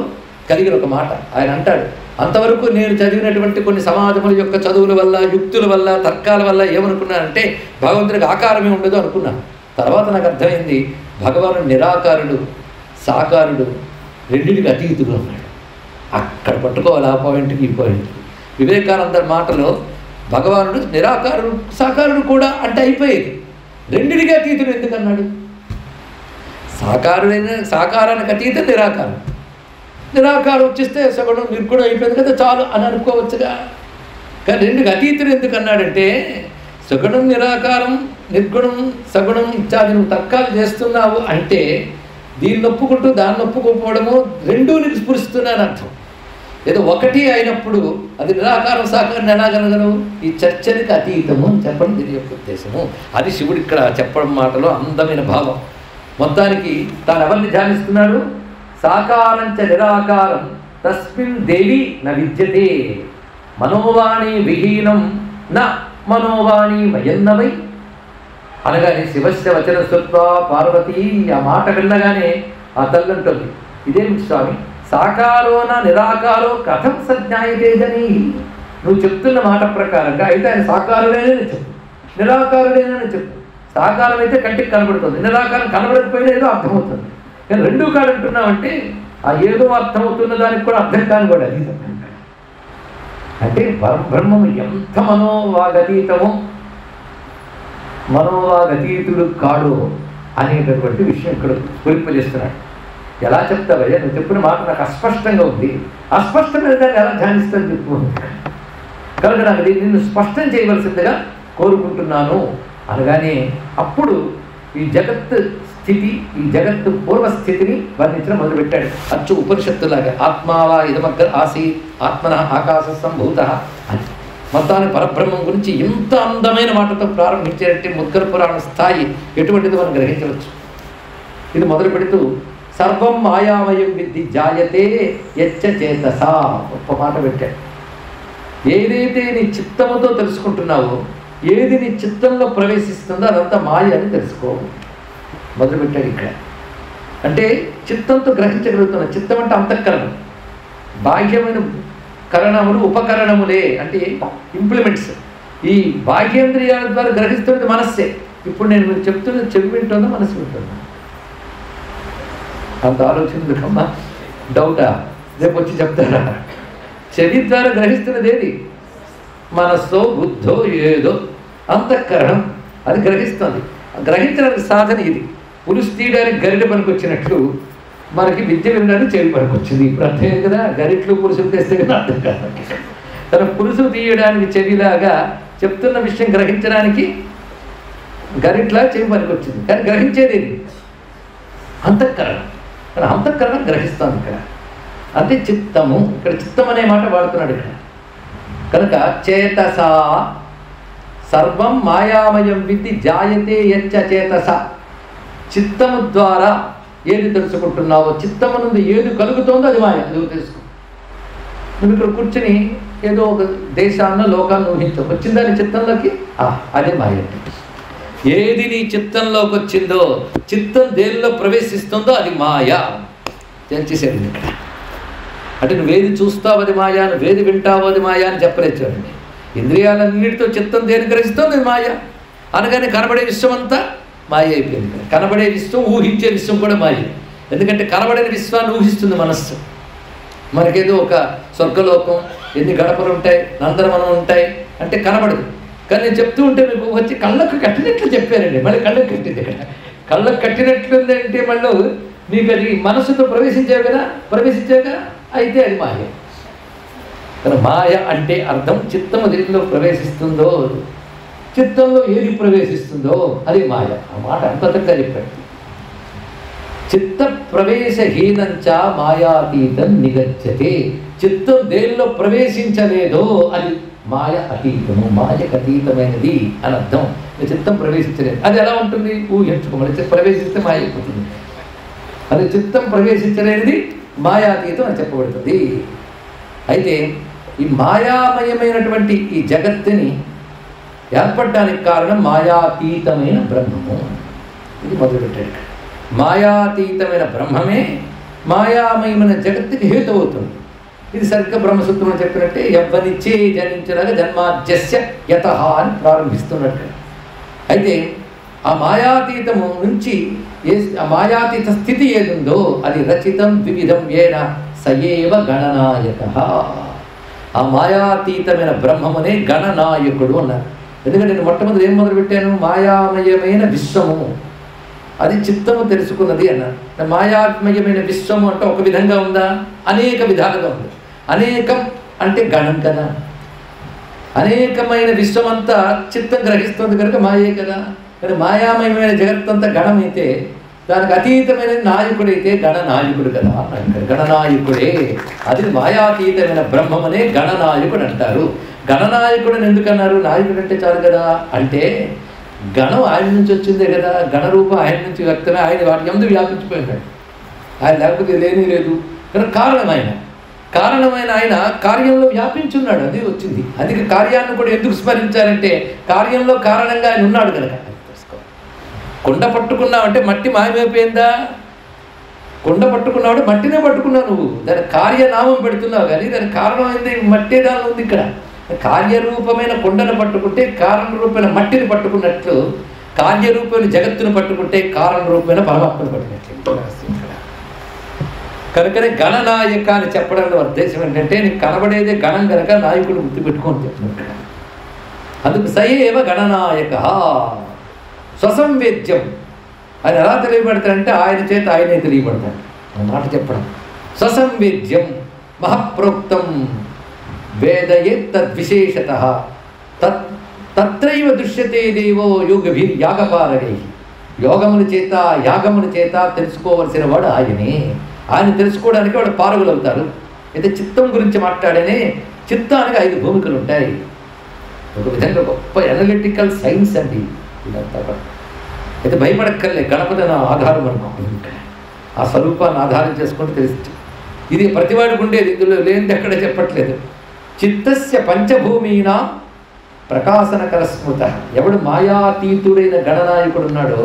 కలిగిన ఒక మాట ఆయన అంటాడు. అంతవరకు నేను చదివినటువంటి కొన్ని సమాజముల యొక్క చదువుల వల్ల, యుక్తుల వల్ల, తర్కాల వల్ల ఏమనుకున్నానంటే భగవంతుడికి ఆకారమే ఉండదు అనుకున్నాను. తర్వాత నాకు అర్థమైంది భగవానుడు నిరాకారుడు, సాకారుడు, రెండింటికి అతీతుడు అన్నాడు. అక్కడ పట్టుకోవాలి ఆ పాయింట్కి ఈ పాయింట్కి. వివేకానంద మాటలో భగవానుడు నిరాకారుడు సాకారుడు కూడా అంటే అయిపోయేది. రెండింటికి అతీతుడు ఎందుకన్నాడు? సాకారానికి అతీతం నిరాకారం. నిరాకారం వచ్చేస్తే సగుణం నిర్గుణం అయిపోయింది కదా చాలు అని అనుకోవచ్చుగా. కానీ రెండుకి అతీతుడు ఎందుకన్నాడంటే సగుణం నిరాకారం నిర్గుణం సగుణం ఇత్యాది నువ్వు తర్కాలు చేస్తున్నావు అంటే దీన్ని ఒప్పుకుంటూ దాన్ని ఒప్పుకోకపోవడము రెండూ నీకు స్ఫురిస్తున్నాను అర్థం. ఏదో ఒకటి అయినప్పుడు అది నిరాకారం సాకారం ఎలాగనగలవు? ఈ చర్చనికి అతీతము అని చెప్పడం దీని యొక్క ఉద్దేశము. అది శివుడు ఇక్కడ చెప్పడం మాటలో అందమైన భావం. మొత్తానికి తాను ఎవరిని ధ్యానిస్తున్నాడు? సాకారంచ నిరాకారం తస్మిన్ దేవి న విద్యతే మనోవాణి విహీనం న మనోవాణి మయన్నవై అనగానే శివస్య వచన శ్రుత్వా పార్వతీ ఆ మాట విన్నగానే ఆ తల్లంటుంది, ఇదేమిటి స్వామి సాకారోన నిరాకారో కథం సజ్ఞాయతే జనీ? నువ్వు చెప్తున్న మాట ప్రకారంగా అయితే ఆయన సాకారుడేనని చెప్పు, నిరాకారుడేనని చెప్పు. సాకారం అయితే కంటికి కనబడుతుంది, నిరాకారం కనబడకపోయినా ఏదో అర్థమవుతుంది. కానీ రెండూ కాడంటున్నామంటే ఆ ఏదో అర్థమవుతున్న దానికి కూడా అర్థం కాని కూడా అది అంటే బ్రహ్మము ఎంత మనోవాగతీతమో మనోవాగతీతుడు కాడు అనేటటువంటి విషయం ఇక్కడ స్ఫురింపజేస్తున్నాడు. ఎలా చెప్తావయ్యా? నువ్వు చెప్పిన మాట నాకు అస్పష్టంగా ఉంది, అస్పష్టమైన దాన్ని ఎలా ధ్యానిస్తాను చెప్పు. కనుక నాకు నిన్ను స్పష్టం చేయవలసిందిగా కోరుకుంటున్నాను అనగానే అప్పుడు ఈ జగత్ స్థితి, ఈ జగత్తు పూర్వస్థితిని వర్ణించడం మొదలుపెట్టాడు. అచ్చు ఉపనిషత్తులాగా ఆత్మావా ఇదమగ్ర ఆసీ ఆత్మన ఆకాశ సంభూత అని మొత్తాన్ని పరబ్రహ్మం గురించి ఇంత అందమైన మాటతో ప్రారంభించేటట్టు ముద్గల పురాణ స్థాయి ఎటువంటిది మనం గ్రహించవచ్చు. ఇది మొదలు పెడుతూ సర్వం మాయామయం విద్ధి జాయతే యచ్చ చేతసా, గొప్ప మాట పెట్టాడు. ఏదైతే నీ చిత్తముతో తెలుసుకుంటున్నావో, ఏది నీ చిత్తంలో ప్రవేశిస్తుందో అదంతా మాయ అని తెలుసుకో మొదలుపెట్టాడు ఇక్కడ. అంటే చిత్తంతో గ్రహించగలుగుతున్నా. చిత్తం అంటే అంతఃకరణం, బాహ్యమైన కరణములు ఉపకరణములే అంటే ఇంప్లిమెంట్స్. ఈ బాహ్యేంద్రియాల ద్వారా గ్రహిస్తున్నది మనస్సే. ఇప్పుడు నేను మీరు చెప్తున్నది చెవి వింటుందా మనసు వింటుందా? అంత ఆలోచన డౌటా? రేపు వచ్చి చెప్తారా? చెవి ద్వారా గ్రహిస్తున్నది ఏది? మనస్సో బుద్ధో ఏదో అంతఃకరణం అది గ్రహిస్తుంది. గ్రహించడానికి సాధన ఇది. పులుసు తీయడానికి గరిటె పనికొచ్చినట్లు మనకి విద్య వినడానికి చెవి పనికొచ్చింది. ఇప్పుడు అర్థమైంది కదా, గరిట్లు పులుసులు తెస్తే కదా అర్థం కాదు. తన పులుసు తీయడానికి చెవిలాగా చెప్తున్న విషయం గ్రహించడానికి గరిట్లా చెవి పనికొచ్చింది. కానీ గ్రహించేది ఇది అంతఃకరణం. కానీ అంతఃకరణం గ్రహిస్తుంది ఇక్కడ. అంటే చిత్తము, ఇక్కడ చిత్తం అనే మాట వాడుతున్నాడు ఇక్కడ. కనుక చేతసా సర్వం మాయామయం విద్ధి జాయతే యచ్చ చేతస, చిత్తము ద్వారా ఏది తెలుసుకుంటున్నావో, చిత్తము నుండి ఏది కలుగుతుందో అది మాయ. అది తెలుసుకో. నువ్వు ఇక్కడ కూర్చొని ఏదో ఒక దేశాన్న లోకాన్ని ఊహించావు, వచ్చిందా నీ చిత్తంలోకి? అదే మాయ. ఏది నీ చిత్తంలోకి వచ్చిందో, చిత్తం దేనిలో ప్రవేశిస్తుందో అది మాయ. తెలిసేది ఇక్కడ. అంటే నువ్వేది చూస్తావు అది మాయా, నువ్వేది వింటావు అది మాయా అని చెప్పలేదు చూడండి. ఇంద్రియాలన్నిటితో చిత్తం దేని గ్రహిస్తుంది అది మాయ. అనగానే కనబడే విశ్వం అంతా మాయ అయిపోయింది. కనబడే విశ్వం, ఊహించే విశ్వం కూడా మాయ. ఎందుకంటే కనబడని విశ్వాన్ని ఊహిస్తుంది మనస్సు. మనకేదో ఒక స్వర్గలోకం, ఎన్ని గడపలు ఉంటాయి, నందనవనం ఉంటాయి అంటే కనబడదు. కానీ నేను చెప్తూ ఉంటే మీకు వచ్చి కళ్ళకు కట్టినట్లు చెప్పారండి. మళ్ళీ కళ్ళకు కట్టింది ఇక్కడ. కళ్ళకు కట్టినట్లుంది అంటే మళ్ళీ మీకు అది మనస్సుతో ప్రవేశించావు కదా, అయితే అది మాయ. కానీ మాయ అంటే అర్థం చిత్తము దేనిలో ప్రవేశిస్తుందో, చిత్తంలో ఏది ప్రవేశిస్తుందో అది మాయ. ఆ మాట అంతగా చెప్పాడు. చిత్త ప్రవేశహీనంచ మాయాతీతం నిగచ్చతే. చిత్తం దేనిలో ప్రవేశించలేదో అది మాయ అతీతము, మాయకు అతీతమైనది అని అర్థం. చిత్తం ప్రవేశించలేదు అది ఎలా ఉంటుంది? ఊహించుకోమని ప్రవేశిస్తే మాయ అయిపోతుంది. అది చిత్తం ప్రవేశించలేనిది మాయాతీతం అని చెప్పబడుతుంది. అయితే ఈ మాయామయమైనటువంటి ఈ జగత్తుని ఏర్పడడానికి కారణం మాయాతీతమైన బ్రహ్మము. ఇది మొదలుపెట్టాడు. మాయాతీతమైన బ్రహ్మమే మాయామయమైన జగత్తుకి హేతు అవుతుంది. ఇది సరిగ్గా బ్రహ్మసూత్రంలో చెప్పినట్టే యవ్వనిచ్చే జనించలాగా జన్మాద్యస్య యతః అని ప్రారంభిస్తున్నట్టు. అయితే ఆ మాయాతీతము నుంచి ఆ మాయాతీత స్థితి ఏదుందో అది రచితం వివిధం ఏన సయేవ గణనాయకః. ఆ మాయాతీతమైన బ్రహ్మమునే గణనాయకుడు అన్నారు. ఎందుకంటే నేను మొట్టమొదటి ఏం మొదలుపెట్టాను? మాయామయమైన విశ్వము, అది చిత్తము తెలుసుకున్నది అన్నారు. మాయాత్మయమైన విశ్వము అంటే ఒక విధంగా ఉందా? అనేక విధాలుగా ఉంది. అనేకం అంటే గణం కదా. అనేకమైన విశ్వమంతా చిత్తం గ్రహిస్తుంది కనుక మాయే కదా. కానీ మాయామయమైన జగత్తంతా గణమైతే దానికి అతీతమైన నాయకుడైతే గణనాయకుడు కదా. గణనాయకుడే, అది మాయాతీతమైన బ్రహ్మమనే గణనాయకుడు అంటారు. గణనాయకుడు ఎందుకన్నారు? నాయకుడు అంటే చాలు కదా. అంటే గణం ఆయన నుంచి వచ్చిందే కదా, గణరూపం ఆయన నుంచి వ్యక్తమే, ఆయన వాటి ఎందు వ్యాపించిపోయినాడు. ఆయన లేకపోతే లేని లేదు. కానీ కారణమైన ఆయన కార్యంలో వ్యాపించున్నాడు, అది వచ్చింది. అందుకే కార్యాన్ని కూడా ఎందుకు స్మరించాలంటే కార్యంలో కారణంగా ఆయన ఉన్నాడు కనుక. కొండ పట్టుకున్నావంటే మట్టి మాయమైపోయిందా? కొండ పట్టుకున్నావు మట్టినే పట్టుకున్నావు నువ్వు, దాని కార్యనామం పెడుతున్నావు కానీ దాని కారణమైంది మట్టే దాని ఉంది. ఇక్కడ కార్యరూపమైన కొండను పట్టుకుంటే కారణ రూపమైన మట్టిని పట్టుకున్నట్లు, కార్యరూపమైన జగత్తును పట్టుకుంటే కారణ రూపమైన పరమాత్మను పట్టుకున్నట్లు. కనుకనే గణనాయక అని చెప్పడంలో ఉద్దేశం ఏంటంటే నీకు కనబడేదే గణం కనుక నాయకుడు గుర్తు పెట్టుకొని చెప్తున్నట్టు. అందుకు సయేవ గణనాయక స్వసంవేద్యం. ఆయన ఎలా తెలియబడతాడంటే ఆయన చేత ఆయనే తెలియబడతాడు. ఆ మాట చెప్పడం స్వసంవేద్యం మహాప్రోక్తం వేదయే తద్విశేషత తత్రైవ దృశ్యతే దేవో యోగభి యాగపారగై. యోగముల చేత యాగముల చేత తెలుసుకోవలసిన వాడు ఆయనే. ఆయన తెలుసుకోవడానికి వాడు పారగులు అవుతారు. అయితే చిత్తం గురించి మాట్లాడేనే చిత్తానికి 5 భూమికలు ఉంటాయి. ఒక విధంగా గొప్ప అనలిటికల్ సైన్స్ అండి ఇదంతా కూడా. అయితే భయపడక్కర్లే, గణపతి నా ఆధారం అనుకోండి, ఆ స్వరూపాన్ని ఆధారం చేసుకుంటూ తెలుస్తుంది. ఇది ప్రతివాడికి ఉండేది, ఇందులో లేనిది ఎక్కడ చెప్పట్లేదు. చిత్తస్య పంచభూమీనా ప్రకాశనకర స్మృత. ఎవడు మాయాతీతుడైన గణనాయకుడు ఉన్నాడో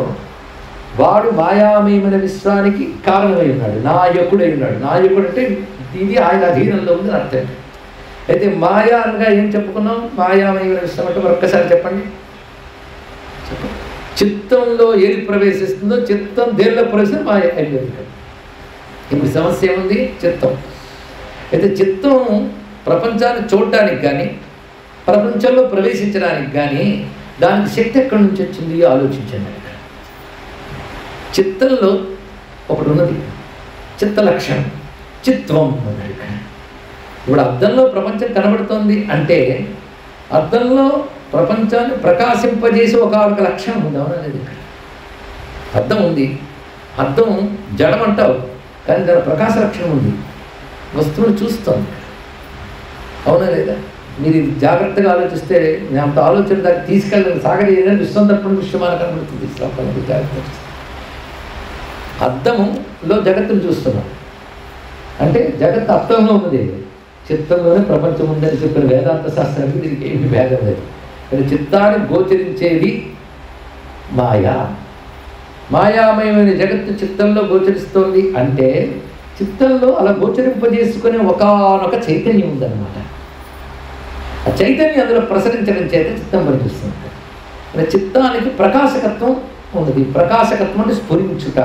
వాడు మాయామయమైన విశ్వానికి కారణమై ఉన్నాడు, నాయకుడై ఉన్నాడు. నాయకుడు అంటే ఇది ఆయన అధీనంలో ఉంది అర్థం. అయితే మాయా అనగా ఏం చెప్పుకున్నాం? మాయామయమైన విశ్వం అంటే మరొక్కసారి చెప్పండి. చిత్తంలో ఏది ప్రవేశిస్తుందో, చిత్తం దేనిలో ప్రవేశం మాయ అయిపోయింది. ఇప్పుడు సమస్య ఏముంది? చిత్తం. అయితే చిత్తం ప్రపంచాన్ని చూడటానికి కానీ ప్రపంచంలో ప్రవేశించడానికి కానీ దానికి శక్తి ఎక్కడి నుంచి వచ్చింది ఆలోచించండి. చిత్తంలో ఒకటి ఉన్నది, చిత్త లక్షణం, చిత్వం ఉన్నది. ఇప్పుడు అద్దంలో ప్రపంచం కనబడుతోంది అంటే అద్దంలో ప్రపంచాన్ని ప్రకాశింపజేసి ఒక లక్షణం ఉంది, అవునా లేదు? ఇక్కడ అద్దం ఉంది, అద్దం జడమంటావు కానీ దాని ప్రకాశ లక్షణం ఉంది, వస్తువును చూస్తోంది, అవునా లేదా? మీరు ఇది జాగ్రత్తగా ఆలోచిస్తే నేను అంత ఆలోచన దాన్ని తీసుకెళ్ళిన సాగర్ ఏదైనా విశ్వం తప్పని విషయమాన కనబడుతుంది. జాగ్రత్త. అద్దంలో జగత్తును చూస్తున్నాం అంటే జగత్తు అర్థంలో ఉన్నది, చిత్తంలోనే ప్రపంచం ఉందని చెప్పిన వేదాంత శాస్త్రానికి దీనికి ఏమి భేదం లేదు. కానీ చిత్తాన్ని గోచరించేది మాయా. మాయామయమైన జగత్తు చిత్తంలో గోచరిస్తోంది అంటే చిత్తంలో అలా గోచరింపజేసుకునే ఒకానొక చైతన్యం ఉందన్నమాట. ఆ చైతన్యం అందులో ప్రసరించడం చేత చిత్తం పనిచేస్తుంది. చిత్తానికి ప్రకాశకత్వం ఉన్నది. ప్రకాశకత్వం అంటే స్ఫురించుట.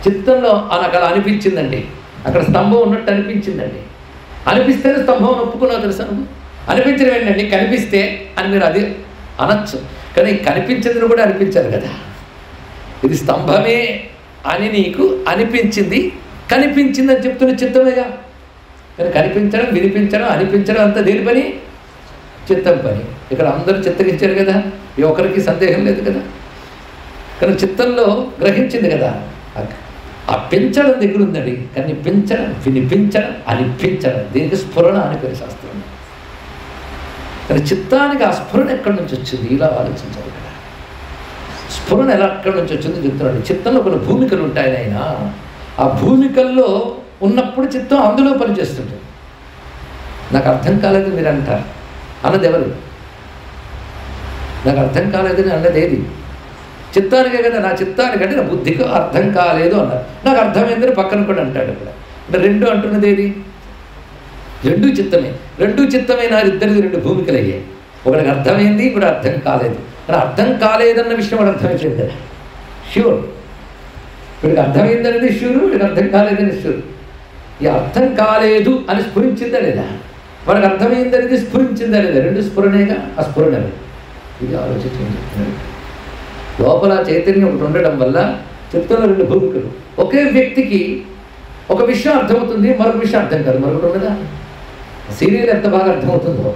చిత్తంలో నాకు అలా అనిపించిందండి, అక్కడ స్తంభం ఉన్నట్టు అనిపించిందండి. అనిపిస్తేనే స్తంభం ఒప్పుకున్నా తెలుసా? అనిపించడం ఏంటండి? కనిపిస్తే అని మీరు అది అనొచ్చు, కానీ కనిపించిందని కూడా అనిపించారు కదా. ఇది స్తంభమే అని నీకు అనిపించింది, కనిపించిందని చెప్తున్న చిత్తమేగా. కానీ కనిపించడం, వినిపించడం, అనిపించడం అంతా దేని పని? చిత్తం పని. ఇక్కడ అందరూ చిత్తగించారు కదా, ఈ ఒక్కరికి సందేహం లేదు కదా. కానీ చిత్తంలో గ్రహించింది కదా. ఆ పెంచడం దగ్గర ఉందండి, కనిపించడం, వినిపించడం, అనిపించడం, దీనికి స్ఫురణ అని పేరు శాస్త్రం. కానీ చిత్తానికి ఆ స్ఫురణ ఎక్కడి నుంచి వచ్చింది? ఇలా ఆలోచించాలి కదా. స్ఫురణ ఎలా ఎక్కడి నుంచి వచ్చింది చెప్తున్నాడు. చిత్తంలో కొన్ని భూమికలు ఉంటాయని ఆయన, ఆ భూమికల్లో ఉన్నప్పుడు చిత్తం అందులో పనిచేస్తుంటుంది. నాకు అర్థం కాలేదు మీరు అంటారు, అన్నది ఎవరు? నాకు అర్థం కాలేదని అన్నది ఏది? చిత్తానికే కదా. నా చిత్తానికంటే నా బుద్ధికి అర్థం కాలేదు అన్నారు. నాకు అర్థమైందని పక్కన కూడా అంటాడు. ఇక్కడ అంటే రెండు అంటున్నది ఏది? రెండూ చిత్తమే. రెండూ చిత్తమైన ఇద్దరిది రెండు భూమికలు అయ్యాయి. ఒకటికి అర్థమైంది, ఇప్పుడు అర్థం కాలేదు. కానీ అర్థం కాలేదన్న విషయం వాడు అర్థమైంది కదా, ష్యూర్. వీడికి అర్థమైందనేది ష్యూరు, వీడికి అర్థం కాలేదని ష్యూర్. ఈ అర్థం కాలేదు అని స్ఫురించిందా లేదా? వాడికి అర్థమైందనేది స్ఫురించిందా లేదా? రెండు స్ఫురణేగా, ఆ స్ఫురణమే. ఇది ఆలోచించమని చెప్తున్నాడు. లోపల చైతన్యం ఒకటి ఉండడం వల్ల చిత్తంలో రెండు భూమికలు. ఒకే వ్యక్తికి ఒక విషయం అర్థమవుతుంది, మరొక విషయం అర్థం కాదు. మరొకటి ఉన్నదా? సీరియల్ ఎంత బాగా అర్థమవుతుందో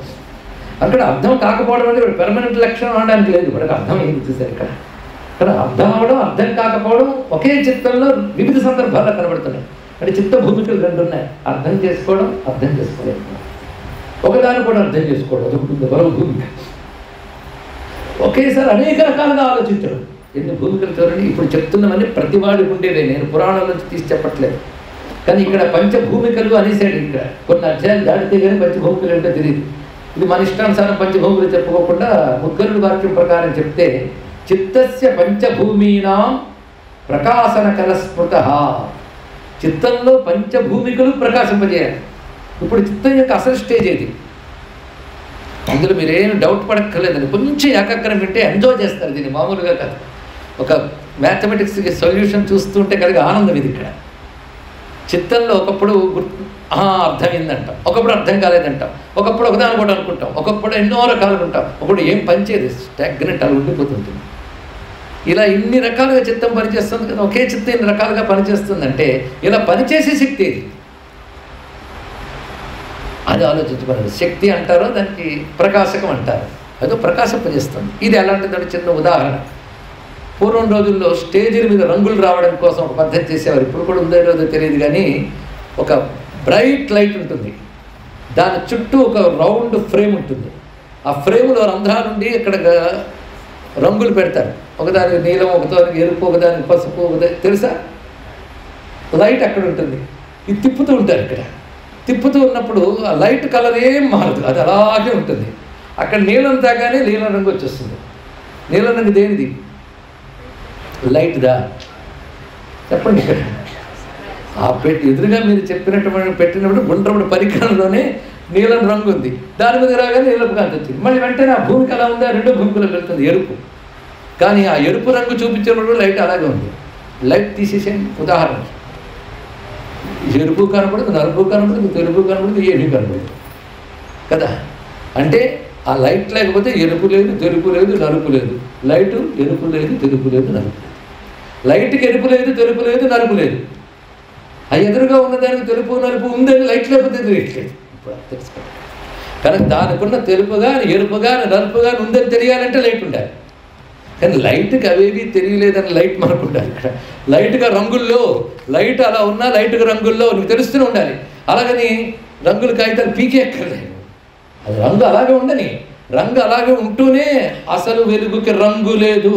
అక్కడ అర్థం కాకపోవడం అంటే ఇప్పుడు పెర్మనెంట్ లక్షణం అనడానికి లేదు. వాడికి అర్థం ఏంటి చూసారు ఇక్కడ. ఇక్కడ అర్థం అవ్వడం, అర్థం కాకపోవడం ఒకే చిత్తంలో వివిధ సందర్భాల్లో కనబడుతున్నాయి. అంటే చిత్త భూమికలు రెండు ఉన్నాయి, అర్థం చేసుకోవడం, అర్థం చేసుకోలేదు. ఒకదాన్ని కూడా అర్థం చేసుకోవడం, అదొకటి మరో భూమిక. ఒకేసారి అనేక రకాలుగా ఆలోచించడం. ఎన్ని భూమికలు చూడండి. ఇప్పుడు చెప్తున్నవన్నీ ప్రతివాడికి ఉండేవే, నేను పురాణాల నుంచి తీసి చెప్పట్లేదు. కానీ ఇక్కడ పంచభూమికలు అనేసాడు. ఇక్కడ కొన్ని అధ్యాయాలు దాటితే కానీ పంచభూమికలు ఏంటో తెలియదు. ఇది మన ఇష్టానుసారం పంచభూమికలు చెప్పుకోకుండా ముద్గలుడి వాక్యం ప్రకారం చెప్తే చిత్తస్య పంచభూమీనాం ప్రకాశనకర స్మృత. చిత్తంలో పంచభూమికలు ప్రకాశింపజేయాలి. ఇప్పుడు చిత్తం యొక్క అసలు స్టేజ్ ఏది? అందులో మీరేం డౌట్ పడక్కర్లేదని కొంచెం ఏకాగ్రం వింటే ఎంజాయ్ చేస్తారు. దీన్ని మామూలుగా కాదు. ఒక మ్యాథమెటిక్స్కి సొల్యూషన్ చూస్తుంటే కలిగే ఆనందం ఇది. ఇక్కడ చిత్తంలో ఒకప్పుడు అర్థమైందంటాం, ఒకప్పుడు అర్థం కాలేదంటాం, ఒకప్పుడు ఒకదాని కూడా అనుకుంటాం, ఒకప్పుడు ఎన్నో రకాలుగా ఉంటాం, ఒకప్పుడు ఏం పనిచేది, స్టాగ్నెంట్ అలా ఉండిపోతుంటుంది. ఇలా ఇన్ని రకాలుగా చిత్తం పనిచేస్తుంది కదా. ఒకే చిత్తం ఇన్ని రకాలుగా పనిచేస్తుందంటే ఇలా పనిచేసే శక్తి ఏది? అది ఆలోచించుకోవాలి. శక్తి అంటారో దానికి ప్రకాశకం అంటారు. అదో ప్రకాశింపజేస్తుంది. ఇది ఎలాంటిదంటే చిన్న ఉదాహరణ. పూర్వం రోజుల్లో స్టేజీల మీద రంగులు రావడం కోసం ఒక పద్ధతి చేసేవారు. ఇప్పుడు కూడా ఉందో లేదో తెలియదు కానీ ఒక బ్రైట్ లైట్ ఉంటుంది, దాని చుట్టూ ఒక రౌండ్ ఫ్రేమ్ ఉంటుంది. ఆ ఫ్రేములో రంధ్రాలు నుండి ఇక్కడ రంగులు పెడతారు. ఒకదానికి నీలం, ఒకదానికి ఎరుపు, ఒకదానికి పసుపు, తెలుసా? లైట్ అక్కడ ఉంటుంది. ఇది తిప్పుతూ ఉంటారు. ఇక్కడ తిప్పుతూ ఉన్నప్పుడు ఆ లైట్ కలర్ ఏం మారదు, అది అలాగే ఉంటుంది. అక్కడ నీలం తాగానే నీలం రంగు వచ్చేస్తుంది. నీలం రంగు దేనిది? లైట్దా? చెప్పండి. ఇక్కడ ఆ ఎదురుగా మీరు చెప్పినటువంటి పెట్టినప్పుడు గుండ్రముడి పరికరంలోనే నీలం రంగు ఉంది. దాని మీద రాగానే నీలపు కాంతి వచ్చింది. మళ్ళీ వెంటనే ఆ భూమికి అలా ఉందా? రెండో భూమికలోకి వెళ్తుంది ఎరుపు. కానీ ఆ ఎరుపు రంగు చూపించినప్పుడు లైట్ అలాగే ఉంది. లైట్ తీసేసేయండి. ఉదాహరణ, ఎరుపు కనపడదు, నలుపు కనపడదు, తెలుపు కనపడదు, ఏమీ కనపడదు కదా. అంటే ఆ లైట్ లేకపోతే ఎరుపు లేదు, తెలుపు లేదు, నలుపు లేదు. లైటు ఎరుపు లేదు, తెలుపు లేదు, నలుపు లేదు. లైట్కి ఎరుపు లేదు, తెలుపు లేదు, నలుపు లేదు. ఆ ఎదురుగా ఉన్నదానికి తెలుపు నలుపు ఉందని లైట్ లేకపోతే తెలియట్లేదు. ఇప్పుడు తెలుసుకోండి. కనుక దానికున్న తెలుపు కానీ ఎరుపు కానీ నలుపు కానీ ఉందని తెలియాలంటే లైట్ ఉండాలి. కానీ లైట్కి అవేవి తెలియలేదని లైట్ మనకు ఉండాలి. ఇక్కడ లైట్గా రంగుల్లో లైట్ అలా ఉన్నా లైట్గా రంగుల్లో నీకు తెలుస్తూనే ఉండాలి. అలాగని రంగుల కాగితాలు పీకే ఎక్కర్లేదు. అది రంగు అలాగే ఉండని, రంగు అలాగే ఉంటూనే అసలు వెలుగుకి రంగు లేదు.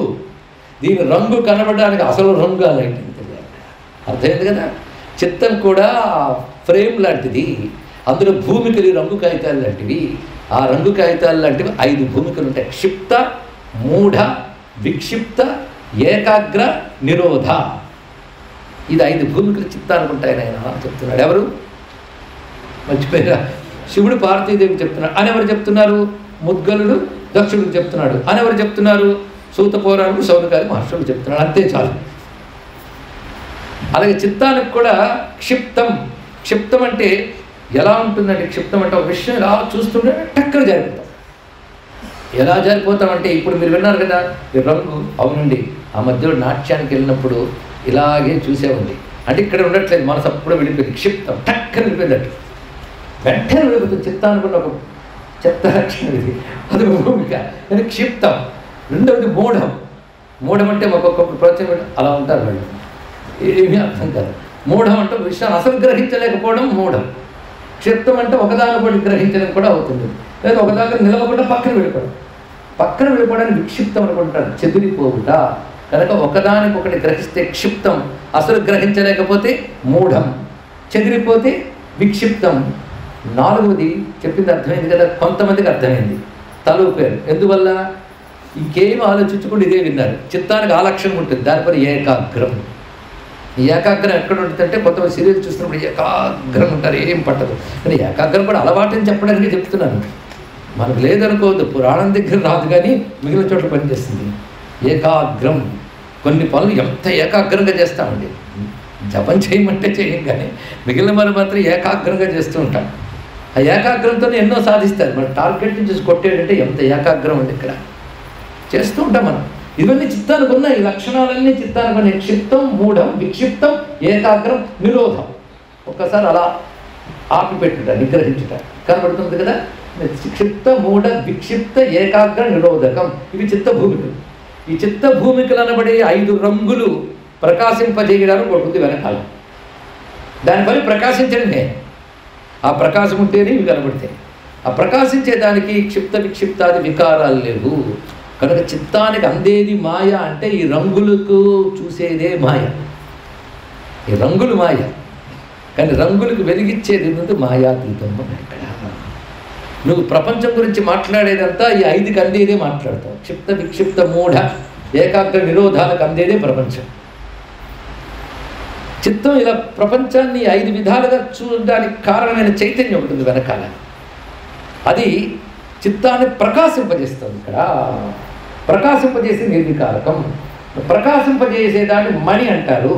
దీని రంగు కనబడడానికి అసలు రంగు ఆ లైట్ అని తెలియాలి. అర్థమైంది కదా. చిత్తం కూడా ఫ్రేమ్ లాంటిది. అందులో భూమికలు రంగు కాగితాలు లాంటివి. ఆ రంగు కాగితాలు లాంటివి 5 భూమికలు ఉంటాయి. క్షిప్త, మూఢ, విక్షిప్త, ఏకాగ్ర, నిరోధ. ఇది 5 భూమికలు చిత్తానికి ఉంటాయని ఆయన చెప్తున్నాడు. ఎవరు మర్చిపోయారా? శివుడు పార్వతీదేవికి చెప్తున్నాడు అని ఎవరు చెప్తున్నారు? ముద్గలుడు దక్షుడికి చెప్తున్నాడు అని ఎవరు చెప్తున్నారు? సూత పౌరాణుడు సౌనకాది మహర్షుడు చెప్తున్నాడు. అంతే చాలు. అలాగే చిత్తానికి కూడా క్షిప్తం. క్షిప్తం అంటే ఎలా ఉంటుందంటే, క్షిప్తం అంటే ఒక విషయం ఇలా చూస్తుంటే టక్కన జారిపోతాం. ఎలా జారిపోతామంటే ఇప్పుడు మీరు విన్నారు కదా ఈ రంగు. అవునండి, ఆ మధ్యలో నాట్యానికి వెళ్ళినప్పుడు ఇలాగే చూసేవండి. అంటే ఇక్కడ ఉండట్లేదు, మనసు అప్పుడే వెళ్ళిపోయింది. క్షిప్తం టక్కన వెళ్ళిపోయిందట, వెంటనే వెళ్ళిపోతుంది. చిత్తానుకున్న ఒక చెత్త లక్షణం ఇది. అది భూమిక. కానీ క్షిప్తం. రెండవది మూఢం. మూఢం అంటే ఒక్కొక్కప్పుడు ప్రోత్సాహం అలా ఉంటారు వాళ్ళు, ఏమీ అర్థం కాదు. మూఢం అంటే విషయాన్ని అసలు గ్రహించలేకపోవడం మూఢం. క్షిప్తం అంటే ఒకదానిపడి గ్రహించడం కూడా అవుతుంది. లేదా ఒకదాకా నిలవకుండా పక్కన వెళ్ళిపోవడం. పక్కన వెళ్ళిపోవడానికి విక్షిప్తం అనుకుంటారు, చెదిరిపోవుట. కనుక ఒకదానికొకటి గ్రహిస్తే క్షిప్తం, అసలు గ్రహించలేకపోతే మూఢం, చెదిరిపోతే విక్షిప్తం. 4వది చెప్పింది అర్థమైంది కదా. కొంతమందికి అర్థమైంది, తలూపారు. ఎందువల్ల? ఇంకేం ఆలోచించకుండా ఇదే విన్నారు. చిత్తానికి ఆ లక్షణం ఉంటుంది, దానిపై ఏకాగ్రం. ఈ ఏకాగ్రం ఎక్కడ ఉంటుందంటే కొంతమంది సీరియల్ చూస్తున్నప్పుడు ఏకాగ్రం ఉంటారు, ఏం పట్టదు. కానీ ఏకాగ్రం కూడా అలవాటని చెప్పడానికి చెప్తున్నాను. మనకు లేదనుకోవద్దు, పురాణం దగ్గర రాదు కానీ మిగిలిన చోట్ల పనిచేస్తుంది. ఏకాగ్రం. కొన్ని పనులు ఎంత ఏకాగ్రంగా చేస్తామండి. జపం చేయమంటే చేయం, కానీ మిగిలిన మనం మాత్రం ఏకాగ్రంగా చేస్తూ ఉంటాం. ఆ ఏకాగ్రంతోనే ఎన్నో సాధిస్తారు. మన టార్గెట్ నుంచి కొట్టేటంటే ఎంత ఏకాగ్రం అండి ఇక్కడ చేస్తూ ఉంటాం మనం. ఇవన్నీ చిత్తానికి ఉన్నాయి, ఈ లక్షణాలన్నీ చిత్తానికి ఉన్నాయి. క్షిప్తం, మూఢం, విక్షిప్తం, ఏకాగ్రం, నిరోధం. ఒక్కసారి అలా ఆపిపెట్టుట, నిగ్రహించుట కనబడుతుంది కదా. క్షిప్త, మూఢ, విక్షిప్త, ఏకాగ్ర, నిరోధకం. ఇవి చిత్త భూమికలు. ఈ చిత్త భూమికలు అనబడే 5 రంగులు ప్రకాశింపజేయడానికి ఉంటుంది వెనకాల. దానిపై ప్రకాశించడమే. ఆ ప్రకాశం ఉంటేనే ఇవి కనబడతాయి. ఆ ప్రకాశించేదానికి క్షిప్త విక్షిప్తాది వికారాలు లేవు. కనుక చిత్తానికి అందేది మాయ అంటే ఈ రంగులకు చూసేదే మాయ. ఈ రంగులు మాయ, కానీ రంగులకు వెలిగించేది ఏంటంటే మాయాతీతం. ఇక్కడ నువ్వు ప్రపంచం గురించి మాట్లాడేదంతా ఈ 5కి అందేదే మాట్లాడతావు. క్షిప్త విక్షిప్త మూఢ ఏకాగ్ర నిరోధాలకు అందేదే ప్రపంచం. చిత్తం ఇలా ప్రపంచాన్ని 5 విధాలుగా చూడడానికి కారణమైన చైతన్యం ఉంటుంది వెనకాల. అది చిత్తాన్ని ప్రకాశింపజేస్తుంది. ఇక్కడ ప్రకాశింపజేసే నిర్వికారకం. ప్రకాశింపజేసేదాన్ని మణి అంటారు.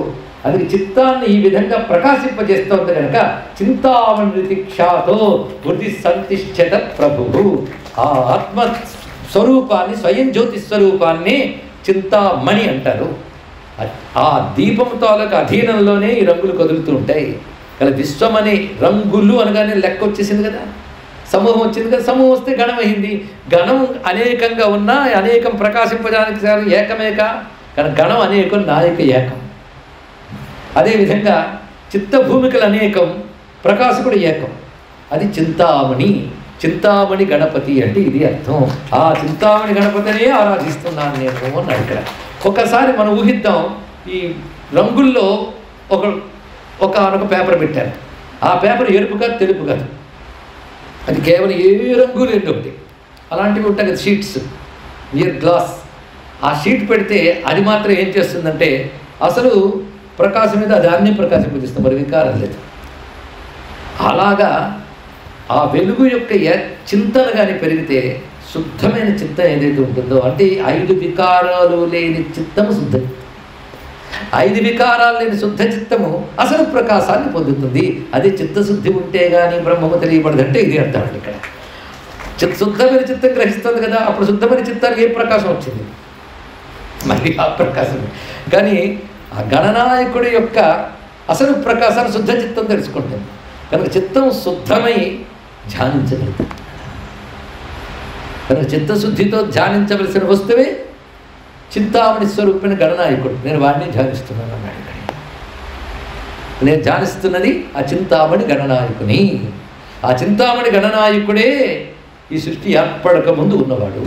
అది చిత్తాన్ని ఈ విధంగా ప్రకాశింపజేస్తుంది కనుక చింతామణితిక్షాతో వృద్ధి సంతిష్ఠత ప్రభువు. ఆ ఆత్మ స్వరూపాన్ని, స్వయం జ్యోతి స్వరూపాన్ని చింతామణి అంటారు. ఆ దీపం తాలూకు అధీనంలోనే ఈ రంగులు కదులుతూ ఉంటాయి. కదా విశ్వం అనే రంగులు అనగానే లెక్క వచ్చేసింది కదా, సమూహం వచ్చింది కదా. సమూహం వస్తే గణం అయింది. గణం అనేకంగా ఉన్నా అనేకం ప్రకాశింపడానికి ఏకమేక, కానీ గణం అనేకం, నాయక ఏకం. అదేవిధంగా చిత్త భూమికలు అనేకం, ప్రకాశకుడు ఏకం. అది చింతామణి. చింతామణి గణపతి అంటే ఇది అర్థం. ఆ చింతామణి గణపతినే ఆరాధిస్తున్నాను నేను అన్నాడు ఇక్కడ. ఒకసారి మనం ఊహిద్దాం, ఈ రంగుల్లో ఒక పేపర్ పెట్టారు. ఆ పేపర్ ఎరుపు కాదు, తెలుపు కాదు, అది కేవలం ఏ రంగు లేదు ఒకటి. అలాంటివి ఉంటాయి కదా షీట్స్, నియర్ గ్లాస్. ఆ షీట్ పెడితే అది మాత్రం ఏం చేస్తుందంటే అసలు ప్రకాశం మీద దాన్ని ప్రకాశింపజేస్తుంది, మరి వికారం లేదు. అలాగా ఆ వెలుగు యొక్క చింతన కానీ పెరిగితే శుద్ధమైన చిత్తం ఏదైతే ఉంటుందో, అంటే 5 వికారాలు లేని చిత్తము శుద్ధ. 5 వికారాలు లేని శుద్ధ చిత్తము అసలు ప్రకాశాన్ని పొందుతుంది. అదే చిత్తశుద్ధి ఉంటే కానీ బ్రహ్మము తెలియబడదంటే ఇది అర్థం ఇక్కడ. శుద్ధమైన చిత్తం గ్రహిస్తుంది కదా, అప్పుడు శుద్ధమైన చిత్తానికి ఏ ప్రకాశం వచ్చింది? మళ్ళీ ఆ ప్రకాశం. కానీ ఆ గణనాయకుడి యొక్క అసలు ప్రకాశాన్ని శుద్ధ చిత్తం తెలుసుకుంటుంది కనుక చిత్తం శుద్ధమై ధ్యానించగలుగుతుంది. కనుక చిత్తశుద్ధితో ధ్యానించవలసిన వస్తువే చింతామణి స్వరూపిణ గణనాయకుడు. నేను వాడిని ధ్యానిస్తున్నాను అన్నాడు. నేను ధ్యానిస్తున్నది ఆ చింతామణి గణనాయకుని. ఆ చింతామణి గణనాయకుడే ఈ సృష్టి ఏర్పడక ముందు ఉన్నవాడు.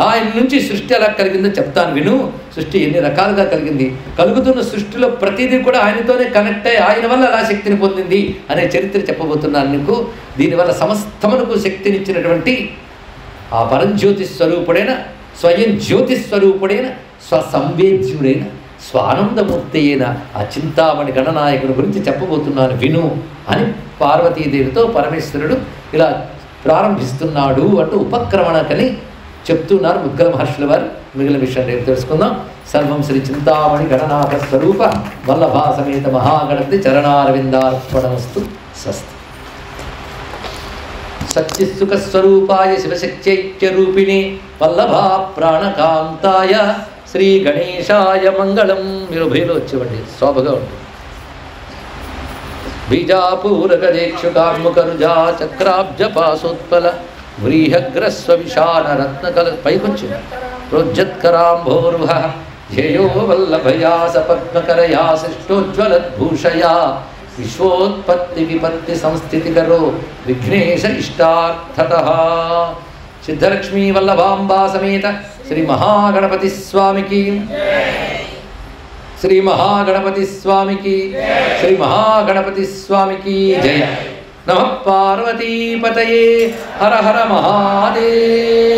ఆయన నుంచి సృష్టి ఎలా కలిగిందో చెప్తాను విను. సృష్టి ఎన్ని రకాలుగా కలిగింది, కలుగుతున్న సృష్టిలో ప్రతిదీ కూడా ఆయనతోనే కనెక్ట్ అయ్యి ఆయన వల్ల అలా శక్తిని పొందింది అనే చరిత్ర చెప్పబోతున్నాను నీకు. దీనివల్ల సమస్తమునకు శక్తినిచ్చినటువంటి ఆ పరంజ్యోతి స్వరూపుడైన, స్వయం జ్యోతి స్వరూపుడైన, స్వసంవేద్యుడైన, స్వానందమూర్తి అయిన ఆ చింతామణి గణనాయకుని గురించి చెప్పబోతున్నాను విను అని పార్వతీదేవితో పరమేశ్వరుడు ఇలా ప్రారంభిస్తున్నాడు అంటూ ఉపక్రమణకని చెప్తున్నారు ముద్గల మహర్షుల వారు. మిగిలిన విషయం రేపు తెలుసుకుందాం. సర్వం శ్రీ చింతామణి గణనాథ స్వరూప వల్లభా సమేత మహాగణపతి చరణారవిందార్పణమస్తు. స్వస్తి. సచ్చిత్సుఖ స్వరూపాయ శివశక్త్యైక్యరూపిణి వల్లభా ప్రాణకాంతాయ శ్రీ గణేశాయ మంగళం. మీరు భయలో వచ్చేవండి, శోభగా ఉంటుంది. బీజాపూరగదేక్షుకాముకరుజా చక్రాబ్జపాసోత్పల వ్రీహగ్రస్వ విశాల రత్నకల పైకొచ్చి ప్రోజ్జత్కరాంభోరుహ ధ్యేయో వల్లభయాస పద్మకరయా సృష్టోజ్వలద్భూషయా విశ్వోత్పత్తి విపత్తి సంస్థితికరో విఘ్నేశ ఇష్టార్థతః. సిద్ధలక్ష్మీ వల్లభాంబా సమేత శ్రీ మహాగణపతి స్వామికి, శ్రీ మహాగణపతి స్వామికి, శ్రీ మహాగణపతి స్వామికి జయ. నమః పార్వతీపతయే. హర హర మహాదేవ.